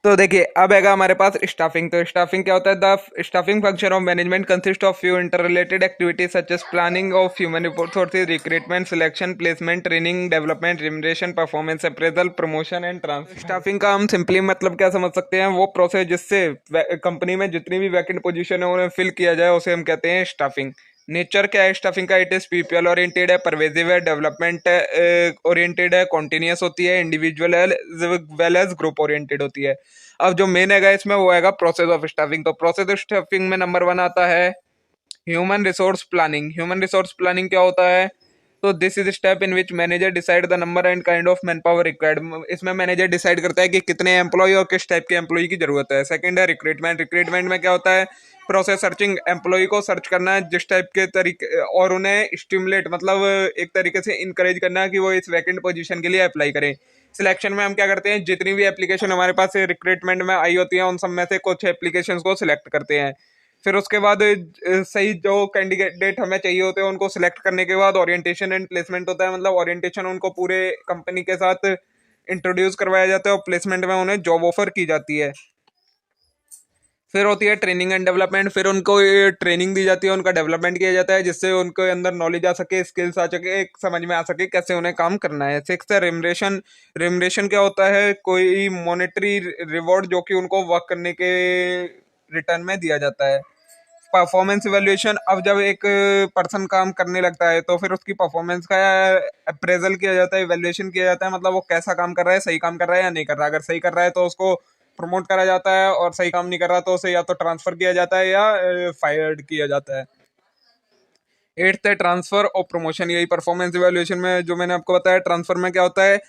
तो देखिए, अब है हमारे पास स्टाफिंग। तो स्टाफिंग क्या होता है? The staffing function of management consist of few inter related activities such as planning of human resources, recruitment, selection, placement, training, development, remuneration, performance appraisal, promotion and transfer. Staffing का हम simply मतलब क्या समझ सकते हैं? वो प्रोसेस जिससे company में जितनी भी वैकेंट पोजीशन है उन्हें फिल किया जाए, उसे हम कहते हैं स्टाफिंग। नेचर क्या है स्टाफिंग का? इट इज पीपल ओरिएंटेड है, परवेजिव है, डेवलपमेंट ओरिएंटेड है, कॉन्टिन्यूस होती है, individual well age group oriented होती है। अब जो मेन है इसमें वो है प्रोसेस ऑफ स्टाफिंग। तो प्रोसेस ऑफ स्टाफिंग में नंबर 1 आता है human resource planning. Human resource planning क्या होता है? तो this is step in which manager decide the number and kind of man power required. इसमें मैनेजर डिसाइड करता है कि कितने एम्प्लॉय और किस टाइप के एम्प्लॉय की जरूरत है। सेकंड है रिक्रूटमेंट। रिक्रूटमेंट में क्या होता है? प्रोसेस सर्चिंग, एम्प्लॉय को सर्च करना है जिस टाइप के तरीके, और उन्हें स्टिमुलेट मतलब एक तरीके से इनकरेज करना है कि वो इस वैकेंट पोजीशन के लिए अप्लाई करें। सिलेक्शन में हम क्या करते हैं? जितनी भी एप्लीकेशन हमारे पास रिक्रूटमेंट में आई होती है उन सब में से कुछ एप्लीकेशंस को सिलेक्ट करते हैं। फिर उसके बाद सही जो कैंडिडेट हमें चाहिए होते हैं उनको सिलेक्ट करने के बाद ओरिएंटेशन एंड प्लेसमेंट होता है। मतलब ओरिएंटेशन उनको पूरे कंपनी के साथ इंट्रोड्यूस करवाया जाता है और प्लेसमेंट में उन्हें जॉब ऑफर की जाती है। फिर होती है ट्रेनिंग एंड डेवलपमेंट। फिर उनको ट्रेनिंग दी जाती है, उनका डेवलपमेंट किया जाता है जिससे उनके अंदर नॉलेज आ सके, स्किल्स आ सके, समझ में आ सके कैसे उन्हें काम करना है। सिक्स है रिमरेशन। रिमरेशन क्या होता है? कोई मॉनेटरी रिवॉर्ड जो कि उनको वर्क करने के रिटर्न में दिया जाता है। Performance evaluation. अब जब एक पर्सन काम करने लगता है तो फिर उसकी परफॉर्मेंस का अप्रेजल किया जाता है, इवेल्युएशन किया जाता है। मतलब वो कैसा काम कर रहा है, सही काम कर रहा है या नहीं कर रहा है। अगर सही कर रहा है तो उसको प्रमोट करा जाता है, और सही काम नहीं कर रहा तो उसे या तो ट्रांसफर किया जाता है या फायर्ड किया जाता है। एट्थ है ट्रांसफर और प्रमोशन। यही परफॉर्मेंस इवेल्युएशन में जो मैंने आपको बताया। ट्रांसफर में क्या होता है?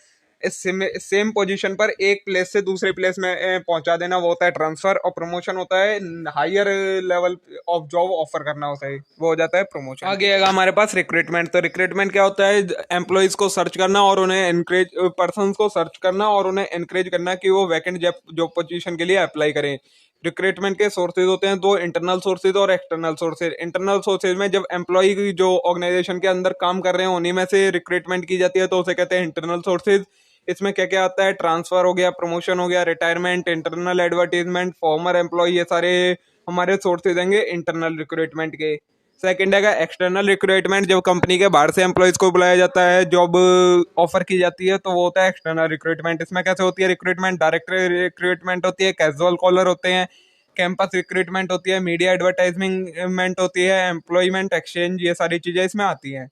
सेम पोजीशन पर एक प्लेस से दूसरे प्लेस में पहुंचा देना, वो होता है ट्रांसफर। और प्रमोशन होता है higher level of job offer करना, उसे वो हो जाता है प्रमोशन। आगे आएगा हमारे पास रिक्रूटमेंट। तो रिक्रूटमेंट क्या होता है? एम्प्लॉयज को सर्च करना और उन्हें एनकरेज, पर्सन को सर्च करना और उन्हें एनकरेज करना कि वो वैकेंट जॉब पोजीशन के लिए अप्लाई करें। रिक्रूटमेंट के सोर्सेज होते हैं दो, इंटरनल सोर्सेज और एक्सटर्नल सोर्सेज। इंटरनल सोर्सेज में जब एम्प्लॉय जो ऑर्गेनाइजेशन के अंदर काम कर रहे हैं उन्हीं में से रिक्रूटमेंट की जाती है, तो उसे कहते हैं इंटरनल सोर्सेज। इसमें क्या क्या आता है? ट्रांसफर हो गया, प्रमोशन हो गया, retirement, internal advertisement, former employ, ये सारे हमारे सोर्सेज देंगे इंटरनल रिक्रूटमेंट के। सेकंड है एक्सटर्नल रिक्रूटमेंट। जब कंपनी के बाहर से एम्प्लॉयज को बुलाया जाता है, जॉब ऑफर की जाती है, तो वो होता है एक्सटर्नल रिक्रूटमेंट। इसमें कैसे होती है रिक्रूटमेंट? डायरेक्ट रिक्रूटमेंट होती है, कैजुअल कॉलर होते हैं, कैंपस रिक्रूटमेंट होती है, मीडिया एडवर्टाइजमेंट होती है, एम्प्लॉयमेंट एक्सचेंज, ये सारी चीजें इसमें आती हैं।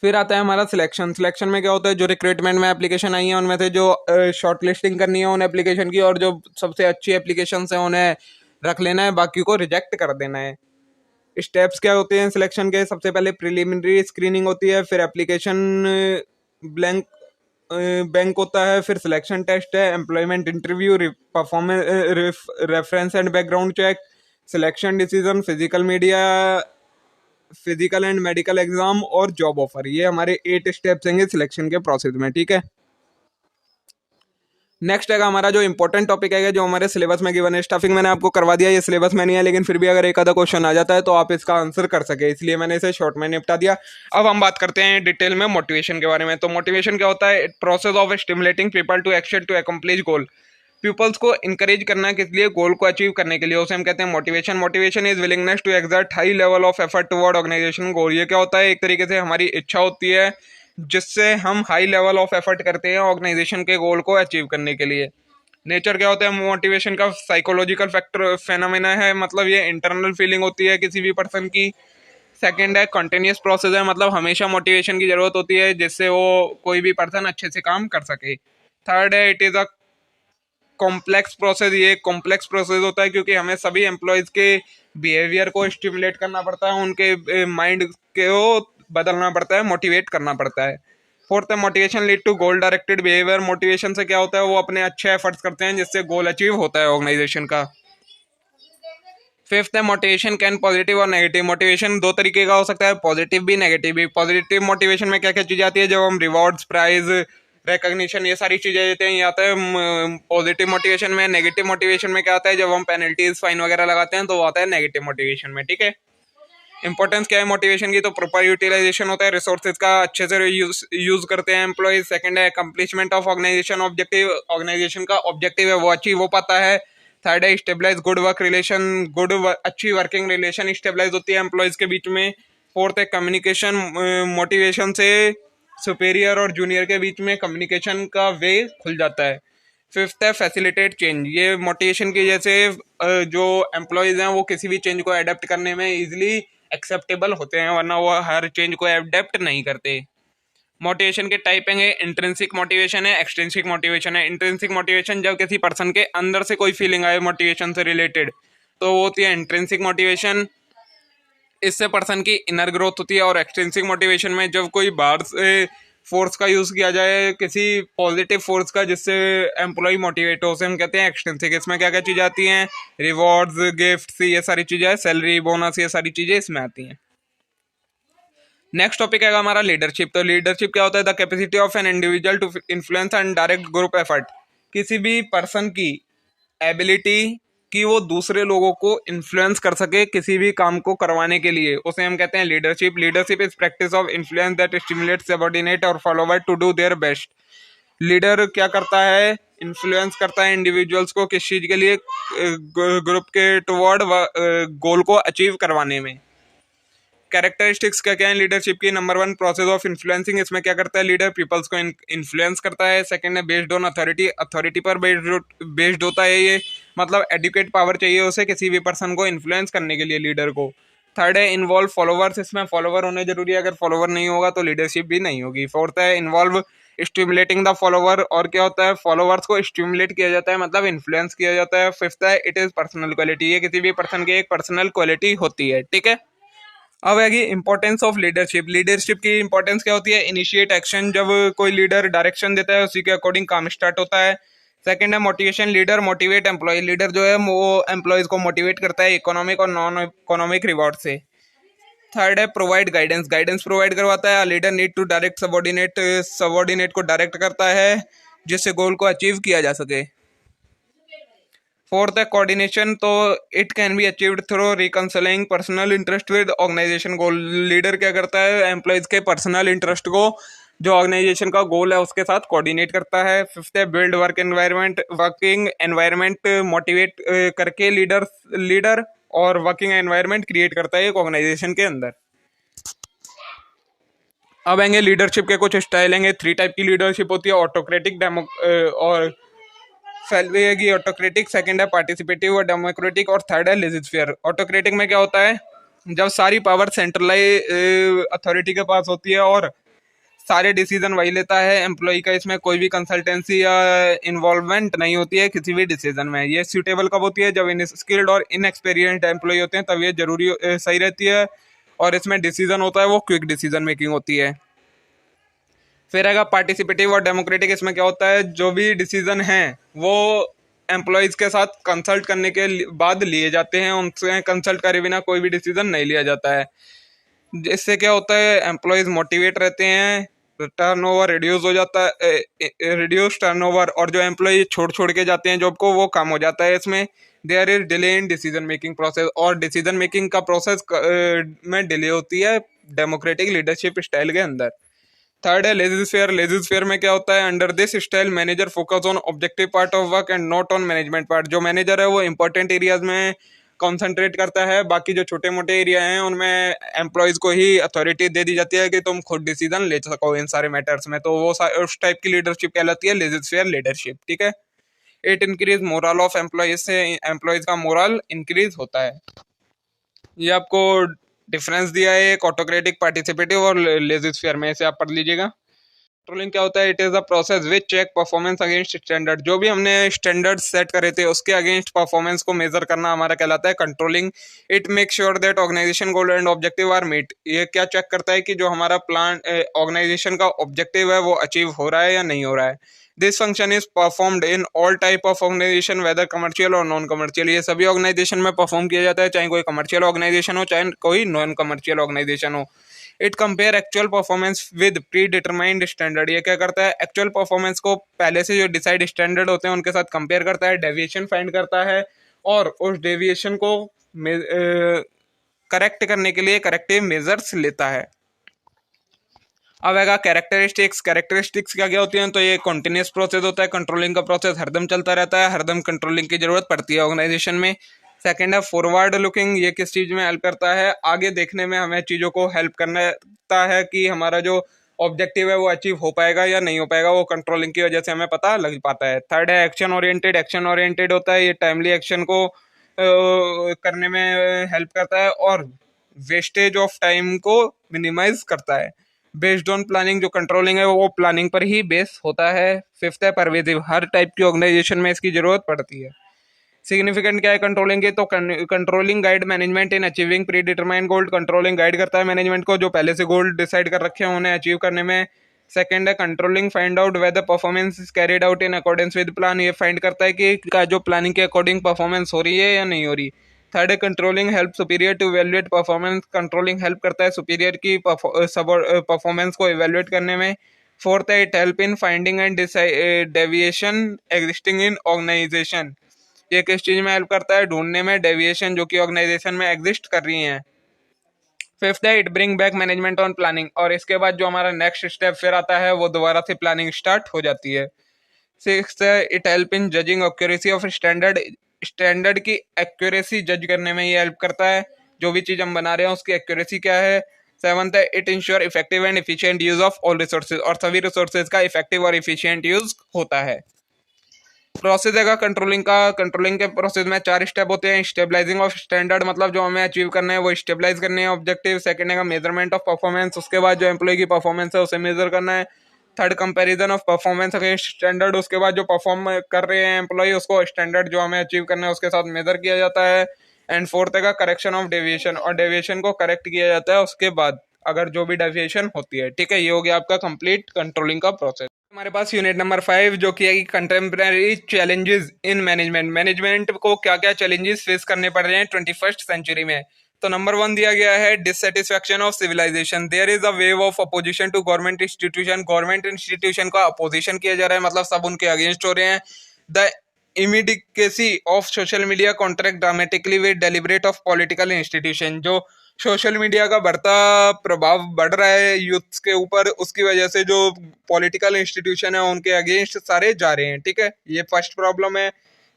फिर आता है हमारा सिलेक्शन। सिलेक्शन में क्या होता है? जो रिक्रूटमेंट में एप्लीकेशन आई है उनमें से जो शॉर्ट लिस्टिंग करनी है उन एप्लीकेशन की, और जो सबसे अच्छी एप्लीकेशन है उन्हें रख लेना है, बाकी को रिजेक्ट कर देना है। स्टेप्स क्या होते हैं सिलेक्शन के? सबसे पहले प्रिलिमिनरी स्क्रीनिंग होती है, फिर एप्लीकेशन ब्लैंक बैंक होता है, फिर सिलेक्शन टेस्ट है, employment interview, performance reference and background check, selection decision, physical and medical exam और जॉब ऑफर। ये हमारे 8 स्टेप्स हैं सिलेक्शन के प्रोसेस में, ठीक है। नेक्स्ट है हमारा जो इंपॉर्टेंट टॉपिक है जो हमारे सिलेबस में गिवन है। स्टाफिंग मैंने आपको करवा दिया, ये सिलेबस में नहीं है, लेकिन फिर भी अगर एक आधा क्वेश्चन आ जाता है तो आप इसका आंसर कर सके, इसलिए मैंने इसे शॉर्ट में निपटा दिया। अब हम बात करते हैं डिटेल में मोटिवेशन के बारे में। तो मोटिवेशन क्या होता है? Process of stimulating people to action to accomplish goal. Peoples को इंकरेज करना किस लिए? गोल को अचीव करने के लिए, उसे हम कहते हैं motivation. Motivation is willingness to exert high level of effort toward organisation goal. ये क्या होता है? एक तरीके से हमारी इच्छा होती है जिससे हम हाई लेवल ऑफ एफर्ट करते हैं ऑर्गेनाइजेशन के गोल को अचीव करने के लिए। नेचर क्या होता है मोटिवेशन का? साइकोलॉजिकल फैक्टर फेनोमेना है, मतलब ये इंटरनल फीलिंग होती है किसी भी पर्सन की। सेकंड है कंटिन्यूस प्रोसेस है, मतलब हमेशा मोटिवेशन की जरूरत होती है जिससे वो कोई भी पर्सन अच्छे से काम कर सके। थर्ड है it is a complex process. ये कॉम्प्लेक्स प्रोसेस होता है क्योंकि हमें सभी एम्प्लॉयज के बिहेवियर को स्टिमुलेट करना पड़ता है, उनके माइंड को बदलना पड़ता है, मोटिवेट करना पड़ता है। फोर्थ है motivation lead to goal directed behaviour. Motivation से क्या होता है? वो अपने अच्छे एफर्ट्स करते हैं जिससे गोल अचीव होता है ऑर्गेनाइजेशन का। फिफ्थ है मोटिवेशन कैन पॉजिटिव और नेगेटिव। मोटिवेशन दो तरीके का हो सकता है, पॉजिटिव भी नेगेटिव भी। पॉजिटिव मोटिवेशन में क्या क्या चीज़ आती है? जब हम रिवॉर्ड्स, प्राइज, रिकॉग्निशन, ये सारी चीज़ें देते हैं, ये आता है पॉजिटिव मोटिवेशन में। नेगेटिव मोटिवेशन में क्या आता है? जब हम पेनल्टीज, फाइन वगैरह लगाते हैं तो वो आता है नेगेटिव मोटिवेशन में, ठीक है। इंपॉर्टेंस क्या है मोटिवेशन की? तो प्रॉपर यूटिलाइजेशन होता है रिसोर्सेज का, अच्छे से यूज करते हैं एम्प्लॉयज। सेकंड है accomplishment of organisation objective. Organisation का ऑब्जेक्टिव है वो अचीव हो पाता है। थर्ड है स्टेबलाइज गुड वर्क रिलेशन। अच्छी वर्किंग रिलेशन स्टेबलाइज होती है एम्प्लॉयज के बीच में। फोर्थ है कम्युनिकेशन। मोटिवेशन से सुपेरियर और जूनियर के बीच में कम्युनिकेशन का वे खुल जाता है। फिफ्थ है फैसिलिटेट चेंज। ये मोटिवेशन की वजह से जो एम्प्लॉयज हैं वो किसी भी चेंज को अडेप्ट करने में इजिली एक्सेप्टेबल होते हैं, वरना वो हर चेंज को अडेप्ट नहीं करते। मोटिवेशन के टाइप हैं, इंट्रिंसिक मोटिवेशन है, एक्सट्रिंसिक मोटिवेशन है। इंट्रिंसिक मोटिवेशन जब किसी पर्सन के अंदर से कोई फीलिंग आए मोटिवेशन से रिलेटेड तो वो होती है इंट्रिंसिक मोटिवेशन, इससे पर्सन की इनर ग्रोथ होती है। और एक्सट्रिंसिक मोटिवेशन में जब कोई बाहर से फोर्स का यूज किया जाए, किसी पॉजिटिव फोर्स का, जिससे एम्प्लॉय मोटिवेट हो, उसे हम कहते हैं एक्सट्रिंसिक। इसमें क्या क्या चीजें आती हैं? रिवॉर्ड्स, गिफ्ट्स, ये सारी चीजें, सैलरी, बोनस, ये सारी चीजें इसमें आती हैं। नेक्स्ट टॉपिक है हमारा लीडरशिप। तो लीडरशिप क्या होता है? The capacity of an individual to influence and direct group effort. किसी भी पर्सन की एबिलिटी कि वो दूसरे लोगों को इन्फ्लुएंस कर सके किसी भी काम को करवाने के लिए, उसे हम कहते हैं leadership. Leadership is practice of influence that stimulate subordinate और follower to do their best. Leader क्या करता है? इन्फ्लुएंस करता है इंडिविजुअल्स को किस चीज के लिए? ग्रुप के टुवर्ड गोल को अचीव करवाने में। कैरेक्टरिस्टिक्स क्या क्या है लीडरशिप की? Number one process of influencing. इसमें क्या करता है लीडर? पीपल्स को इन्फ्लुएंस करता है। सेकंड है बेस्ड ऑन अथॉरिटी। अथॉरिटी पर बेस्ड होता है ये, मतलब एडुकेट पावर चाहिए उसे किसी भी पर्सन को इन्फ्लुएंस करने के लिए लीडर को। थर्ड है इन्वॉल्व फॉलोवर्स। इसमें फॉलोवर होने जरूरी है, अगर फॉलोवर नहीं होगा तो लीडरशिप भी नहीं होगी। फोर्थ है इन्वॉल्व स्टिमुलेटिंग द फॉलोवर। और क्या होता है? फॉलोवर्स को स्टिमुलेट किया जाता है, मतलब इन्फ्लुएंस किया जाता है। फिफ्थ है इट इज पर्सनल क्वालिटी। ये किसी भी पर्सन की एक पर्सनल क्वालिटी होती है, ठीक है। अब है कि इंपॉर्टेंस ऑफ लीडरशिप। लीडरशिप की इंपॉर्टेंस क्या होती है? Initiate action. जब कोई लीडर डायरेक्शन देता है उसी के अकॉर्डिंग काम स्टार्ट होता है। सेकंड है motivation. Leader motivate employ. Leader जो है वो एम्प्लॉयज को मोटिवेट करता है इकोनॉमिक और नॉन इकोनॉमिक रिवॉर्ड से। थर्ड है प्रोवाइड गाइडेंस। गाइडेंस प्रोवाइड करवाता है। Leader need to direct subordinate को डायरेक्ट करता है जिससे गोल को अचीव किया जा सके। फोर्थ है कोऑर्डिनेशन। तो it can be achieved through reconciling personal interest with organisation goal. Leader क्या करता है? एम्प्लॉयज के पर्सनल इंटरेस्ट को जो ऑर्गेनाइजेशन का गोल है उसके साथ कोऑर्डिनेट करता है। फिफ्थ है बिल्ड वर्किंग एनवायरनमेंट मोटिवेट करके लीडर और वर्किंग एनवायरनमेंट क्रिएट करता है एक ऑर्गेनाइजेशन के अंदर। अब आएंगे लीडरशिप के कुछ स्टाइल हैं। 3 टाइप की लीडरशिप होती है, ऑटोक्रेटिक, और फैलवेगी ऑटोक्रेटिक। सेकंड है पार्टिसिपेटिव और डेमोक्रेटिक, और थर्ड है लेजिस्फेयर। ऑटोक्रेटिक में क्या होता है? जब सारी पावर सेंट्रलाइज अथॉरिटी के पास होती है और सारे डिसीजन वही लेता है, एम्प्लॉय का इसमें कोई भी कंसल्टेंसी या इन्वॉल्वमेंट नहीं होती है किसी भी डिसीजन में। ये सूटेबल कब होती है, जब इन स्किल्ड और इनएक्सपीरियंस्ड एम्प्लॉय होते हैं, तब ये जरूरी सही रहती है। और इसमें डिसीजन होता है वो क्विक डिसीजन मेकिंग होती है। फिर अगर पार्टिसिपेटिव और डेमोक्रेटिक, इसमें क्या होता है, जो भी डिसीजन हैं वो एम्प्लॉयज़ के साथ कंसल्ट करने के बाद लिए जाते हैं, उनसे कंसल्ट करे बिना कोई भी डिसीजन नहीं लिया जाता है। इससे क्या होता है, एम्प्लॉयज मोटिवेट रहते हैं, टर्नओवर रिड्यूस हो जाता है, रिड्यूस टर्नओवर, और जो एम्प्लॉय छोड़ छोड़ के जाते हैं जॉब को वो कम हो जाता है। इसमें there is delay in decision making process, और डिसीजन मेकिंग का प्रोसेस में डिले होती है डेमोक्रेटिक लीडरशिप स्टाइल के अंदर। थर्ड है लेजिस्फेयर। लेजिस्फेयर में क्या होता है, under this style manager focus on objective part of work and not on management part. जो मैनेजर है वो इंपॉर्टेंट एरियाज में कॉन्सेंट्रेट करता है, बाकी जो छोटे मोटे एरिया हैं उनमें एम्प्लॉयज को ही अथॉरिटी दे दी जाती है कि तुम खुद डिसीजन ले सको इन सारे मैटर्स में। तो वो उस टाइप की लीडरशिप कहलाती है लेजिस्फेयर लीडरशिप, ठीक है। It increase moral of employees, से एम्प्लॉयज का मोरल इंक्रीज होता है। ये आपको डिफरेंस दिया है एक ऑटोक्रेटिक, पार्टिसिपेटिव और लेजिस्फेयर में, इसे आप पढ़ लीजिएगा। कंट्रोलिंग क्या होता है, it is a process which check performance against standard. जो भी हमने स्टैंडर्ड सेट करे थे उसके अगेंस्ट परफॉर्मेंस को मेजर करना हमारा कहलाता है controlling. It make sure that organisation goal and objective are meet. ये क्या चेक करता है कि जो हमारा प्लान ऑर्गेनाइजेशन का ऑब्जेक्टिव है वो अचीव हो रहा है या नहीं हो रहा है। This function is performed in all type of organisation whether commercial और नॉन कमर्शियल। ये सभी ऑर्गेनाइजेशन में परफॉर्म किया जाता है, चाहे कोई कमर्शियल ऑर्गेनाइजेशन हो चाहे कोई नॉन कमर्शियल ऑर्गेनाइजेशन हो। It compare actual performance with pre determined standard. ये क्या करता है, एक्चुअल परफॉर्मेंस को पहले से जो डिसाइड स्टैंडर्ड होते हैं उनके साथ कंपेयर करता है, डेविएशन फाइंड करता है, और उस डेविएशन को करेक्ट करने के लिए करेक्टिव मेजर्स लेता है। अब आएगा कैरेक्टरिस्टिक्स। कैरेक्टरिस्टिक्स क्या क्या होती हैं, तो ये कॉन्टिन्यूस प्रोसेस होता है, कंट्रोलिंग का प्रोसेस हरदम चलता रहता है, हरदम कंट्रोलिंग की जरूरत पड़ती है ऑर्गेनाइजेशन में। सेकंड है फॉरवर्ड लुकिंग। ये किस चीज में हेल्प करता है, आगे देखने में हमें चीजों को हेल्प करता है कि हमारा जो ऑब्जेक्टिव है वो अचीव हो पाएगा या नहीं हो पाएगा, वो कंट्रोलिंग की वजह से हमें पता लग पाता है। थर्ड है एक्शन ओरिएंटेड। एक्शन ओरिएंटेड होता है, ये टाइमली एक्शन को करने में हेल्प करता है और वेस्टेज ऑफ टाइम को मिनिमाइज करता है। बेस्ड ऑन प्लानिंग, जो कंट्रोलिंग है वो प्लानिंग पर ही बेस होता है। फिफ्थ है परवेजिव। हर टाइप की ऑर्गेनाइजेशन में इसकी जरूरत पड़ती है। सिग्निफिकेंट क्या है कंट्रोलिंग के, तो controlling guide management in achieving pre determined goal. Controlling guide करता है मैनेजमेंट को जो पहले से गोल डिसाइड कर रखे हैं उन्हें अचीव करने में। सेकंड है controlling find out whether performance is carried out in accordance with plan. ये फाइंड करता है कि का जो प्लानिंग के अकॉर्डिंग परफॉर्मेंस हो रही है या नहीं हो रही। थर्ड है controlling help superior to evaluate performance. Controlling help करता है सुपीरियर की परफॉर्मेंस को इवेल्युएट करने में। फोर्थ है it help in finding and deviation existing in organisation. ये किस चीज में हेल्प करता है, ढूंढने में डेविएशन जो कि ऑर्गेनाइजेशन में एग्जिस्ट कर रही हैं। फिफ्थ है it bring back management on planning. और इसके बाद जो हमारा नेक्स्ट स्टेप फिर आता है वो दोबारा से प्लानिंग स्टार्ट हो जाती है। सिक्स्थ है it help in judging accuracy of standard. Standard की एक्यूरेसी जज करने में ये हेल्प करता है, जो भी चीज हम बना रहे हैं उसकी एक्यूरेसी क्या है। सेवंथ है it ensure effective and efficient use of all resources. और सभी रिसोर्सेज का इफेक्टिव और इफिशिएंट यूज होता है। प्रोसेस है कंट्रोलिंग का। कंट्रोलिंग के प्रोसेस में 4 स्टेप होते हैं। स्टेबलाइजिंग ऑफ स्टैंडर्ड, मतलब जो हमें अचीव करना है वो स्टेबलाइज करने है ऑब्जेक्टिव। सेकंड है मेजरमेंट ऑफ परफॉर्मेंस, उसके बाद जो एम्प्लॉय की परफॉर्मेंस है उसे मेजर करना है। Third comparison of performance against standard, उसके बाद जो परफॉर्म कर रहे हैं एम्प्लॉय उसको स्टैंडर्ड जो हमें अचीव करना है उसके साथ मेजर किया जाता है। एंड फोर्थ है करेक्शन ऑफ डेविएशन, और डेविएशन को करेक्ट किया जाता है उसके बाद अगर जो भी डेविएशन होती है, ठीक है। ये हो गया आपका कंप्लीट कंट्रोलिंग का प्रोसेस। हमारे पास यूनिट नंबर 5 जो कि है कि contemporary challenges in management. Management को क्या क्या चैलेंजेस फेस करने पड़ रहे हैं 21st सेंचुरी में। तो नंबर 1 दिया गया है dissatisfaction of civilisation. There is a wave of opposition to government institution. Government institution का अपोजिशन किया जा रहा है, मतलब सब उनके अगेंस्ट हो रहे हैं। The immediacy of social media contract dramatically with deliberate of political institution. जो सोशल मीडिया का बढ़ता प्रभाव बढ़ रहा है यूथ के ऊपर, उसकी वजह से जो पॉलिटिकल इंस्टीट्यूशन है उनके अगेंस्ट सारे जा रहे हैं, ठीक है। ये फर्स्ट प्रॉब्लम है।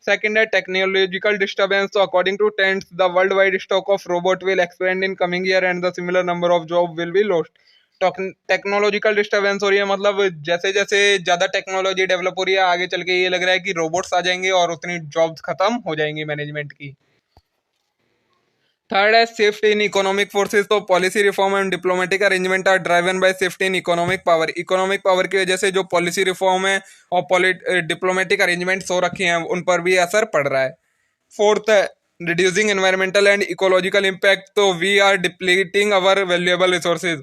सेकंड है टेक्नोलॉजिकल डिस्टर्बेंस। तो according to trends the world wide stock of robot will expand in coming year and the similar number of job will be lost. Technological disturbance हो रही है, मतलब जैसे जैसे ज्यादा टेक्नोलॉजी डेवलप हो रही है आगे चल के ये लग रहा है कि रोबोट्स आ जाएंगे और उतनी जॉब्स खत्म हो जाएंगी मैनेजमेंट की। थर्ड है सेफ्टी इन इकोनॉमिक फोर्सेस। तो policy reform and diplomatic arrangement are driven by safety in economic power. Economic power की वजह से जो पॉलिसी रिफॉर्म है और डिप्लोमेटिक अरेंजमेंट्स हो रखे हैं उन पर भी असर पड़ रहा है। फोर्थ है reducing environmental and ecological impact. तो we are depleting our valuable resources.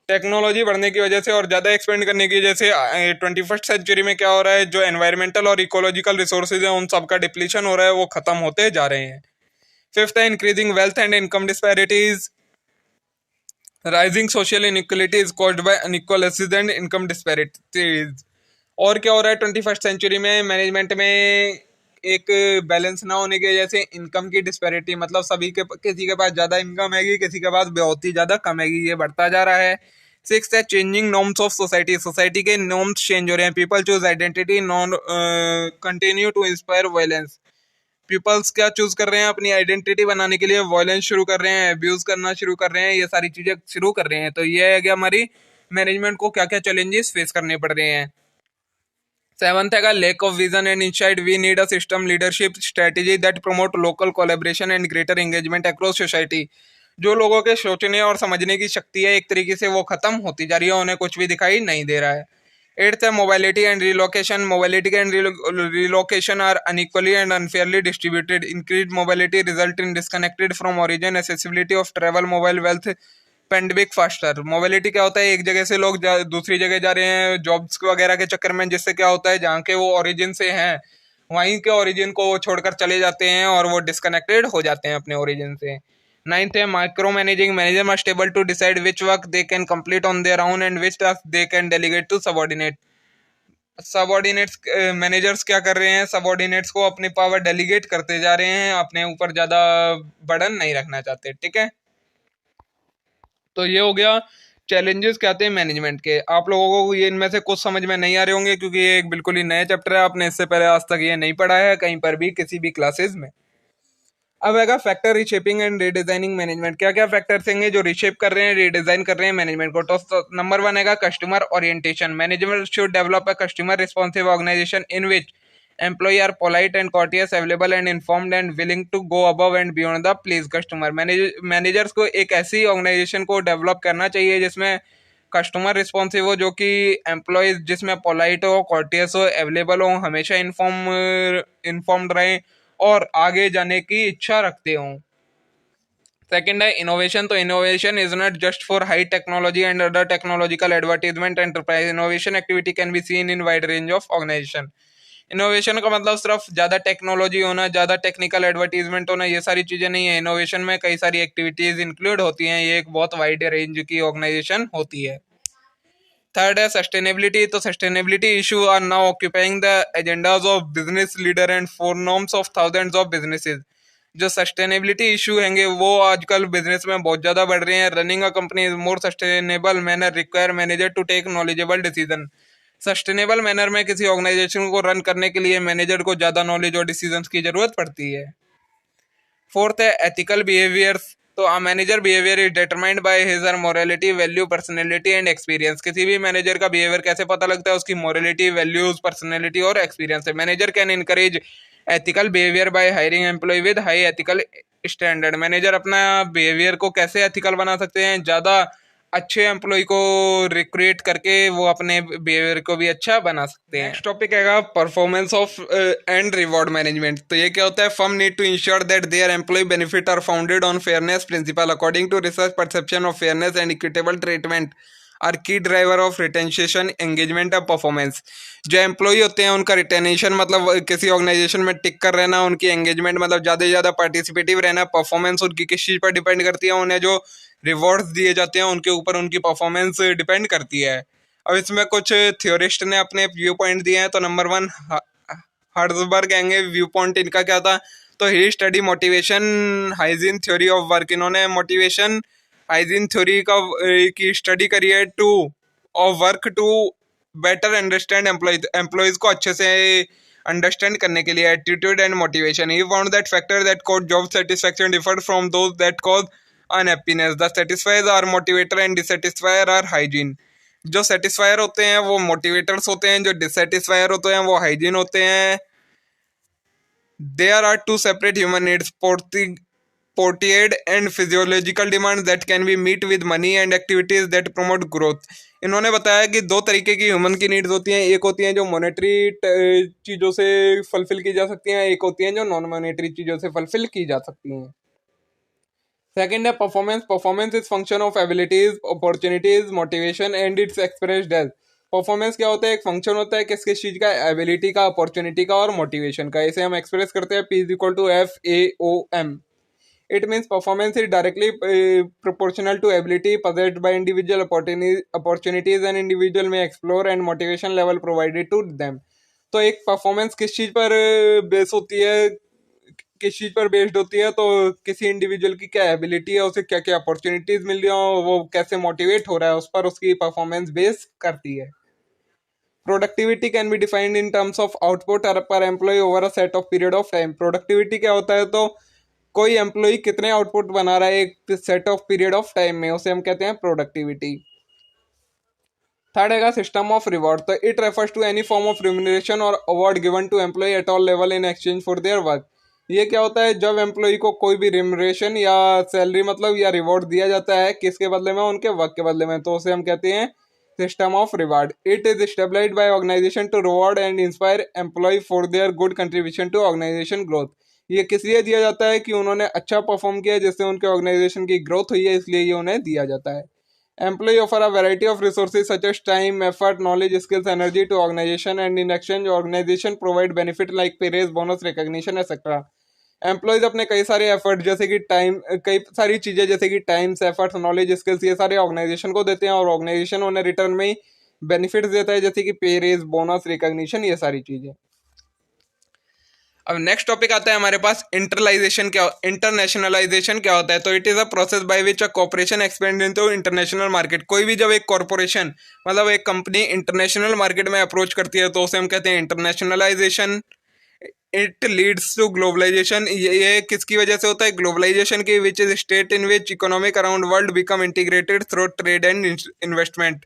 Technology बढ़ने की वजह से और ज़्यादा एक्सपेंड करने की वजह से 21st सेंचुरी में क्या हो रहा है, जो एनवायरमेंटल और इकोलॉजिकल रिसोर्सेज हैं उन सब का डिप्लीशन हो रहा है, वो खत्म होते जा रहे हैं। फिफ्थ है increasing wealth and income disparities. Rising social inequalities caused by unequal and income disparities. और क्या हो रहा है 21st सेंचुरी में, मैनेजमेंट में एक बैलेंस ना होने की वजह से इनकम की डिस्पैरिटी, मतलब सभी के किसी के पास ज्यादा इनकम हैगी, किसी के पास बहुत ही ज्यादा कम हैगी, ये बढ़ता जा रहा है। सिक्स है changing norms of society. Society के नॉर्म्स चेंज हो रहे हैं। People choose identity non continue to inspire violence. Peoples क्या चूज कर रहे हैं, अपनी आइडेंटिटी बनाने के लिए वायलेंस शुरू कर रहे हैं, अब्यूज करना शुरू कर रहे हैं, ये सारी चीजें शुरू कर रहे हैं। तो ये है कि हमारी मैनेजमेंट को क्या क्या चैलेंजेस फेस करने पड़ रहे हैं। सेवंथ है lack of vision and insight. We need a system leadership strategy that promote local collaboration and greater engagement across society. जो लोगों के सोचने और समझने की शक्ति है एक तरीके से वो खत्म होती जा रही है, उन्हें कुछ भी दिखाई नहीं दे रहा है। एट्थ है mobility and relocation. Mobility and relocation are unequally and unfairly distributed. Increase mobility result in disconnected from origin accessibility of travel mobile wealth pandemic faster. Mobility क्या होता है, एक जगह से लोग दूसरी जगह जा रहे हैं जॉब्स वगैरह के चक्कर में, जिससे क्या होता है जहाँ के वो ओरिजिन से हैं वहीं के ओरिजिन को वो छोड़कर चले जाते हैं और वो डिस्कनेक्टेड हो जाते हैं अपने ओरिजिन से। नाइन्थ है micro managing. Manager must able to decide which work they can complete on their own and which task they can delegate to subordinate. Subordinates managers क्या कर रहे हैं, सबऑर्डिनेट्स को अपनी पावर डेलीगेट करते जा रहे हैं, अपने ऊपर ज्यादा बर्डन नहीं रखना चाहते। ठीक है, तो ये हो गया चैलेंजेस क्या आते हैं मैनेजमेंट के। आप लोगों को ये इनमें से कुछ समझ में नहीं आ रहे होंगे क्योंकि ये एक बिल्कुल ही नया चैप्टर है, आपने इससे पहले आज तक ये नहीं पढ़ा है कहीं पर भी किसी भी क्लासेस में। अब आएगा factor reshaping and redesigning management. क्या क्या फैक्टर्स हैं जो रिशेप कर रहे हैं, रीडिजाइन कर रहे हैं मैनेजमेंट को। तो नंबर वन है customer orientation. Management should develop a customer responsive organisation in which employee are polite and courteous, available and informed and willing to go above and beyond the please customer. Managers को एक ऐसी organisation को develop करना चाहिए जिसमें customer responsive हो, जो कि एम्प्लॉयज जिसमें पोलाइट हो, कॉर्टियस हो, अवेलेबल हो, हमेशा इन्फॉर्म्ड रहें और आगे जाने की इच्छा रखते हों। सेकेंड है इनोवेशन। तो innovation is not just for high technology and other technological advertisement enterprise. Innovation activity can be seen in wide range of organisation. Innovation का मतलब सिर्फ ज्यादा टेक्नोलॉजी होना, ज्यादा टेक्निकल एडवर्टीजमेंट होना, ये सारी चीजें नहीं है। इनोवेशन में कई सारी एक्टिविटीज इंक्लूड होती हैं, ये एक बहुत वाइड रेंज की ऑर्गेनाइजेशन होती है। थर्ड है सस्टेनेबिलिटी। तो sustainability issue are now occupying the agendas of business leader and for norms of thousands of businesses. जो सस्टेनेबिलिटी इशू हैंगे वो आजकल बिजनेस में बहुत ज्यादा बढ़ रहे हैं। Running a company is more sustainable manner require manager to take knowledgeable decision. Sustainable manner में किसी ऑर्गेनाइजेशन को रन करने के लिए मैनेजर को ज्यादा नॉलेज और डिसीजंस की जरूरत पड़ती है। फोर्थ है एथिकल बिहेवियर्स। तो a manager behaviour is determined by his और morality, value, personality and experience. किसी भी मैनेजर का बिहेवियर कैसे पता लगता है, उसकी मोरालिटी, वैल्यूज, पर्सनैलिटी और एक्सपीरियंस है। Manager can encourage ethical behaviour by hiring employ with high ethical standard. Manager अपना बिहेवियर को कैसे एथिकल बना सकते हैं, ज्यादा अच्छे एम्प्लॉय को रिक्रूट करके वो अपने बिहेवियर को भी अच्छा बना सकते हैं। नेक्स्ट टॉपिक है performance of and reward management. तो ये क्या होता है, firm need to ensure that their employ benefit are founded on fairness principle. According to research perception of fairness and equitable treatment are key driver of retention engagement और performance. जो employ होते हैं उनका रिटेंशन मतलब किसी organisation में टिक कर रहना, उनकी एंगेजमेंट मतलब ज़्यादा से ज़्यादा पार्टिसिपेटिव रहना, परफॉर्मेंस उनकी किस चीज़ पर डिपेंड करती है, उन्हें जो रिवॉर्ड्स दिए जाते हैं उनके ऊपर उनकी परफॉर्मेंस डिपेंड करती है। अब इसमें कुछ थ्योरिस्ट ने अपने व्यू पॉइंट दिए हैं। तो नंबर वन हर्ट्जबर्ग आएंगे, व्यू पॉइंट इनका क्या था, तो he study motivation hygiene theory of work. इन्होंने मोटिवेशन हाइजीन थ्योरी का की स्टडी करी है to of work to better understand employees को अच्छे से अंडरस्टैंड करने के लिए। Attitude and motivation, he found that factor that cause job satisfaction differ from those that cause unhappiness. The satisfier are motivator and dissatisfier are hygiene. जो satisfier होते हैं वो मोटिवेटर्स होते हैं, जो डिससेटिस्फायर होते हैं वो हाइजीन होते हैं। There are two separate human needs. portrayed and physiological demands that can be met with money and activities that promote growth। इन्होंने बताया कि दो तरीके की ह्यूमन की नीड्स होती हैं, एक होती हैं जो मॉनेटरी चीज़ों से फुलफिल की जा सकती हैं, एक होती हैं जो नॉन मॉनेटरी चीज़ों से फुलफिल की जा सकती हैं। सेकेंड है performance. Performance is function of abilities, opportunities, motivation and it's expressed as. Performance क्या होता है? एक फंक्शन होता है किस किस चीज़ का? एबिलिटी का, अपॉर्चुनिटी का और मोटिवेशन का। इसे हम एक्सप्रेस करते हैं P is equal to FAOM। It means performance is directly proportional to ability possessed by individual opportunities and individual may explore and motivation level provided to them। तो एक परफॉर्मेंस किस चीज पर बेस होती है, किस चीज पर बेस्ड होती है? तो किसी इंडिविजुअल की क्या एबिलिटी है, उसे क्या क्या अपॉर्चुनिटीज मिल रही हो, वो कैसे मोटिवेट हो रहा है, उस पर उसकी परफॉर्मेंस बेस करती है। Productivity can be defined in terms of output per employee over a set of period of time. Productivity क्या होता है? तो कोई एम्प्लॉय कितने आउटपुट बना रहा है एक set of period of time में, उसे हम कहते हैं प्रोडक्टिविटी। थर्ड है सिस्टम ऑफ रिवॉर्ड। तो it refers to any form of remuneration और award given to employee at all level in exchange for their work. ये क्या होता है? जब एम्प्लॉय को कोई भी रिम्यूनरेशन या सैलरी मतलब या रिवॉर्ड दिया जाता है, किसके बदले में? उनके वर्क के बदले में, तो उसे हम कहते हैं system of reward. It is established by organisation to reward and inspire employ for their good contribution to organisation growth. ये किस लिए दिया जाता है? कि उन्होंने अच्छा परफॉर्म किया जिससे उनके ऑर्गेनाइजेशन की ग्रोथ हुई है, इसलिए ये उन्हें दिया जाता है। Employee offer a variety of resources such as time, effort, knowledge, skills, energy to organization, and in exchange organization provide benefit like pay raise, bonus, recognition, etc। Employees अपने कई सारे एफर्ट जैसे कि टाइम, कई सारी चीज़ें जैसे कि टाइम्स, एफर्ट्स, नॉलेज, स्किल्स, ये सारे ऑर्गेनाइजेशन को देते हैं और ऑर्गेनाइजेशन उन्हें रिटर्न में ही बेनिफिट्स देता है जैसे कि पे रेज, बोनस, रिकॉग्निशन, ये सारी चीज़ें। अब नेक्स्ट टॉपिक आता है हमारे पास इंटरनेशनलाइजेशन क्या होता है? तो it is a process by which a corporation expand into international market. कोई भी जब एक कॉर्पोरेशन मतलब एक कंपनी इंटरनेशनल मार्केट में अप्रोच करती है तो उसे हम कहते हैं internationalisation. It leads to globalisation. ये किसकी वजह से होता है? ग्लोबलाइजेशन की, which is state in which economic around world become integrated through trade and investment.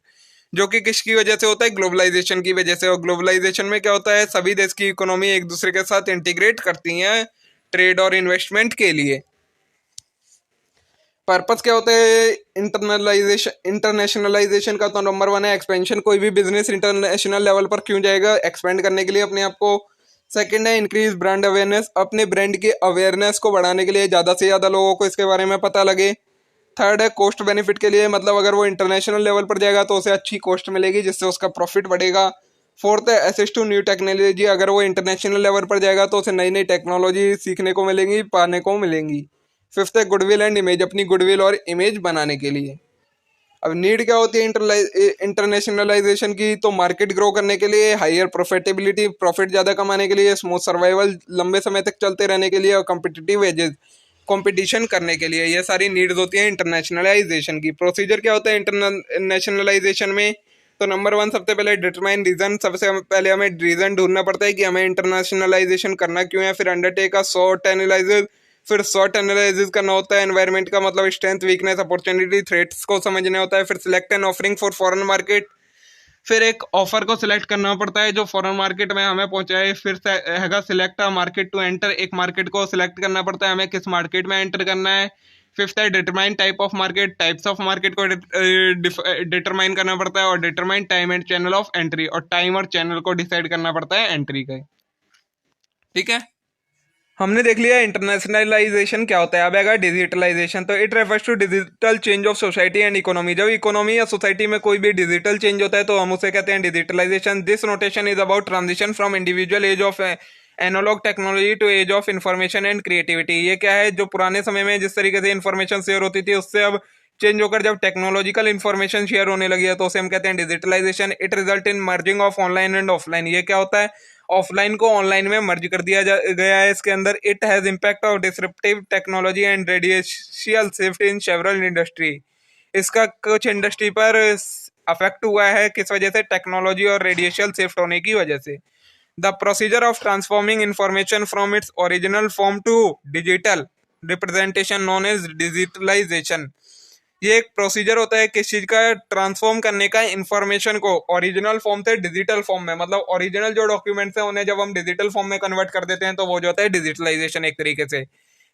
जो कि किसकी वजह से होता है? ग्लोबलाइजेशन की वजह से। और ग्लोबलाइजेशन में क्या होता है? सभी देश की इकोनॉमी एक दूसरे के साथ इंटीग्रेट करती हैं ट्रेड और इन्वेस्टमेंट के लिए। पर्पस क्या होता है इंटरनेशनलाइजेशन का? तो नंबर वन है एक्सपेंशन। कोई भी बिजनेस इंटरनेशनल लेवल पर क्यों जाएगा? एक्सपेंड करने के लिए अपने आप को। सेकंड है इंक्रीज ब्रांड अवेयरनेस। अपने ब्रांड की अवेयरनेस को बढ़ाने के लिए, ज़्यादा से ज़्यादा लोगों को इसके बारे में पता लगे। थर्ड है कॉस्ट बेनिफिट के लिए, मतलब अगर वो इंटरनेशनल लेवल पर जाएगा तो उसे अच्छी कॉस्ट मिलेगी जिससे उसका प्रॉफिट बढ़ेगा। फोर्थ है एसेस टू न्यू टेक्नोलॉजी। अगर वो इंटरनेशनल लेवल पर जाएगा तो उसे नई नई टेक्नोलॉजी सीखने को मिलेंगी, पाने को मिलेंगी। फिफ्थ है गुडविल एंड इमेज। अपनी गुडविल और इमेज बनाने के लिए। अब नीड क्या होती है इंटरनेशनलाइजेशन की? तो मार्केट ग्रो करने के लिए, हायर प्रॉफिटेबिलिटी, प्रॉफिट ज़्यादा कमाने के लिए, स्मूथ सर्वाइवल, लंबे समय तक चलते रहने के लिए, और कॉम्पिटिटिव एजेस, कंपटीशन करने के लिए। ये सारी नीड्स होती हैं इंटरनेशनलाइजेशन की। प्रोसीजर क्या होता है इंटरनेशनलाइजेशन में? तो नंबर वन, सबसे पहले डिटरमाइन रीजन। सबसे पहले हमें रीजन ढूंढना पड़ता है कि हमें इंटरनेशनलाइजेशन करना क्यों है। फिर अंडरटेक अ शॉर्ट एनालिसिस। फिर शॉर्ट एनालिसिस करना होता है एनवायरनमेंट का, मतलब स्ट्रेंथ, वीकनेस, अपॉर्चुनिटी, थ्रेट्स को समझना होता है। फिर select an offering for foreign market. फिर एक ऑफर को सिलेक्ट करना पड़ता है जो फॉरेन मार्केट में हमें पहुंचाए। फिर हैगा select a market to enter. एक मार्केट को सिलेक्ट करना पड़ता है हमें किस मार्केट में एंटर करना है। फिफ्थ है determine type of market. Types of market को डिटरमाइन करना पड़ता है। और determine time and channel of entry. और टाइम और चैनल को डिसाइड करना पड़ता है एंट्री का। ठीक है, हमने देख लिया इंटरनेशनलाइजेशन क्या होता है। अब आएगा डिजिटलाइजेशन। तो it refers to digital change of society and economy. जब इकोनॉमी या सोसाइटी में कोई भी डिजिटल चेंज होता है तो हम उसे कहते हैं digitalisation. This notation is about transition from individual age of analogue technology to age of information and creativity. ये क्या है? जो पुराने समय में जिस तरीके से इंफॉर्मेशन शेयर होती थी उससे अब चेंज होकर जब टेक्नोलॉजिकल इंफॉर्मेशन शेयर होने लगी है तो उसे हम कहते हैं digitalisation. It result in merging of online and offline. ये क्या होता है? ऑफलाइन को ऑनलाइन में मर्ज कर दिया गया है इसके अंदर। It has impact of disruptive technology and radical shift in several industry. इसका कुछ इंडस्ट्री पर अफेक्ट हुआ है किस वजह से? टेक्नोलॉजी और रेडिएशियल शिफ्ट होने की वजह से। The procedure of transforming information from its original form to digital representation known as digitalisation. ये एक प्रोसीजर होता है किस चीज का? ट्रांसफॉर्म करने का इंफॉर्मेशन को ओरिजिनल फॉर्म से डिजिटल फॉर्म में, मतलब ओरिजिनल जो डॉक्यूमेंट्स हैं उन्हें जब हम डिजिटल फॉर्म में कन्वर्ट कर देते हैं तो वो जो होता है डिजिटलाइजेशन एक तरीके से।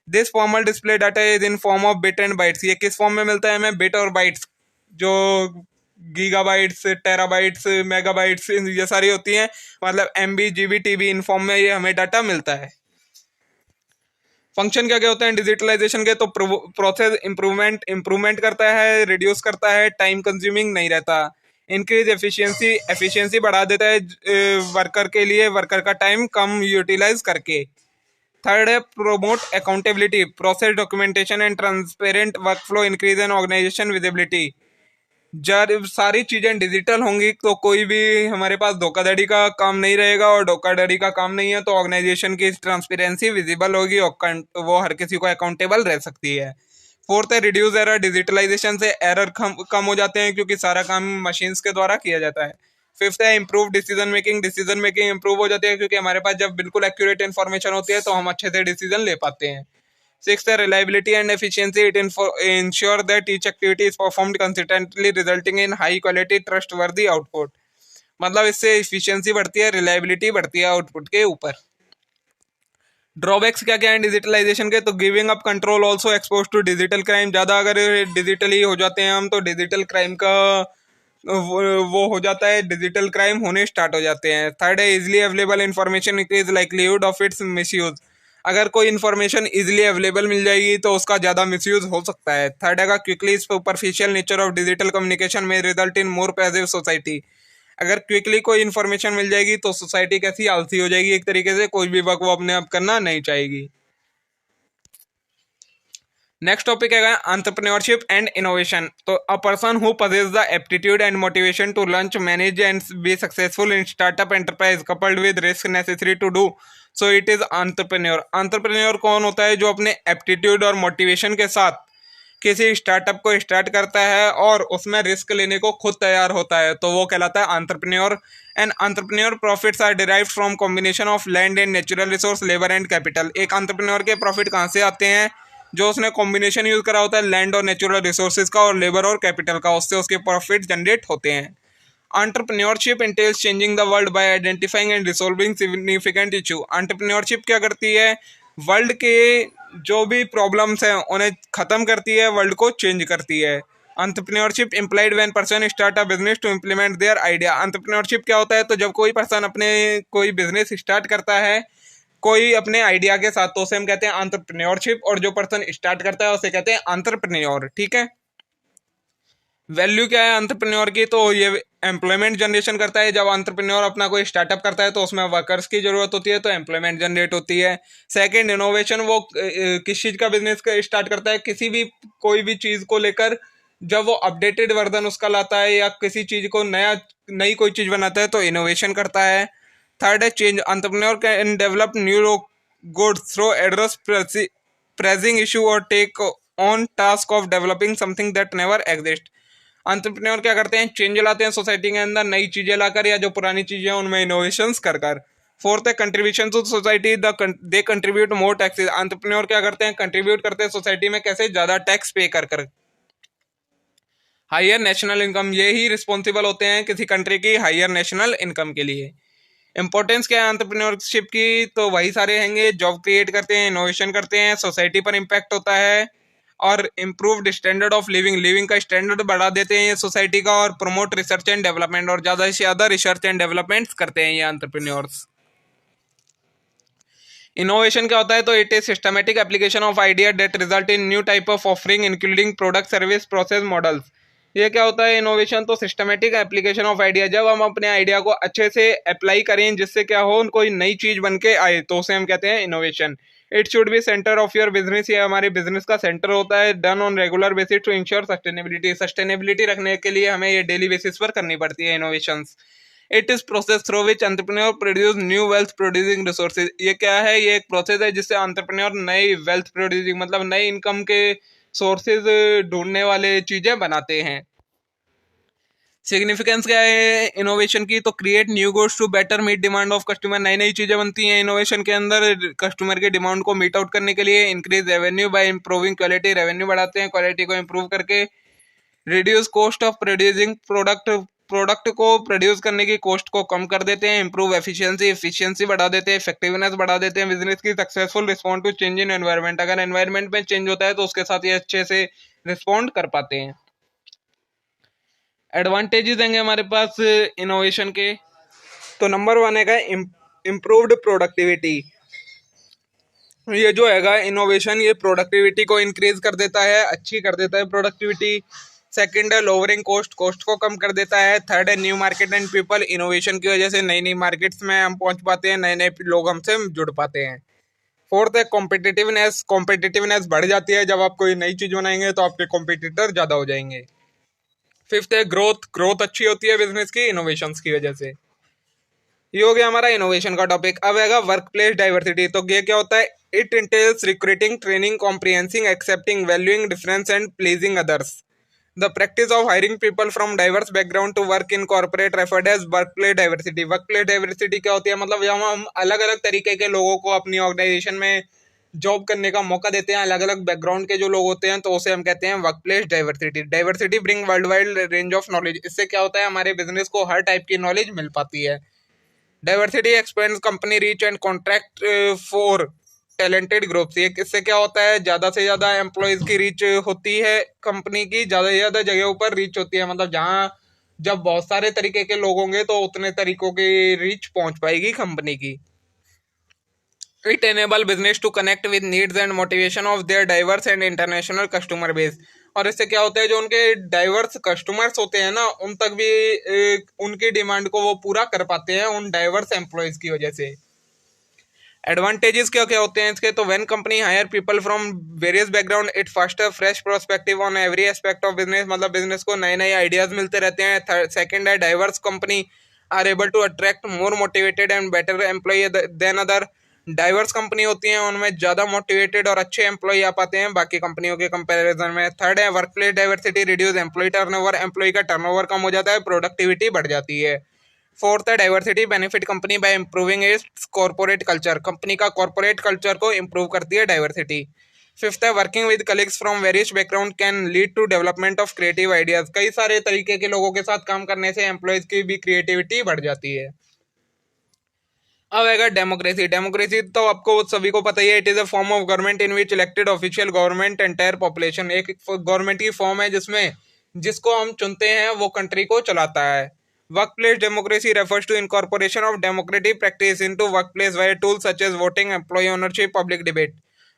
This formal display data is in form of bit and bytes. ये किस फॉर्म में मिलता है हमें? बिट और बाइट्स, जो गीगाबाइट्स, टेराबाइट्स, मेगाबाइट्स ये सारी होती हैं, मतलब MB, GB, TB, in form में ये हमें डाटा मिलता है। फंक्शन क्या क्या होते हैं डिजिटलाइजेशन के? तो प्रोसेस इंप्रूवमेंट करता है, रिड्यूस करता है, टाइम कंज्यूमिंग नहीं रहता। इंक्रीज एफिशिएंसी बढ़ा देता है वर्कर के लिए, वर्कर का टाइम कम यूटिलाइज करके। थर्ड है promote accountability, process documentation and transparent workflow, increase and organisation visibility. जब सारी चीजें डिजिटल होंगी तो कोई भी हमारे पास धोखाधड़ी का काम नहीं रहेगा, और धोखाधड़ी का काम नहीं है तो ऑर्गेनाइजेशन की ट्रांसपेरेंसी विजिबल होगी और वो हर किसी को अकाउंटेबल रह सकती है। फोर्थ है रिड्यूस एरर, डिजिटलाइजेशन से एरर कम हो जाते हैं क्योंकि सारा काम मशीन्स के द्वारा किया जाता है। फिफ्थ है इम्प्रूव डिसीजन मेकिंग इम्प्रूव हो जाती है क्योंकि हमारे पास जब बिल्कुल एक्यूरेट इन्फॉर्मेशन होती है तो हम अच्छे से डिसीजन ले पाते हैं। Sixth, reliability and efficiency. It ensure that each activity is performed consistently, resulting in high quality, trustworthy output. मतलब इससे efficiency बढ़ती है, reliability बढ़ती है आउटपुट के ऊपर। ड्रॉबैक्स क्या क्या है डिजिटलाइजेशन के? तो giving up control also expose to digital crime. ज़्यादा अगर डिजिटली हो जाते हैं हम तो डिजिटल क्राइम का वो हो जाता है, डिजिटल क्राइम होने स्टार्ट हो जाते हैं। थर्ड है easily available information increase likelihood of its misuse. अगर कोई इन्फॉर्मेशन इजिली अवेलेबल मिल जाएगी तो उसका ज़्यादा मिसयूज हो सकता है। थर्ड है quickly superficial nature of digital communication में result in more passive society. अगर क्विकली कोई इन्फॉर्मेशन मिल जाएगी तो सोसाइटी कैसी आलसी हो जाएगी, एक तरीके से कोई भी वर्क वो अपने आप करना नहीं चाहेगी। नेक्स्ट टॉपिक है एंटरप्रेन्योरशिप एंड इनोवेशन। तो a person who possess the aptitude and motivation to launch, manage and be successful in startup enterprise coupled with risk necessary to do so it is entrepreneur. Entrepreneur कौन होता है? जो अपने aptitude और motivation के साथ किसी स्टार्टअप को स्टार्ट करता है और उसमें रिस्क लेने को खुद तैयार होता है, तो वो कहलाता है entrepreneur. And entrepreneur profits are derived from combination of land and natural resource, labour and capital. एक एंटरप्रेन्योर के प्रॉफिट कहाँ से आते हैं? जो उसने कॉम्बिनेशन यूज करा होता है लैंड और नेचुरल रिसोर्सेज का और लेबर और कैपिटल का, उससे उसके प्रॉफिट जनरेट होते हैं। Entrepreneurship entails changing the world by identifying and resolving significant issue. Entrepreneurship क्या करती है? वर्ल्ड के जो भी प्रॉब्लम्स हैं उन्हें खत्म करती है, वर्ल्ड को चेंज करती है। Entrepreneurship implied when person start a business to implement their idea. Entrepreneurship क्या होता है? तो जब कोई पर्सन अपने कोई बिजनेस स्टार्ट करता है कोई अपने आइडिया के साथ, तो उसे हम कहते हैं एंटरप्रेन्योरशिप, और जो पर्सन स्टार्ट करता है उसे कहते हैं एंटरप्रेन्योर। ठीक है। वैल्यू क्या है एंटरप्रेन्योर की? तो ये एम्प्लॉयमेंट जनरेशन करता है। जब एंटरप्रेन्योर अपना कोई स्टार्टअप करता है तो उसमें वर्कर्स की जरूरत होती है, तो एम्प्लॉयमेंट जनरेट होती है। Second, innovation. वो किस चीज का बिजनेस स्टार्ट करता है? किसी भी कोई भी चीज को लेकर जब वो अपडेटेड वर्जन उसका लाता है या किसी चीज को नई कोई चीज बनाता है तो इनोवेशन करता है। थर्ड है change. Entrepreneur can develop new goods through address pressing issue और take on task of developing something that never exist. Entrepreneur क्या करते हैं? चेंज लाते हैं सोसाइटी के अंदर, नई चीजें लाकर या जो पुरानी चीजें हैं उनमें इनोवेशंस कर कर। फोर्थ है contribution to society, they contribute more taxes. Entrepreneur क्या करते हैं? कंट्रीब्यूट करते हैं सोसाइटी में, कैसे? ज्यादा टैक्स पे कर कर। हायर नेशनल इनकम, ये ही रिस्पॉन्सिबल होते हैं किसी कंट्री की हायर नेशनल इनकम के लिए। इंपॉर्टेंस क्या है एंटरप्रेन्योरशिप की? तो वही सारे हैंगे, जॉब क्रिएट करते हैं, इनोवेशन करते हैं, सोसाइटी पर इम्पैक्ट होता है, और इम्प्रूव्ड स्टैंडर्ड ऑफ लिविंग का स्टैंडर्ड बढ़ा देते हैं ये सोसाइटी का, और प्रमोट रिसर्च एंड डेवलपमेंट, और ज्यादा से ज्यादा रिसर्च एंड डेवलपमेंट्स करते हैं ये एंटरप्रेन्योर्स। इनोवेशन क्या होता है? तो it is systematic application of idea that result in new type of offering including product, service, process, models. ये क्या होता है इनोवेशन? तो सिस्टमेटिक एप्लीकेशन ऑफ आइडिया, जब हम अपने आइडिया को अच्छे से अप्लाई करें जिससे क्या हो कोई नई चीज बन के आए, तो उसे हम कहते हैं innovation. It should be centre of your business, ये हमारे बिजनेस का सेंटर होता है। Done on regular basis to ensure sustainability रखने के लिए हमें ये डेली बेसिस पर करनी पड़ती है innovations. It is process through which entrepreneur produce new wealth producing resources. ये क्या है? ये एक प्रोसेस है जिससे एंटरप्रेन्योर नई वेल्थ प्रोड्यूसिंग मतलब नई इनकम के सोर्सेज ढूंढने वाले चीजें बनाते हैं। सिग्निफिकेंस क्या है इनोवेशन की? तो create new goods to better meet demand of customer, नई नई चीजें बनती हैं इनोवेशन के अंदर कस्टमर के डिमांड को मीट आउट करने के लिए। Increase revenue by improving quality, revenue बढ़ाते हैं क्वालिटी को इंप्रूव करके। Reduce cost of producing product, product को प्रोड्यूस करने की कॉस्ट को कम कर देते हैं, इंप्रूव एफिशिएंसी बढ़ा देते हैं, इफेक्टिवनेस बढ़ा देते हैं, बिजनेस की successful respond to change in environment, अगर एनवायरनमेंट में चेंज होता है तो उसके साथ ये अच्छे से रिस्पॉन्ड कर पाते हैं। एडवांटेजेस देंगे हमारे पास इनोवेशन के, तो नंबर 1 है इम्प्रूव्ड प्रोडक्टिविटी। ये जो हैगा इनोवेशन, ये प्रोडक्टिविटी को इंक्रीज कर देता है, अच्छी कर देता है प्रोडक्टिविटी। सेकंड है लोअरिंग कॉस्ट को कम कर देता है। थर्ड है new market and people, innovation की वजह से नई नई मार्केट्स में हम पहुंच पाते हैं, नए नए लोग हमसे जुड़ पाते हैं। फोर्थ है कॉम्पिटिटिवनेस बढ़ जाती है, जब आप कोई नई चीज बनाएंगे तो आपके कॉम्पिटिटर ज्यादा हो जाएंगे। फिफ्थ है ग्रोथ अच्छी होती है बिजनेस की इनोवेशन की वजह से। ये हो गया हमारा इनोवेशन का टॉपिक। अब आएगा वर्क प्लेस डाइवर्सिटी। तो ये क्या होता है? It entails recruiting, training, comprehending, accepting, valuing difference and pleasing others. The practice of hiring people from diverse background to work in corporate referred as work place diversity. Work place diversity क्या होती है? मतलब जब हम अलग अलग तरीके के लोगों को अपनी ऑर्गेनाइजेशन में जॉब करने का मौका देते हैं, अलग अलग बैकग्राउंड के जो लोग होते हैं, तो उसे हम कहते हैं work place diversity. Diversity bring world wide range of knowledge. इससे क्या होता है? हमारे बिजनेस को हर टाइप की नॉलेज मिल पाती है। Diversity expends company reach and contract for talented groups. ये इससे क्या होता है? ज़्यादा से ज़्यादा एम्प्लॉयज़ की रीच होती है, कंपनी की ज़्यादा से ज़्यादा जगहों पर रीच होती है। मतलब जहाँ जब बहुत सारे तरीके के लोग होंगे तो उतने तरीकों की रीच पहुंच पाएगी कंपनी की। It enable business to connect with needs and motivation of their diverse and international customer base. और इससे क्या होता है? जो उनके डाइवर्स कस्टमर्स होते हैं ना, उन तक भी उनकी डिमांड को वो पूरा कर पाते हैं उन डाइवर्स एम्प्लॉयज की वजह से। एडवांटेजेस क्या क्या होते हैं इसके? तो when company hire people from various background, it faster fresh prospective on every aspect of business. मतलब बिजनेस को नए नए आइडियाज मिलते रहते हैं। सेकंड है diverse company are able to attract more motivated and better employ than other. Diverse company होती हैं, उनमें ज़्यादा मोटिवेटेड और अच्छे एम्प्लॉय आ पाते हैं बाकी कंपनियों के कंपैरिजन में। थर्ड है work place diversity reduce employ turnover. Employ का टर्नओवर कम हो जाता है, प्रोडक्टिविटी बढ़ जाती है। फोर्थ है diversity benefit company by improving its corporate culture. Company का कॉर्पोरेट कल्चर को इंप्रूव करती है डाइवर्सिटी। फिफ्थ है working with colleagues from various background can lead to development of creative ideas. कई सारे तरीके के लोगों के साथ काम करने से एम्प्लॉयज की भी क्रिएटिविटी बढ़ जाती है। अब आएगा डेमोक्रेसी। डेमोक्रेसी तो आपको सभी को पता ही है, it is a form of government in which elected official government entire population. एक गवर्नमेंट की फॉर्म है जिसमें जिसको हम चुनते हैं वो कंट्री को चलाता है। Workplace democracy refers to incorporation of democratic practice into workplace via tools such as voting, employ ownership, public debate.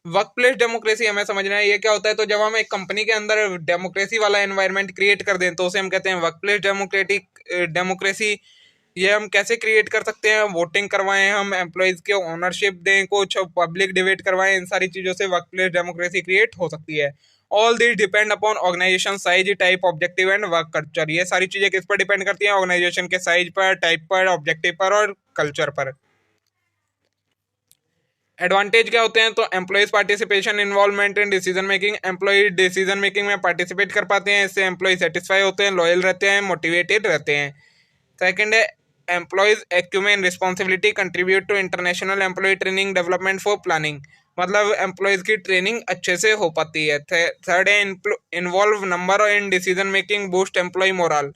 Workplace democracy हमें समझना है ये क्या होता है। तो जब हम एक कंपनी के अंदर डेमोक्रेसी वाला एनवायरनमेंट क्रिएट कर दें तो उसे हम कहते हैं वर्कप्लेस डेमोक्रेसी। ये हम कैसे क्रिएट कर सकते हैं? वोटिंग करवाएं, हम एम्प्लॉयज के ओनरशिप दें, कुछ पब्लिक डिबेट करवाएं, इन सारी चीज़ों से वर्कप्लेस डेमोक्रेसी क्रिएट हो सकती है। All this depend upon organisation size, type, objective and work culture. ये सारी चीज़ें किस पर डिपेंड करती हैं? ऑर्गेनाइजेशन के साइज पर, टाइप पर, ऑब्जेक्टिव पर और कल्चर पर। एडवांटेज क्या होते हैं? तो employees participation, involvement in decision making. Employ decision making में पार्टिसिपेट कर पाते हैं, इससे एम्प्लॉय सेटिस्फाई होते हैं, लॉयल रहते हैं, मोटिवेटेड रहते हैं। सेकंड है employees acumen responsibility contribute to international employ training development for planning. मतलब एम्प्लॉयज की ट्रेनिंग अच्छे से हो पाती है। थर्ड है involve number in decision making, boost employ moral.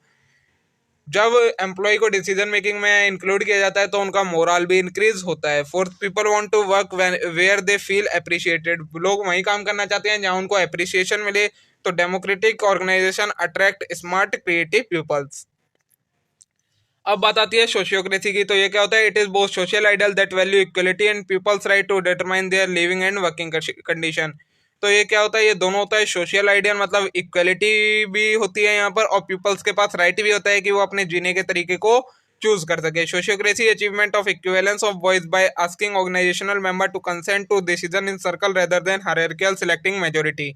जब एम्प्लॉय को डिसीजन मेकिंग में इंक्लूड किया जाता है तो उनका मोरल भी इंक्रीज होता है। Fourth, people want to work where they feel appreciated. लोग वहीं काम करना चाहते हैं जहां उनको अप्रिसिएशन मिले। तो democratic organisation attract smart creative peoples. अब बात आती है सोशियोक्रेसी की। तो ये क्या होता है? It is both social ideal that value equality and peoples right to determine their living and working condition. तो ये क्या होता है? ये दोनों होता है। सोशल आइडियल मतलब इक्वलिटी भी होती है यहाँ पर, और पीपल्स के पास राइट भी होता है कि वो अपने जीने के तरीके को चूज कर सके। Sociocracy achievement of equivalence of voice by asking organisational member to consent to decision in circle rather than hierarchical selecting majority.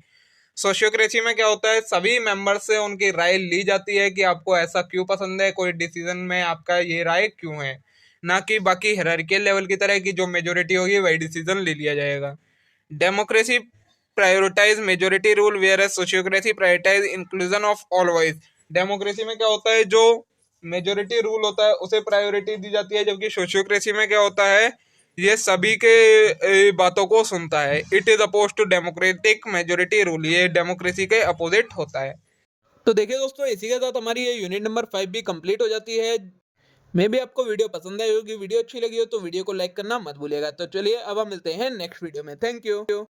Sociocracy में क्या होता है? सभी मेंबर से उनकी राय ली जाती है कि आपको ऐसा क्यों पसंद है, कोई डिसीजन में आपका ये राय क्यों है, ना कि बाकी हायरार्किकल लेवल की तरह की जो मेजोरिटी होगी वही डिसीजन ले लिया जाएगा। Democracy prioritise majority rule whereas sociocracy prioritise inclusion of all voice. Democracy में क्या होता है? जो मेजोरिटी रूल होता है उसे प्रायोरिटी दी जाती है, जबकि सोशियोक्रेसी में क्या होता है? ये सभी के बातों को सुनता है। It is oppose to democratic majority rule. ये डेमोक्रेसी के अपोजिट होता है। तो देखिए दोस्तों, इसी के साथ हमारी ये यूनिट नंबर 5 भी कंप्लीट हो जाती है। मे भी आपको वीडियो पसंद आई होगी, वीडियो अच्छी लगी हो तो वीडियो को लाइक करना मत भूलिएगा। तो चलिए अब हम मिलते हैं नेक्स्ट वीडियो में। Thank you.